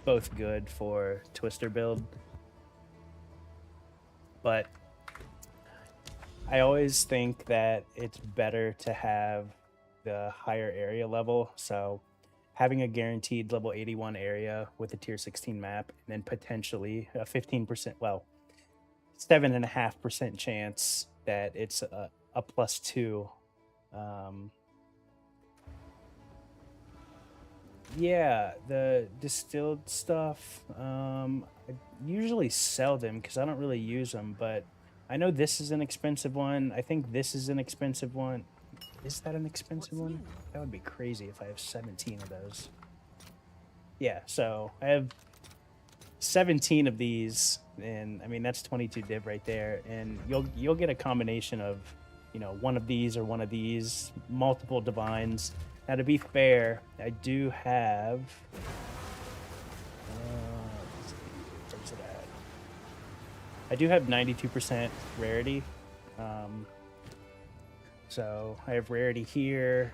Both good for Twister build. But I always think that it's better to have the higher area level. So having a guaranteed level 81 area with a tier 16 map, and then potentially a 15%, well, 7.5% chance that it's a +2. Yeah, the distilled stuff, I usually sell them because I don't really use them, but I know this is an expensive one. I think this is an expensive one. Is that an expensive What's one? new? That would be crazy if I have 17 of those. Yeah, so I have 17 of these, and I mean that's 22 div right there, and you'll get a combination of, one of these or one of these, multiple divines. Now, to be fair, I do have. Let's see, where's it at? I do have 92% rarity. So I have rarity here.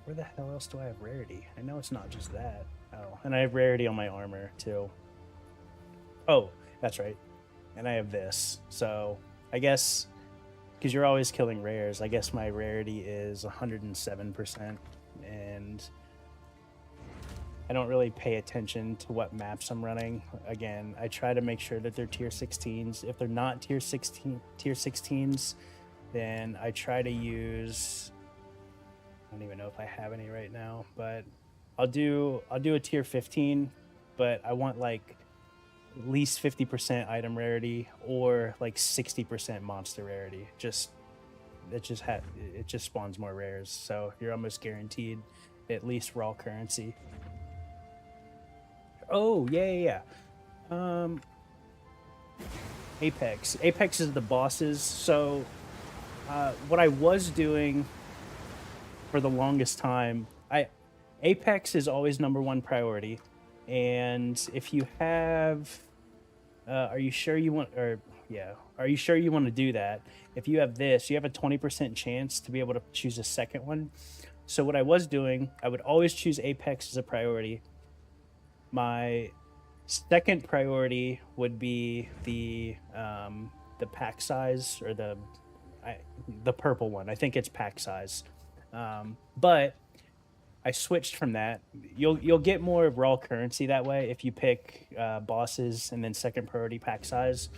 Where the hell else do I have rarity? I know it's not just that. Oh, and I have rarity on my armor too. Oh, that's right. And I have this. So I guess, because you're always killing rares, I guess my rarity is 107%, and I don't really pay attention to what maps I'm running. Again, I try to make sure that they're tier 16s. If they're not tier 16s, then I try to use, I don't even know if I have any right now, but I'll do a tier 15, but I want like at least 50% item rarity or like 60% monster rarity. It just spawns more rares, so you're almost guaranteed at least raw currency. Oh yeah. Apex is the bosses. So what I was doing for the longest time, Apex is always #1 priority, and if you have Are you sure you want, or yeah, are you sure you want to do that? If you have this, you have a 20% chance to be able to choose a second one. So what I was doing, I would always choose Apex as a priority. My second priority would be the pack size, or the purple one. I think it's pack size. But I switched from that. You'll get more raw currency that way if you pick bosses and then second priority pack size.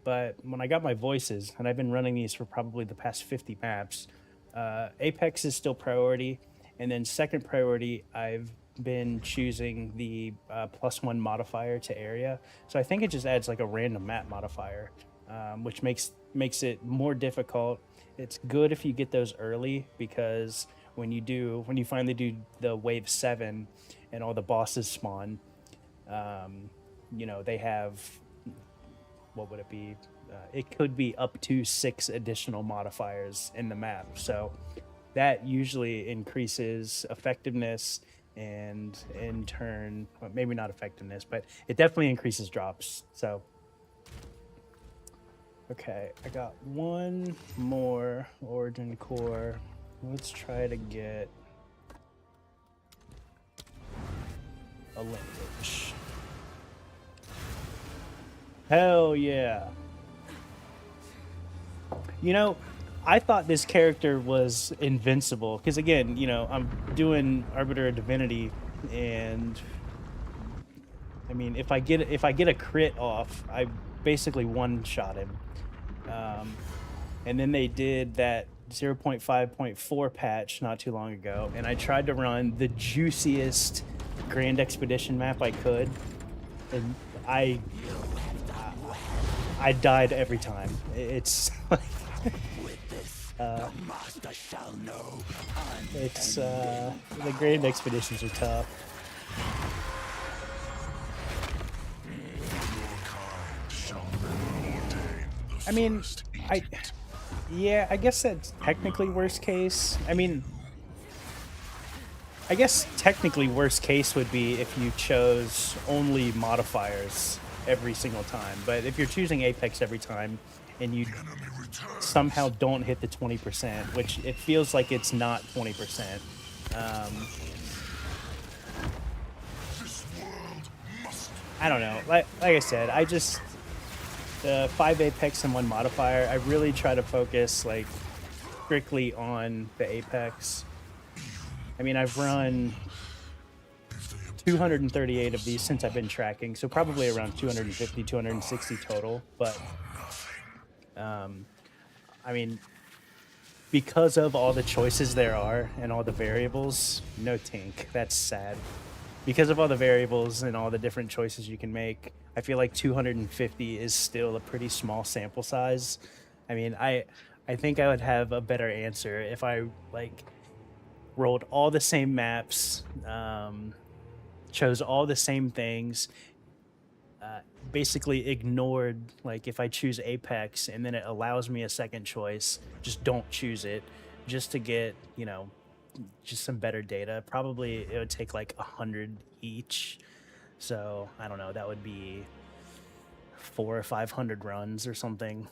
But when I got my voices, and I've been running these for probably the past 50 maps, Apex is still priority, and then second priority I've been choosing the +1 modifier to area. So I think it just adds like a random map modifier, which makes it more difficult. It's good if you get those early, because when you finally do the wave 7 and all the bosses spawn, they have, what would it be? It could be up to 6 additional modifiers in the map. So that usually increases effectiveness, and in turn, well, maybe not effectiveness, but it definitely increases drops. So, okay, I got one more origin core. Let's try to get a lineage. Hell yeah. I thought this character was invincible because, again, I'm doing Arbiter of Divinity, and I mean, if I get a crit off, I basically one-shot him. And then they did that 0.5.4 patch not too long ago, and I tried to run the juiciest Grand Expedition map I could, and I died every time. It's like the Grand Expeditions are tough. I mean, I guess that's technically worst case. I mean, I guess technically worst case would be if you chose only modifiers every single time. But if you're choosing Apex every time and you somehow don't hit the 20%, which it feels like it's not 20%, I don't know. Like I said, the 5 Apex and 1 modifier, I really try to focus like strictly on the Apex. I mean, I've run 238 of these since I've been tracking, so probably around 250, 260 total. But I mean, because of all the choices there are and all the variables, no tink. That's sad. Because of all the variables and all the different choices you can make, I feel like 250 is still a pretty small sample size. I mean, I think I would have a better answer if I rolled all the same maps, chose all the same things, basically ignored, if I choose Apex and then it allows me a second choice, just don't choose it, just to get, just some better data. Probably it would take 100 each. So I don't know, that would be 400 or 500 runs or something.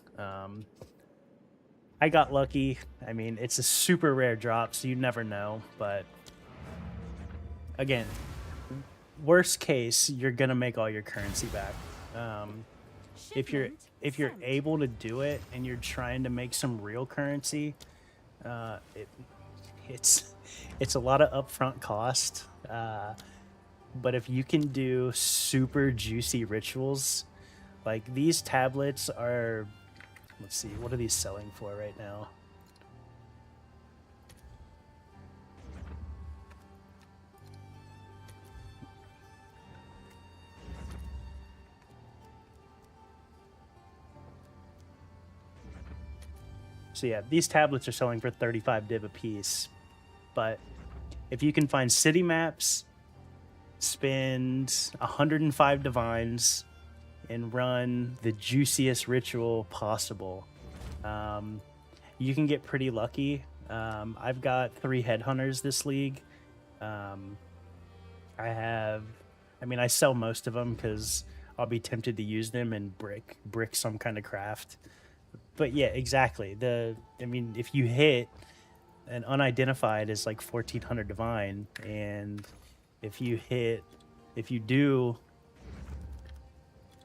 I got lucky. I mean, it's a super rare drop, so you never know. But again, worst case, you're gonna make all your currency back. If you're able to do it and you're trying to make some real currency, it's a lot of upfront cost. But if you can do super juicy rituals, like these tablets are, let's see, what are these selling for right now? So yeah, these tablets are selling for 35 div a piece. But if you can find city maps, spend 105 divines, and run the juiciest ritual possible, you can get pretty lucky. I've got 3 headhunters this league. I sell most of them because I'll be tempted to use them and brick some kind of craft. But yeah, exactly. I mean, if you hit an unidentified is like 1400 divine, and if you do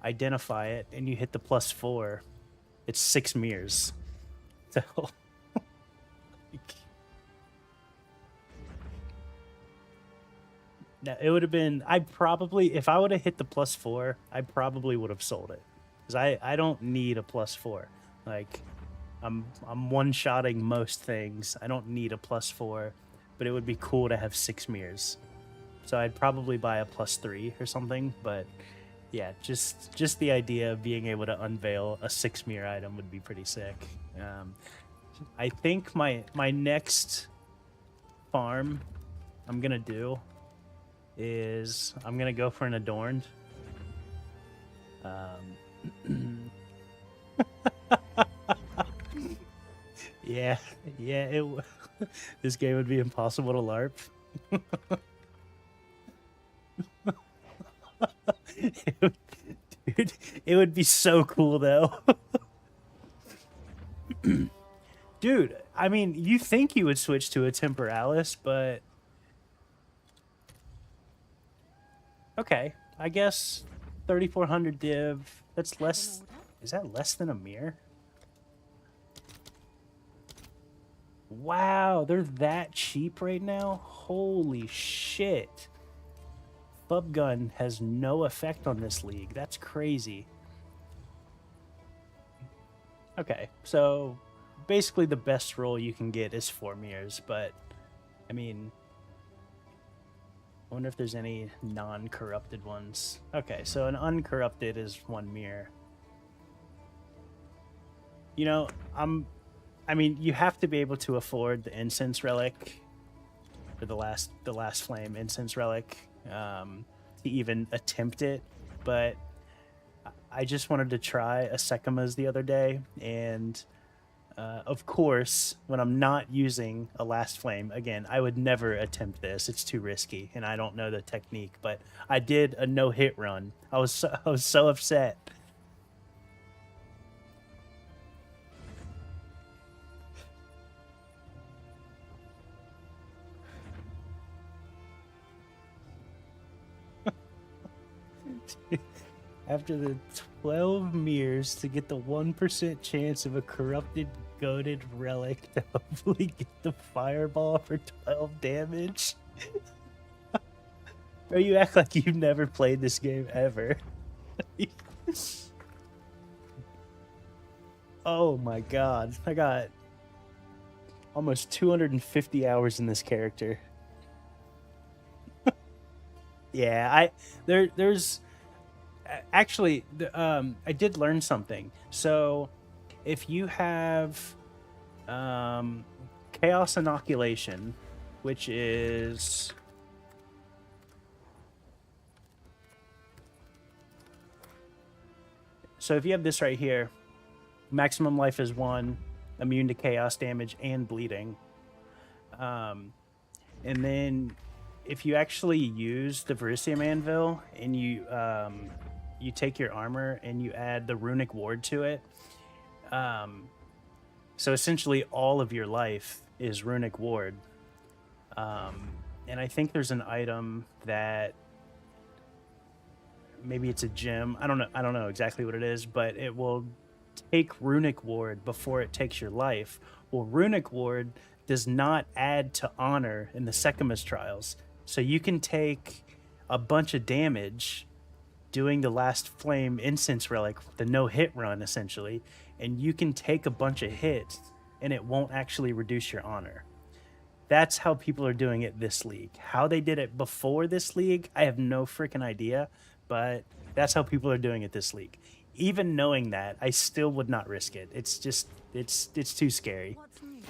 identify it and you hit the +4, it's 6 mirrors. So now it would have been, if I would have hit the +4, I probably would have sold it, because I don't need a +4. Like, I'm one-shotting most things. I don't need a +4, but it would be cool to have 6 mirrors. So I'd probably buy a +3 or something. But yeah, just the idea of being able to unveil a 6 mirror item would be pretty sick. I think my next farm I'm gonna do is I'm gonna go for an adorned. Yeah, this game would be impossible to LARP. Dude, it would be so cool though. Dude, I mean, you think you would switch to a Temporalis, but okay, I guess 3400 div. That's less. Is that less than a mirror? Wow, they're that cheap right now? Holy shit. Bub gun has no effect on this league. That's crazy. Okay, so basically the best roll you can get is 4 mirrors, but I mean, I wonder if there's any non-corrupted ones. Okay, so an uncorrupted is 1 mirror. You know, I mean, you have to be able to afford the incense relic, or the last flame incense relic, to even attempt it. But I just wanted to try a Sekima's the other day, and of course, when I'm not using a last flame, again, I would never attempt this. It's too risky, and I don't know the technique. But I did a no-hit run. I was so upset. After the 12 mirrors to get the 1% chance of a corrupted goated relic to hopefully get the fireball for 12 damage. Bro, you act like you've never played this game ever. Oh my god. I got almost 250 hours in this character. Yeah, there's actually, I did learn something. So, if you have Chaos Inoculation, which is... So if you have this right here, maximum life is 1, immune to chaos damage and bleeding. And then if you actually use the Verisium Anvil and you take your armor and you add the runic ward to it, so essentially all of your life is runic ward. And I think there's an item that maybe it's a gem. I don't know exactly what it is, but it will take runic ward before it takes your life. Well, runic ward does not add to honor in the Sekima's trials. So you can take a bunch of damage doing the last flame incense relic, the no-hit run essentially, and you can take a bunch of hits and it won't actually reduce your honor. That's how people are doing it this league. How they did it before this league, I have no freaking idea, but that's how people are doing it this league. Even knowing that, I still would not risk it. It's just, it's too scary. What's new?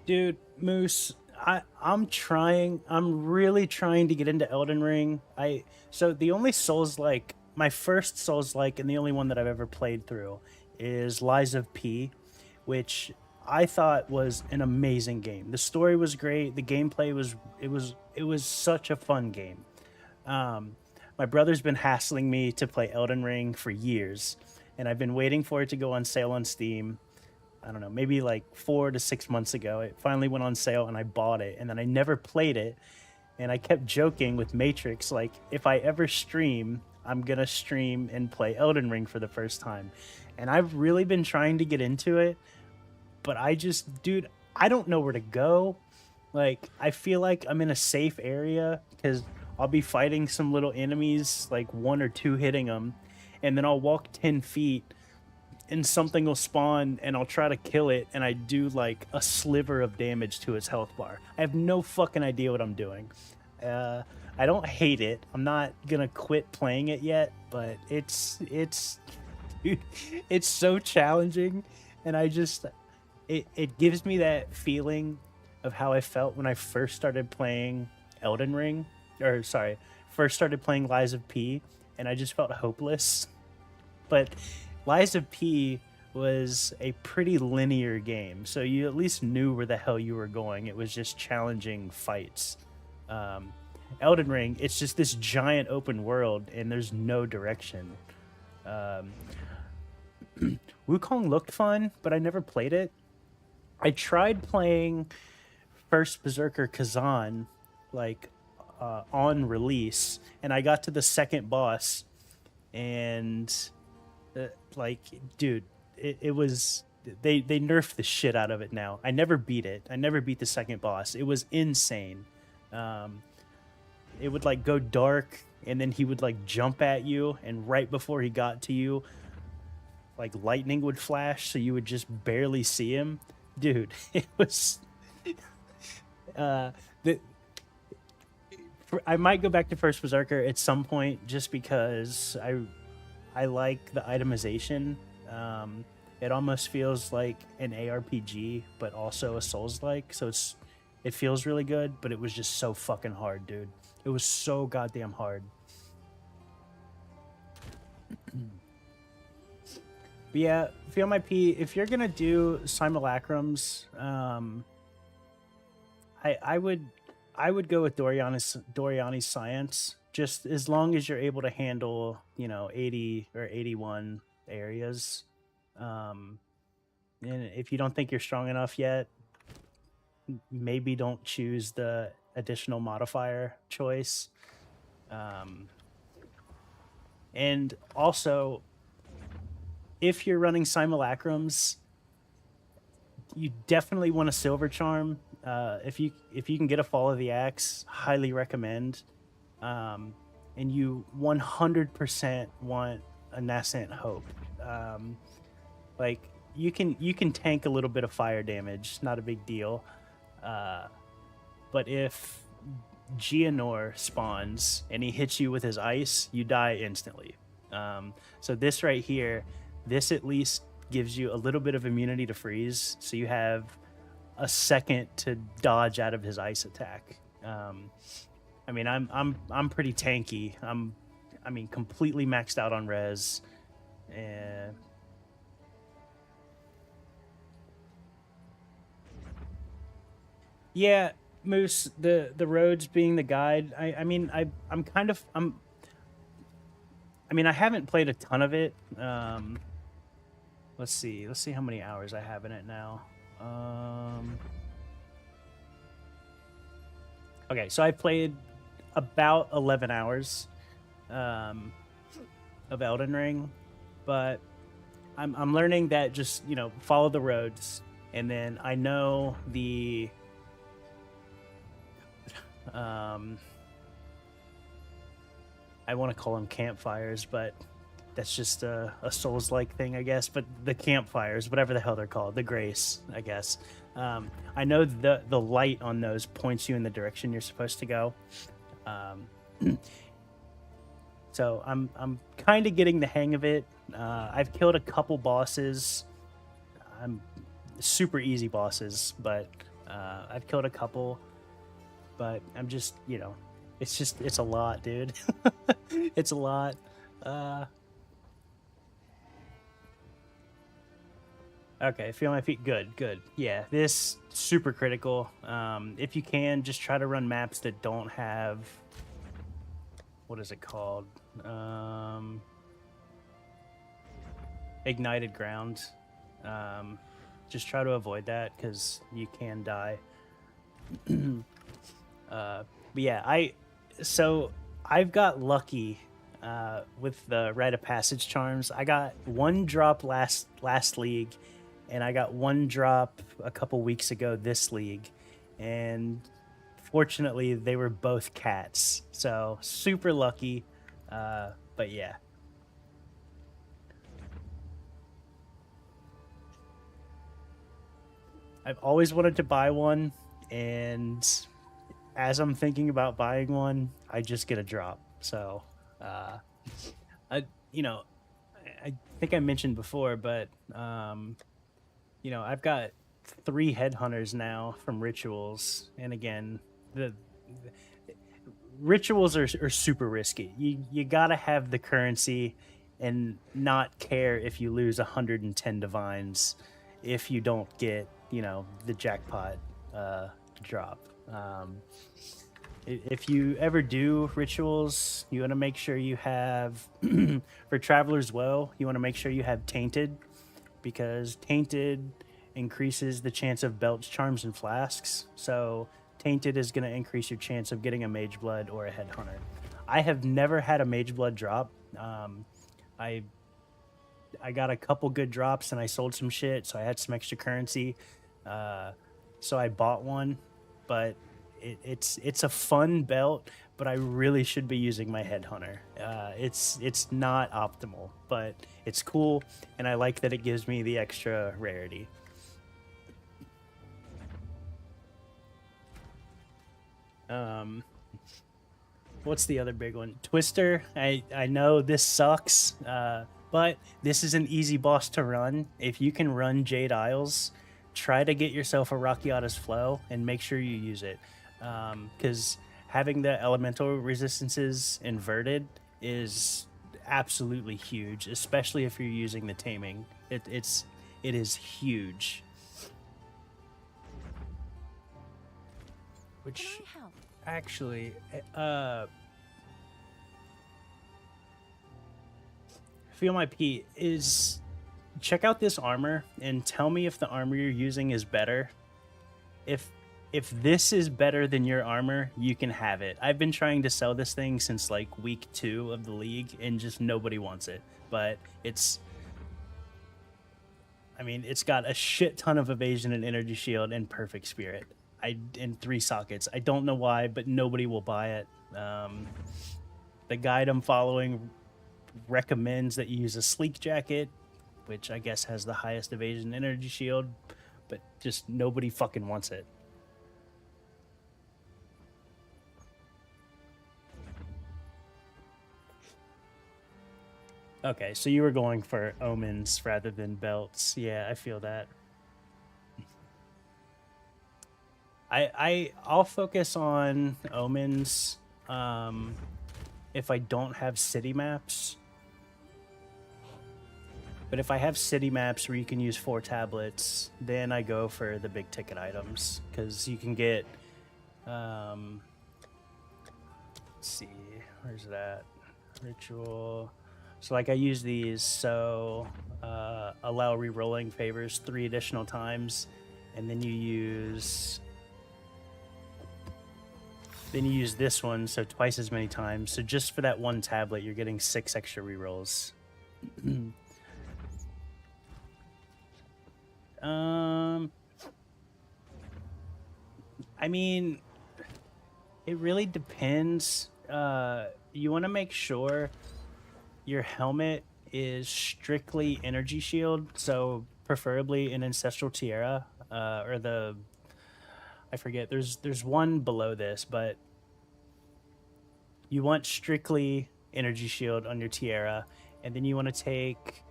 Dude, Moose, I'm really trying to get into Elden Ring. So the only Souls-like my first Souls-like and the only one that I've ever played through is Lies of P, which I thought was an amazing game. The story was great. The gameplay was such a fun game. My brother's been hassling me to play Elden Ring for years, and I've been waiting for it to go on sale on Steam. I don't know, maybe like 4 to 6 months ago. It finally went on sale, and I bought it, and then I never played it. And I kept joking with Matrix, like, if I ever stream, I'm gonna stream and play Elden Ring for the first time. And I've really been trying to get into it, but dude, I don't know where to go. Like, I feel like I'm in a safe area because I'll be fighting some little enemies, like 1 or 2 hitting them, and then I'll walk 10 feet and something will spawn and I'll try to kill it and I do like a sliver of damage to its health bar. I have no fucking idea what I'm doing. I don't hate it. I'm not gonna quit playing it yet, but it's dude, it's so challenging, and it gives me that feeling of how I felt when I first started playing Elden Ring, or sorry, first started playing Lies of P, and I just felt hopeless. But Lies of P was a pretty linear game, so you at least knew where the hell you were going. It was just challenging fights. Elden Ring, it's just this giant open world, and there's no direction. Wukong looked fun, but I never played it. I tried playing First Berserker Kazan, like, on release, and I got to the second boss, and like, dude, it was they nerfed the shit out of it now. I never beat it. I never beat the second boss. It was insane. It would like go dark, and then he would like jump at you, and right before he got to you, like lightning would flash, so you would just barely see him. Dude, it was I might go back to First Berserker at some point just because I like the itemization. It almost feels like an ARPG, but also a Souls-like. So it feels really good, but it was just so fucking hard, dude. It was so goddamn hard. But yeah, Feel My P, if you're gonna do simulacrums, I would go with Doriani's Science, just as long as you're able to handle, 80 or 81 areas. And if you don't think you're strong enough yet, maybe don't choose the additional modifier choice. And also, if you're running simulacrums, you definitely want a silver charm. If you can get a Fall of the Axe, highly recommend. And you 100% want a Nascent Hope. Like, you can tank a little bit of fire damage, not a big deal. But if Geonor spawns and he hits you with his ice, you die instantly. So this right here, this at least gives you a little bit of immunity to freeze, so you have a second to dodge out of his ice attack. I mean, I'm pretty tanky. I mean, completely maxed out on res, and yeah, Moose, the roads being the guide. I mean, I haven't played a ton of it. Let's see how many hours I have in it now. Okay, so I played about 11 hours of Elden Ring, but I'm learning that just, follow the roads, and then I know the I want to call them campfires, but that's just a Souls-like thing, I guess. But the campfires, whatever the hell they're called, the grace, I guess. I know the light on those points you in the direction you're supposed to go. So I'm kind of getting the hang of it. I've killed a couple bosses. I'm super easy bosses, but I've killed a couple. But I'm just, it's a lot, dude. It's a lot. Okay, feel my feet. Good, good. Yeah, this super critical. If you can, just try to run maps that don't have, what is it called? Ignited ground. Just try to avoid that because you can die. But yeah, I've got lucky with the rite of passage charms. I got one drop last league, and I got one drop a couple weeks ago this league, and fortunately they were both cats, so super lucky. But yeah. I've always wanted to buy one, and as I'm thinking about buying one, I just get a drop. So, I you know, I think I mentioned before, but I've got 3 headhunters now from rituals, and again, the rituals are super risky. You gotta have the currency and not care if you lose 110 divines if you don't get the jackpot drop. If you ever do rituals, you want to make sure you have for Traveler's Woe, you want to make sure you have Tainted, because Tainted increases the chance of belts, charms, and flasks. So Tainted is going to increase your chance of getting a Mage Blood or a Headhunter. I have never had a Mage Blood drop. I got a couple good drops and I sold some shit, so I had some extra currency. So I bought one, but it's a fun belt, but I really should be using my Headhunter. It's not optimal, but it's cool, and I like that it gives me the extra rarity. What's the other big one? Twister. I know this sucks, but this is an easy boss to run. If you can run Jade Isles, try to get yourself a Rakiata's Flow and make sure you use it, because having the elemental resistances inverted is absolutely huge, especially if you're using the taming. It is huge. Which Can I help? actually, Feel My Pete is, check out this armor and tell me if the armor you're using is better. If this is better than your armor, you can have it. I've been trying to sell this thing since like week 2 of the league, and just nobody wants it. But it's got a shit ton of evasion and energy shield and perfect spirit. In 3 sockets. I don't know why, but nobody will buy it. The guide I'm following recommends that you use a sleek jacket, which I guess has the highest evasion energy shield, but just nobody fucking wants it. Okay, so you were going for omens rather than belts. Yeah, I feel that. I'll focus on omens if I don't have city maps. But if I have city maps where you can use 4 tablets, then I go for the big ticket items, because you can get let's see, where's that ritual. So like I use these, so allow re-rolling favors 3 additional times, and then you use this one, so twice as many times. So just for that 1 tablet, you're getting 6 extra rerolls. I mean, it really depends. You want to make sure your helmet is strictly energy shield, so preferably an Ancestral Tiara, or I forget, there's one below this, but you want strictly energy shield on your tiara, and then you want to take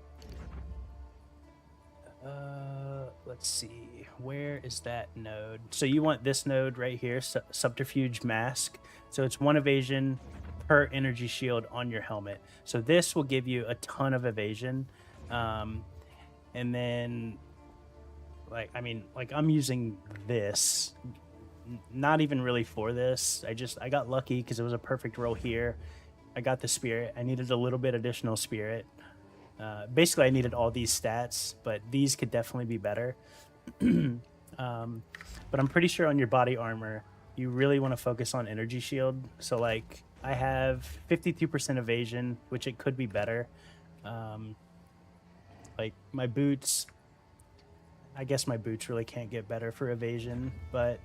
let's see, where is that node? So you want this node right here, Subterfuge Mask. So it's 1 evasion, per energy shield on your helmet. So this will give you a ton of evasion. And then like, I mean, like I'm using this, not even really for this. I got lucky because it was a perfect roll here. I got the spirit. I needed a little bit additional spirit. Basically, I needed all these stats, but these could definitely be better. But I'm pretty sure on your body armor, you really want to focus on energy shield. So like I have 52% evasion, which it could be better. Like my boots, I guess my boots really can't get better for evasion, but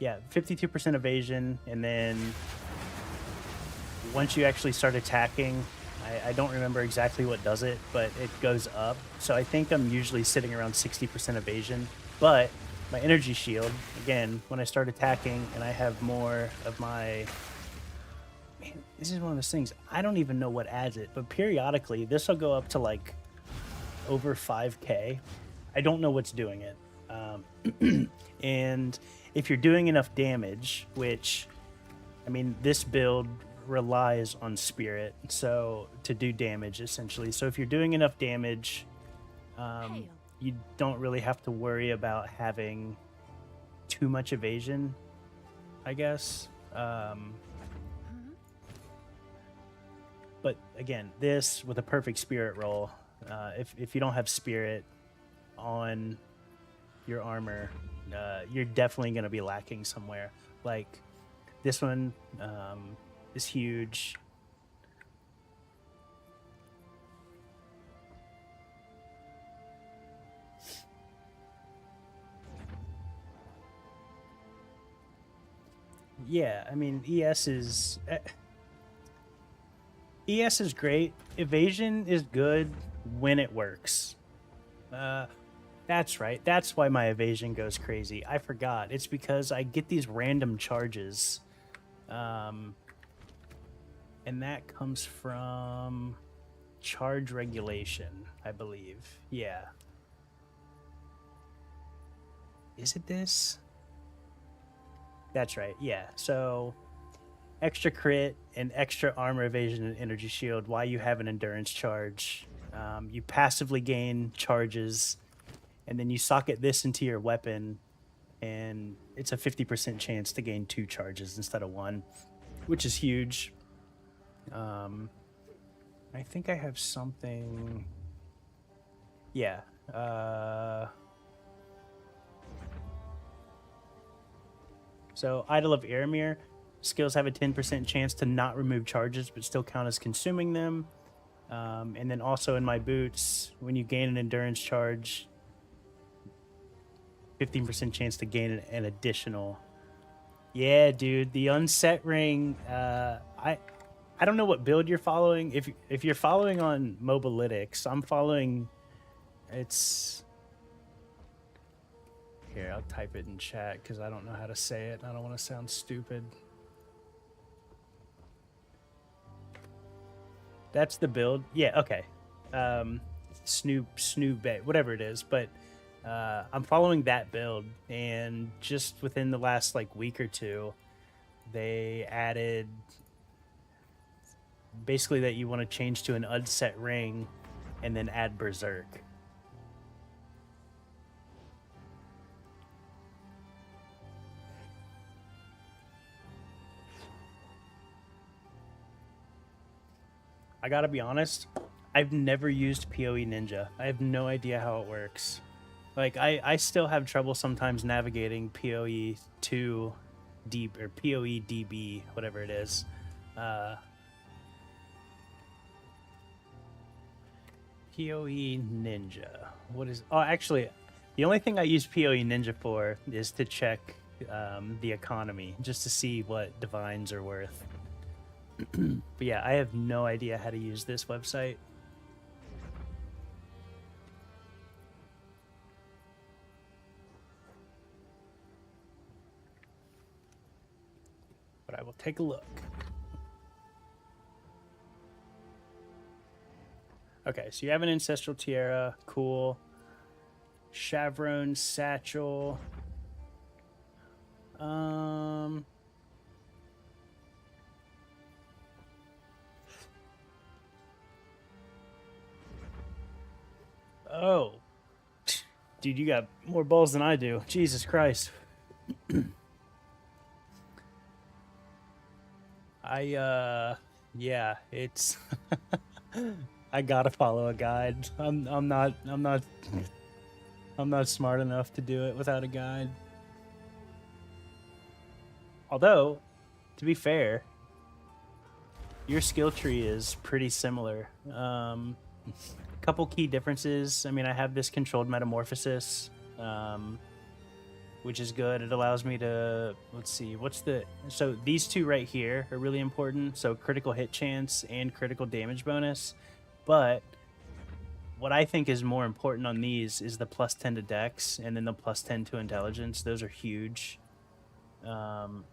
yeah, 52% evasion, and then once you actually start attacking, I don't remember exactly what does it, but it goes up. So I think I'm usually sitting around 60% evasion, but my energy shield, again, when I start attacking and I have more of my... Man, this is one of those things, I don't even know what adds it, but periodically this will go up to like over 5k. I don't know what's doing it. And if you're doing enough damage, which, I mean, this build relies on spirit, so to do damage essentially. So if you're doing enough damage, you don't really have to worry about having too much evasion, I guess. But again, this with a perfect spirit roll, if you don't have spirit on your armor, you're definitely going to be lacking somewhere. Like this one is huge. Yeah, I mean, ES is great. Evasion is good when it works. That's right. That's why my evasion goes crazy. I forgot. It's because I get these random charges. And that comes from charge regulation, I believe. Yeah. Is it this? That's right. Yeah. So extra crit and extra armor evasion and energy shield while you have an endurance charge. You passively gain charges, and then you socket this into your weapon, and it's a 50% chance to gain 2 charges instead of 1, which is huge. I think I have something. Yeah. So Idol of Aramir, skills have a 10% chance to not remove charges, but still count as consuming them. And then also in my boots, when you gain an endurance charge, 15% chance to gain an additional. Yeah, dude, the unset ring. I don't know what build you're following. If you're following on Mobalytics, I'm following. It's here. I'll type it in chat because I don't know how to say it. I don't want to sound stupid. That's the build. Yeah. Okay. Snoop Bay, whatever it is, but. I'm following that build, and just within the last like week or two, they added basically that you want to change to an unset ring and then add Berserk. I gotta be honest, I've never used PoE Ninja. I have no idea how it works. Like, I still have trouble sometimes navigating PoE 2 deep or PoE DB, whatever it is. PoE Ninja. What is... Oh, actually, the only thing I use PoE Ninja for is to check the economy, just to see what divines are worth. But yeah, I have no idea how to use this website. But I will take a look. Okay, so you have an Ancestral Tiara. Cool. Chevron, Satchel. Oh, dude, you got more balls than I do. Jesus Christ. Yeah, it's I gotta follow a guide. I'm not smart enough to do it without a guide. Although, to be fair, your skill tree is pretty similar. Couple key differences. I mean, I have this controlled metamorphosis, which is good. It allows me to, let's see, so these two right here are really important. So critical hit chance and critical damage bonus. But what I think is more important on these is the plus 10 to dex and then the plus 10 to intelligence. Those are huge. And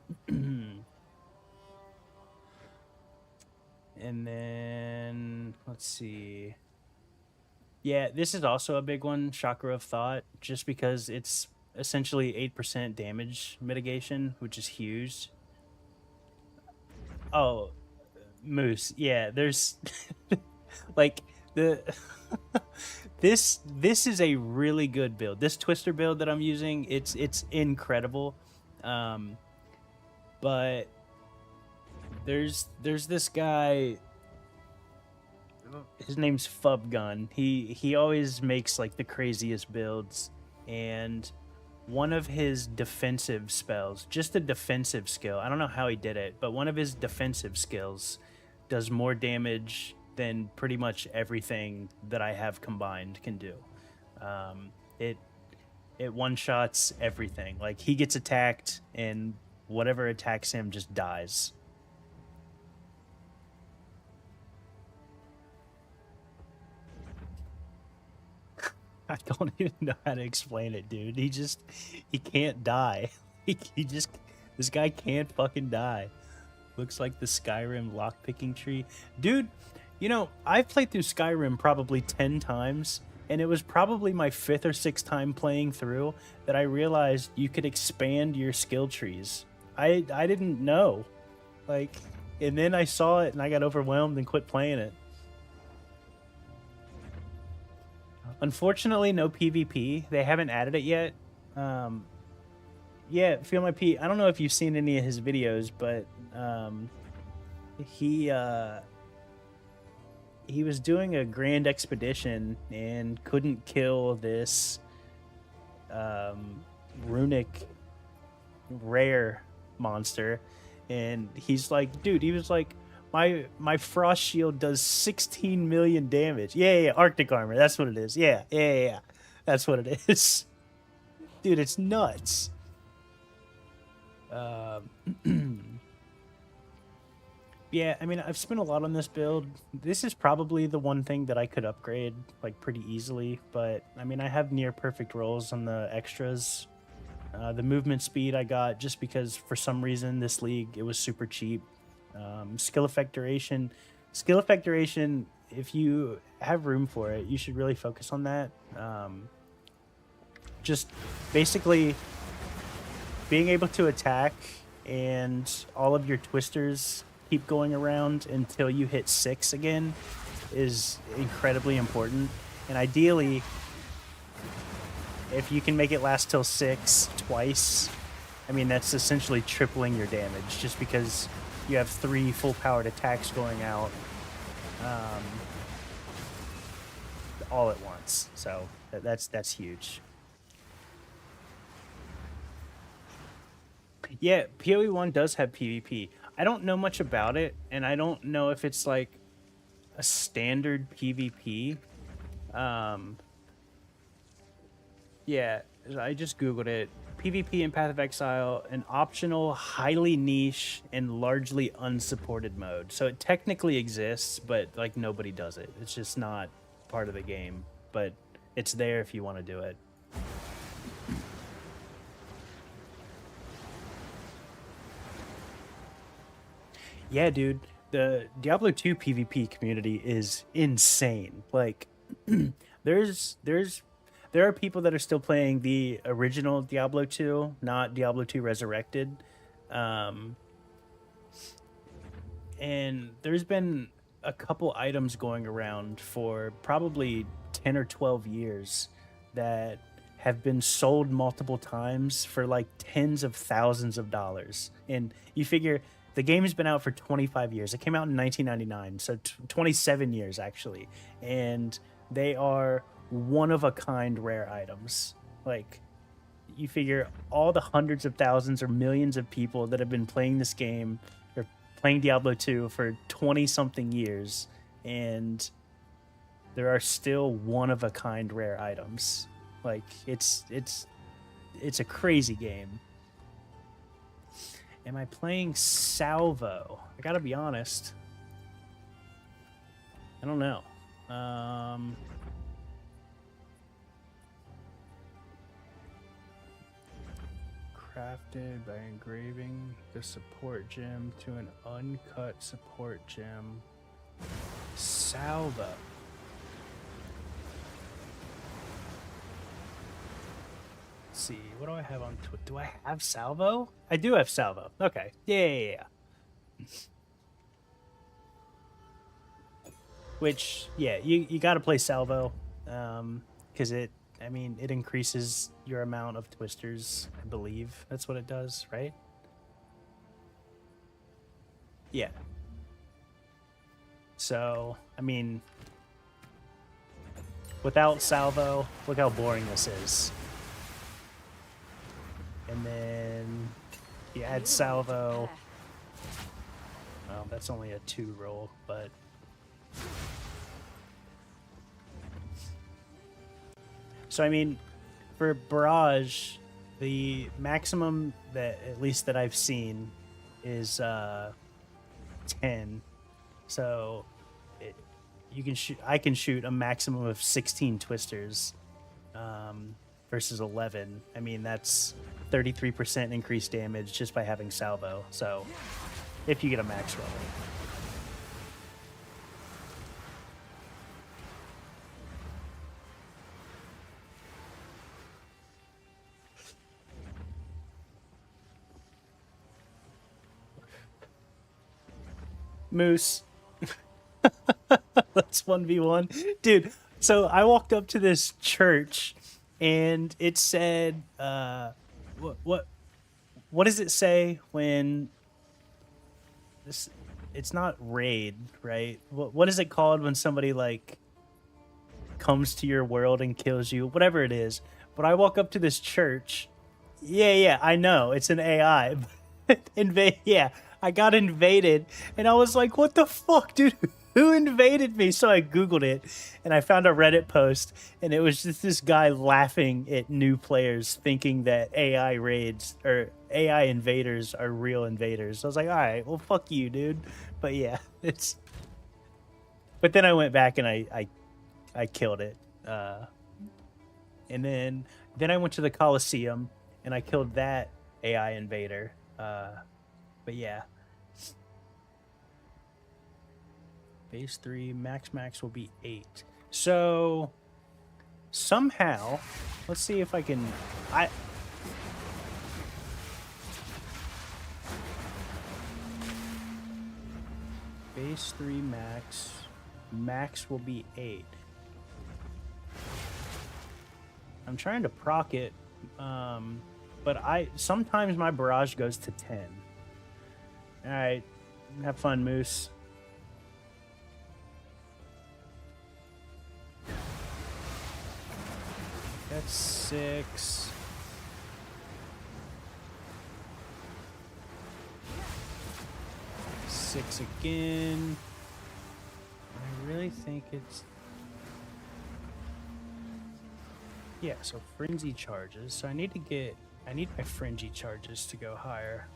then let's see. Yeah, this is also a big one, Chakra of Thought, just because it's essentially 8% damage mitigation, which is huge. Oh, Moose. Yeah, there's like the this is a really good build. This Twister build that I'm using, it's incredible. But there's this guy, his name's Fubgun. He always makes like the craziest builds, and one of his defensive spells, just a defensive skill, I don't know how he did it, but one of his defensive skills does more damage than pretty much everything that I have combined can do. It one-shots everything. Like, he gets attacked, and whatever attacks him just dies. I don't even know how to explain it, dude. He can't die. This guy can't fucking die. Looks like the Skyrim lockpicking tree. Dude, you know, I've played through Skyrim probably 10 times, and it was probably my 5th or 6th time playing through that I realized you could expand your skill trees. I didn't know. Like, and then I saw it and I got overwhelmed and quit playing it. Unfortunately, no PvP. They haven't added it yet. Yeah, Feel My P. I don't know if you've seen any of his videos, but he was doing a grand expedition and couldn't kill this runic rare monster, and he's like, dude, he was like, my frost shield does 16 million damage. Yeah, Arctic armor. That's what it is. Yeah. That's what it is. Dude, it's nuts. Yeah, I mean, I've spent a lot on this build. This is probably the one thing that I could upgrade, like, pretty easily. But, I mean, I have near perfect rolls on the extras. The movement speed I got just because, for some reason, this league, it was super cheap. Skill effect duration, if you have room for it, you should really focus on that. Just basically being able to attack and all of your twisters keep going around until you hit 6 again is incredibly important. And ideally, if you can make it last till 6 twice, I mean, that's essentially tripling your damage just because you have 3 full-powered attacks going out all at once. So that's huge. Yeah, PoE 1 does have PvP. I don't know much about it, and I don't know if it's like a standard PvP. Yeah, I just Googled it. PvP in Path of Exile, an optional, highly niche, and largely unsupported mode. So it technically exists, but like nobody does it. It's just not part of the game, but it's there if you want to do it. Yeah, dude, the Diablo 2 PvP community is insane. Like, there are people that are still playing the original Diablo 2, not Diablo 2 Resurrected. And there's been a couple items going around for probably 10 or 12 years that have been sold multiple times for like tens of thousands of dollars. And you figure the game has been out for 25 years. It came out in 1999, so 27 years actually. And they are one of a kind rare items. Like, you figure all the hundreds of thousands or millions of people that have been playing this game or playing Diablo 2 for 20 something years, and there are still one of a kind rare items. Like, it's a crazy game. Am I playing Salvo? I gotta be honest. I don't know. Crafted by engraving the support gem to an uncut support gem. Salvo. Let's see, what do I have on Twitter? Do I have Salvo? I do have Salvo. Okay. Yeah. Which, yeah, you got to play Salvo, because it increases your amount of twisters, I believe. That's what it does, right? Yeah. So, I mean, without Salvo, look how boring this is. And then you add Salvo. Well, that's only a 2 roll, but... So, I mean, for Barrage, the maximum that, at least that I've seen, is 10. So, I can shoot a maximum of 16 twisters versus 11. I mean, that's 33% increased damage just by having Salvo. So, if you get a max roll. Moose. Let's 1v1. Dude, so I walked up to this church and it said, what does it say when this, it's not raid, right? What is it called when somebody like comes to your world and kills you? Whatever it is. But I walk up to this church. Yeah, I know. It's an AI. Yeah, I got invaded, and I was like, what the fuck, dude? Who invaded me? So I Googled it, and I found a Reddit post, and it was just this guy laughing at new players thinking that AI raids or AI invaders are real invaders. I was like, all right, well, fuck you, dude. But yeah, it's... But then I went back and I killed it. And then I went to the Coliseum, and I killed that AI invader. But yeah. Base 3, max will be 8. So, somehow, let's see if I can... Base 3 max will be 8. I'm trying to proc it, but sometimes my barrage goes to 10. All right, have fun, Moose. That's 6. Six again. I really think it's... Yeah, so frenzy charges. So I need my frenzy charges to go higher.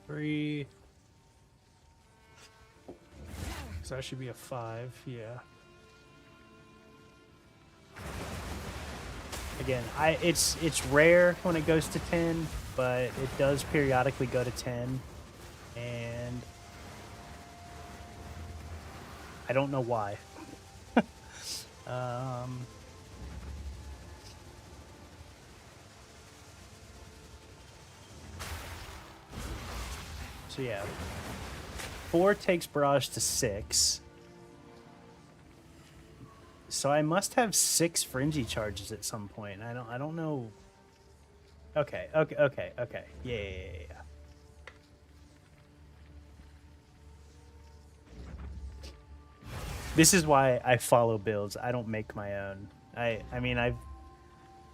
Three. So that should be a 5, yeah. Again, it's rare when it goes to 10, but it does periodically go to 10. And I don't know why. So yeah, 4 takes barrage to 6. So I must have 6 frenzy charges at some point. I don't know. Okay. Yeah. This is why I follow builds. I don't make my own. I mean, I've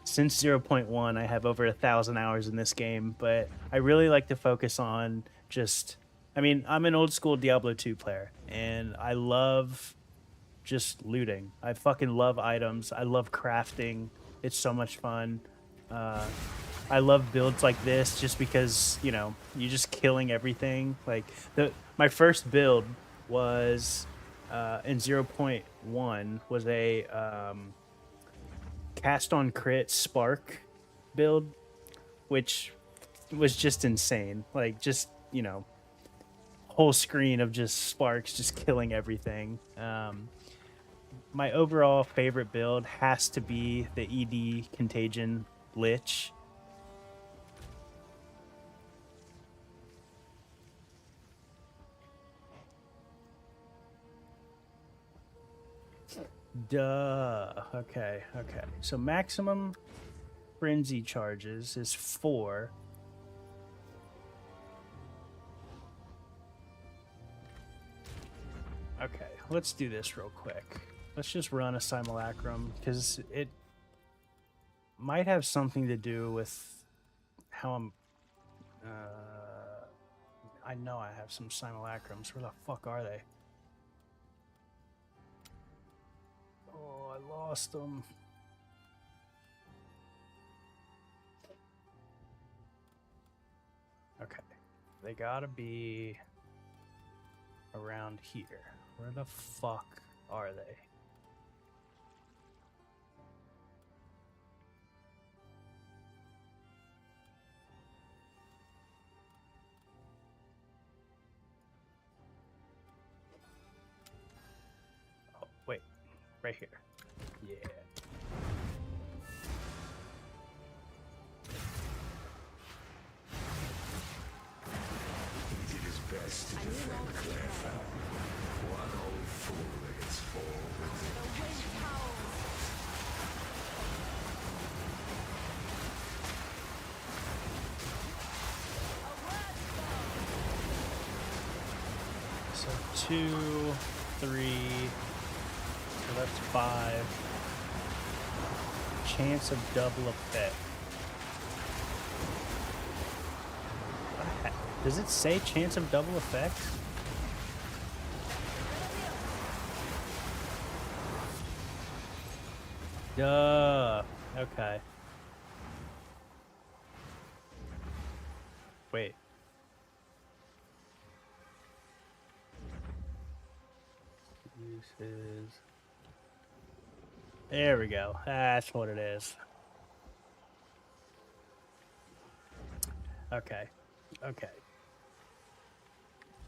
since 0.1 I have over 1,000 hours in this game, but I really like to focus on just I mean, I'm an old school Diablo 2 player and I love just looting. I fucking love items. I love crafting. It's so much fun. I love builds like this just because, you know, you're just killing everything. Like my first build was in 0.1 was a cast on crit spark build, which was just insane. Like just, you know, whole screen of just sparks just killing everything. My overall favorite build has to be the ED Contagion Lich. Duh. Okay. So maximum frenzy charges is 4. Okay, let's do this real quick. Let's just run a simulacrum because it might have something to do with how I'm. I know I have some simulacrums. Where the fuck are they? Oh, I lost them. Okay, they gotta be around here. Where the fuck are they? Oh, wait. Right here. Yeah. He did his best to defend Clairfell. One old fool against 4 So 2, 3. So that's 5. Chance of double effect. What the heck? Does it say chance of double effect? Duh. Okay. Wait. Uses. There we go. That's what it is. Okay.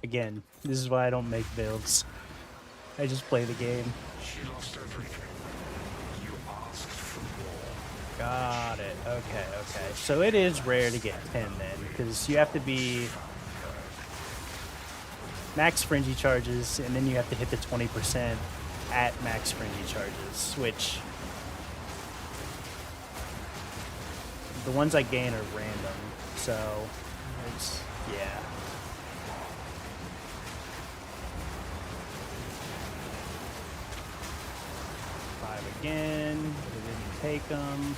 Again, this is why I don't make builds. I just play the game. She lost everything. You asked for more. Got it. Okay. So it is rare to get 10 then, because you have to be max frenzy charges, and then you have to hit the 20% at max frenzy charges, which the ones I gain are random. So it's yeah. Again, but it didn't take them.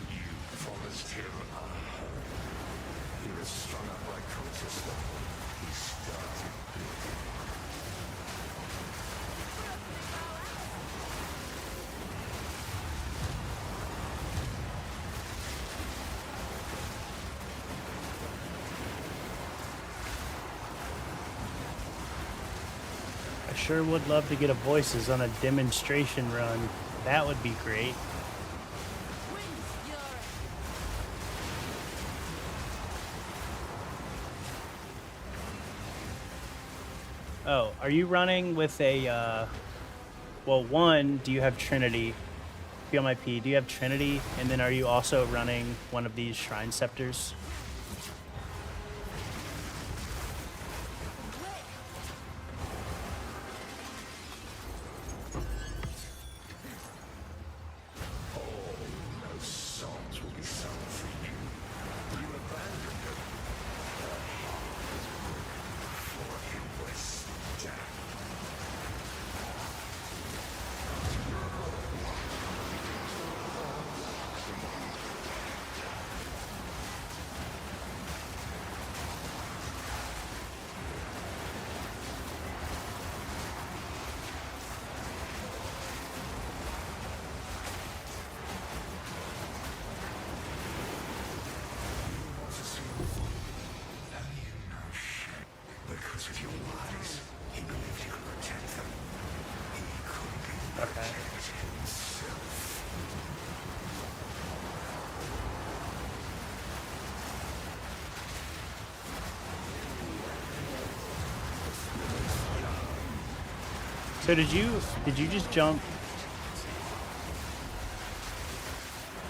You promised him unheard. He was strung up by cultists. He started bleeding. I sure would love to get a voices on a demonstration run. That would be great. Oh, are you running with a, well, one, do you have Trinity? copy on my P. Do you have Trinity? And then are you also running one of these Shrine Scepters? No souls will be sung for you. You abandoned them. Their heart was broken for endless death. Because of your lies, he believed he could protect them. He couldn't Okay. protect himself. So did you just jump?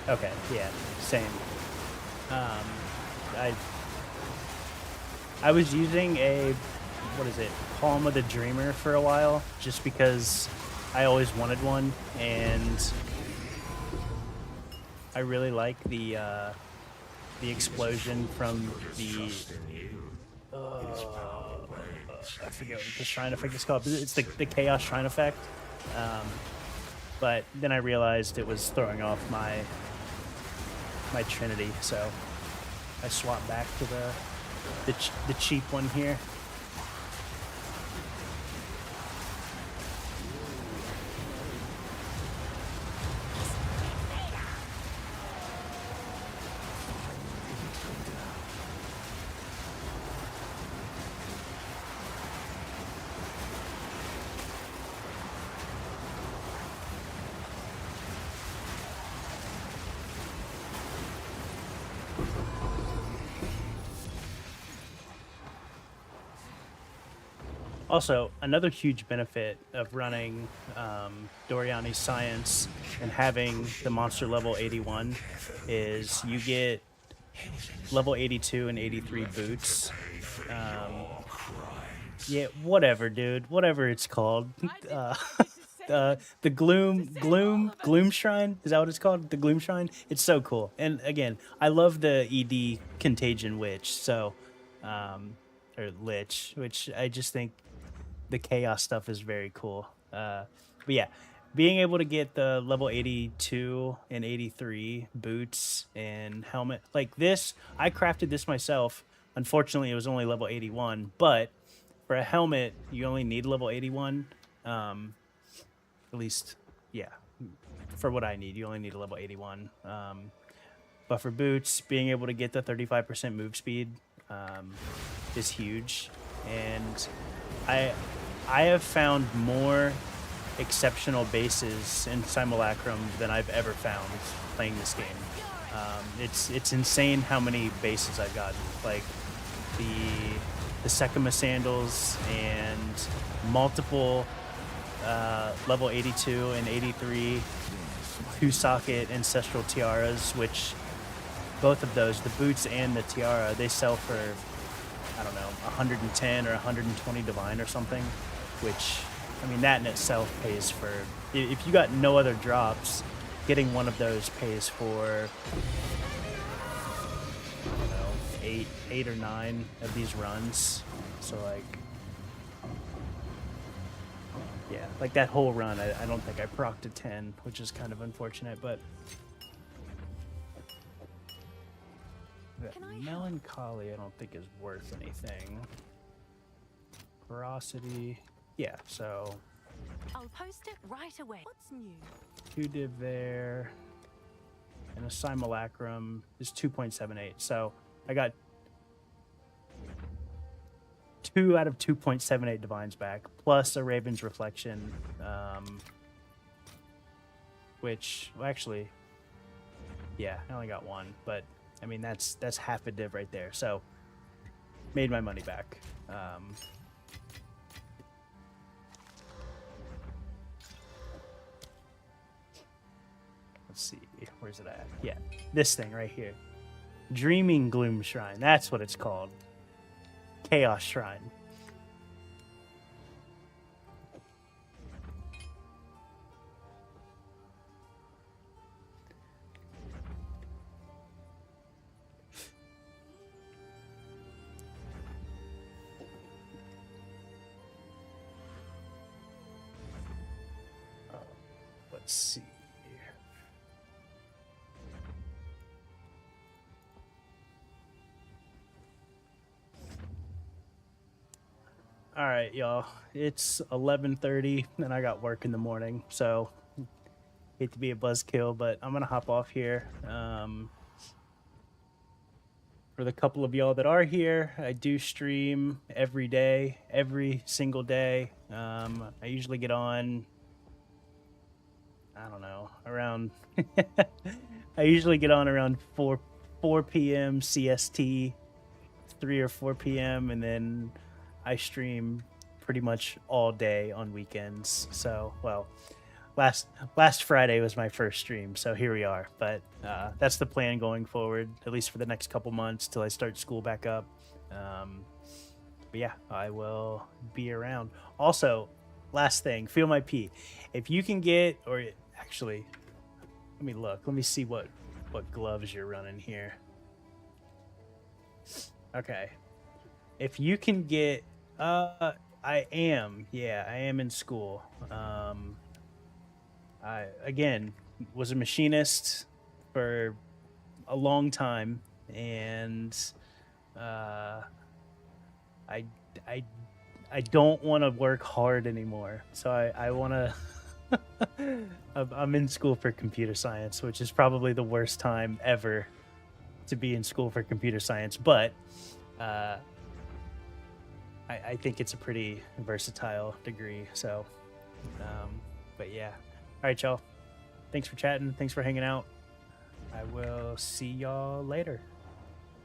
Okay, yeah, same. I was using a, what is it, Palm of the Dreamer for a while, just because I always wanted one, and I really like the explosion from the I forget what the shrine effect is called. It's the chaos shrine effect. But then I realized it was throwing off my Trinity, so I swapped back to the cheap one here. Also, another huge benefit of running Doriani's Science and having the monster level 81 is you get level 82 and 83 boots. Yeah, whatever, dude. Whatever it's called. The Gloom Shrine. Is that what it's called? The Gloom Shrine. It's so cool. And again, I love the ED Contagion Witch. So, or Lich, which I just think the chaos stuff is very cool. But yeah, being able to get the level 82 and 83 boots and helmet like this, I crafted this myself. Unfortunately, it was only level 81, but for a helmet, you only need level 81. At least, yeah, for what I need, you only need a level 81. But for boots, being able to get the 35% move speed is huge. And I have found more exceptional bases in Simulacrum than I've ever found playing this game. It's insane how many bases I've gotten. Like the Sekima sandals and multiple level 82 and 83 two-socket ancestral tiaras, which both of those, the boots and the tiara, they sell for, I don't know, 110 or 120 divine or something, which, I mean, that in itself pays for, if you got no other drops, getting one of those pays for, I don't know, eight or nine of these runs. So, like, yeah, like that whole run, I don't think I procced to 10, which is kind of unfortunate, but Melancholy I don't think is worth anything. Ferocity, yeah, so I'll post it right away. What's new? 2 div there, and a Simulacrum is 2.78, so I got 2 out of 2.78 divines back, plus a Raven's Reflection, which, well, actually, yeah, I only got 1, but I mean, that's half a div right there, so made my money back. Let's see, where's it at? Yeah, this thing right here. Dreaming Gloom Shrine. That's what it's called. Chaos Shrine. Let's see. All right, y'all. It's 11:30, and I got work in the morning, so hate to be a buzzkill, but I'm gonna hop off here. For the couple of y'all that are here, I do stream every day, every single day. I usually get on, I don't know, around. I usually get on around 4 p.m. CST, 3 or 4 p.m. and then I stream pretty much all day on weekends. So, well, last Friday was my first stream, so here we are. But that's the plan going forward, at least for the next couple months till I start school back up. But yeah, I will be around. Also, last thing, feel my pee. If you can get, or actually, let me look. Let me see what gloves you're running here. Okay. If you can get, I am in school. I, again, was a machinist for a long time, and I don't want to work hard anymore. So I want to. I'm in school for computer science, which is probably the worst time ever to be in school for computer science, but I think it's a pretty versatile degree. So, but yeah. All right, y'all. Thanks for chatting. Thanks for hanging out. I will see y'all later.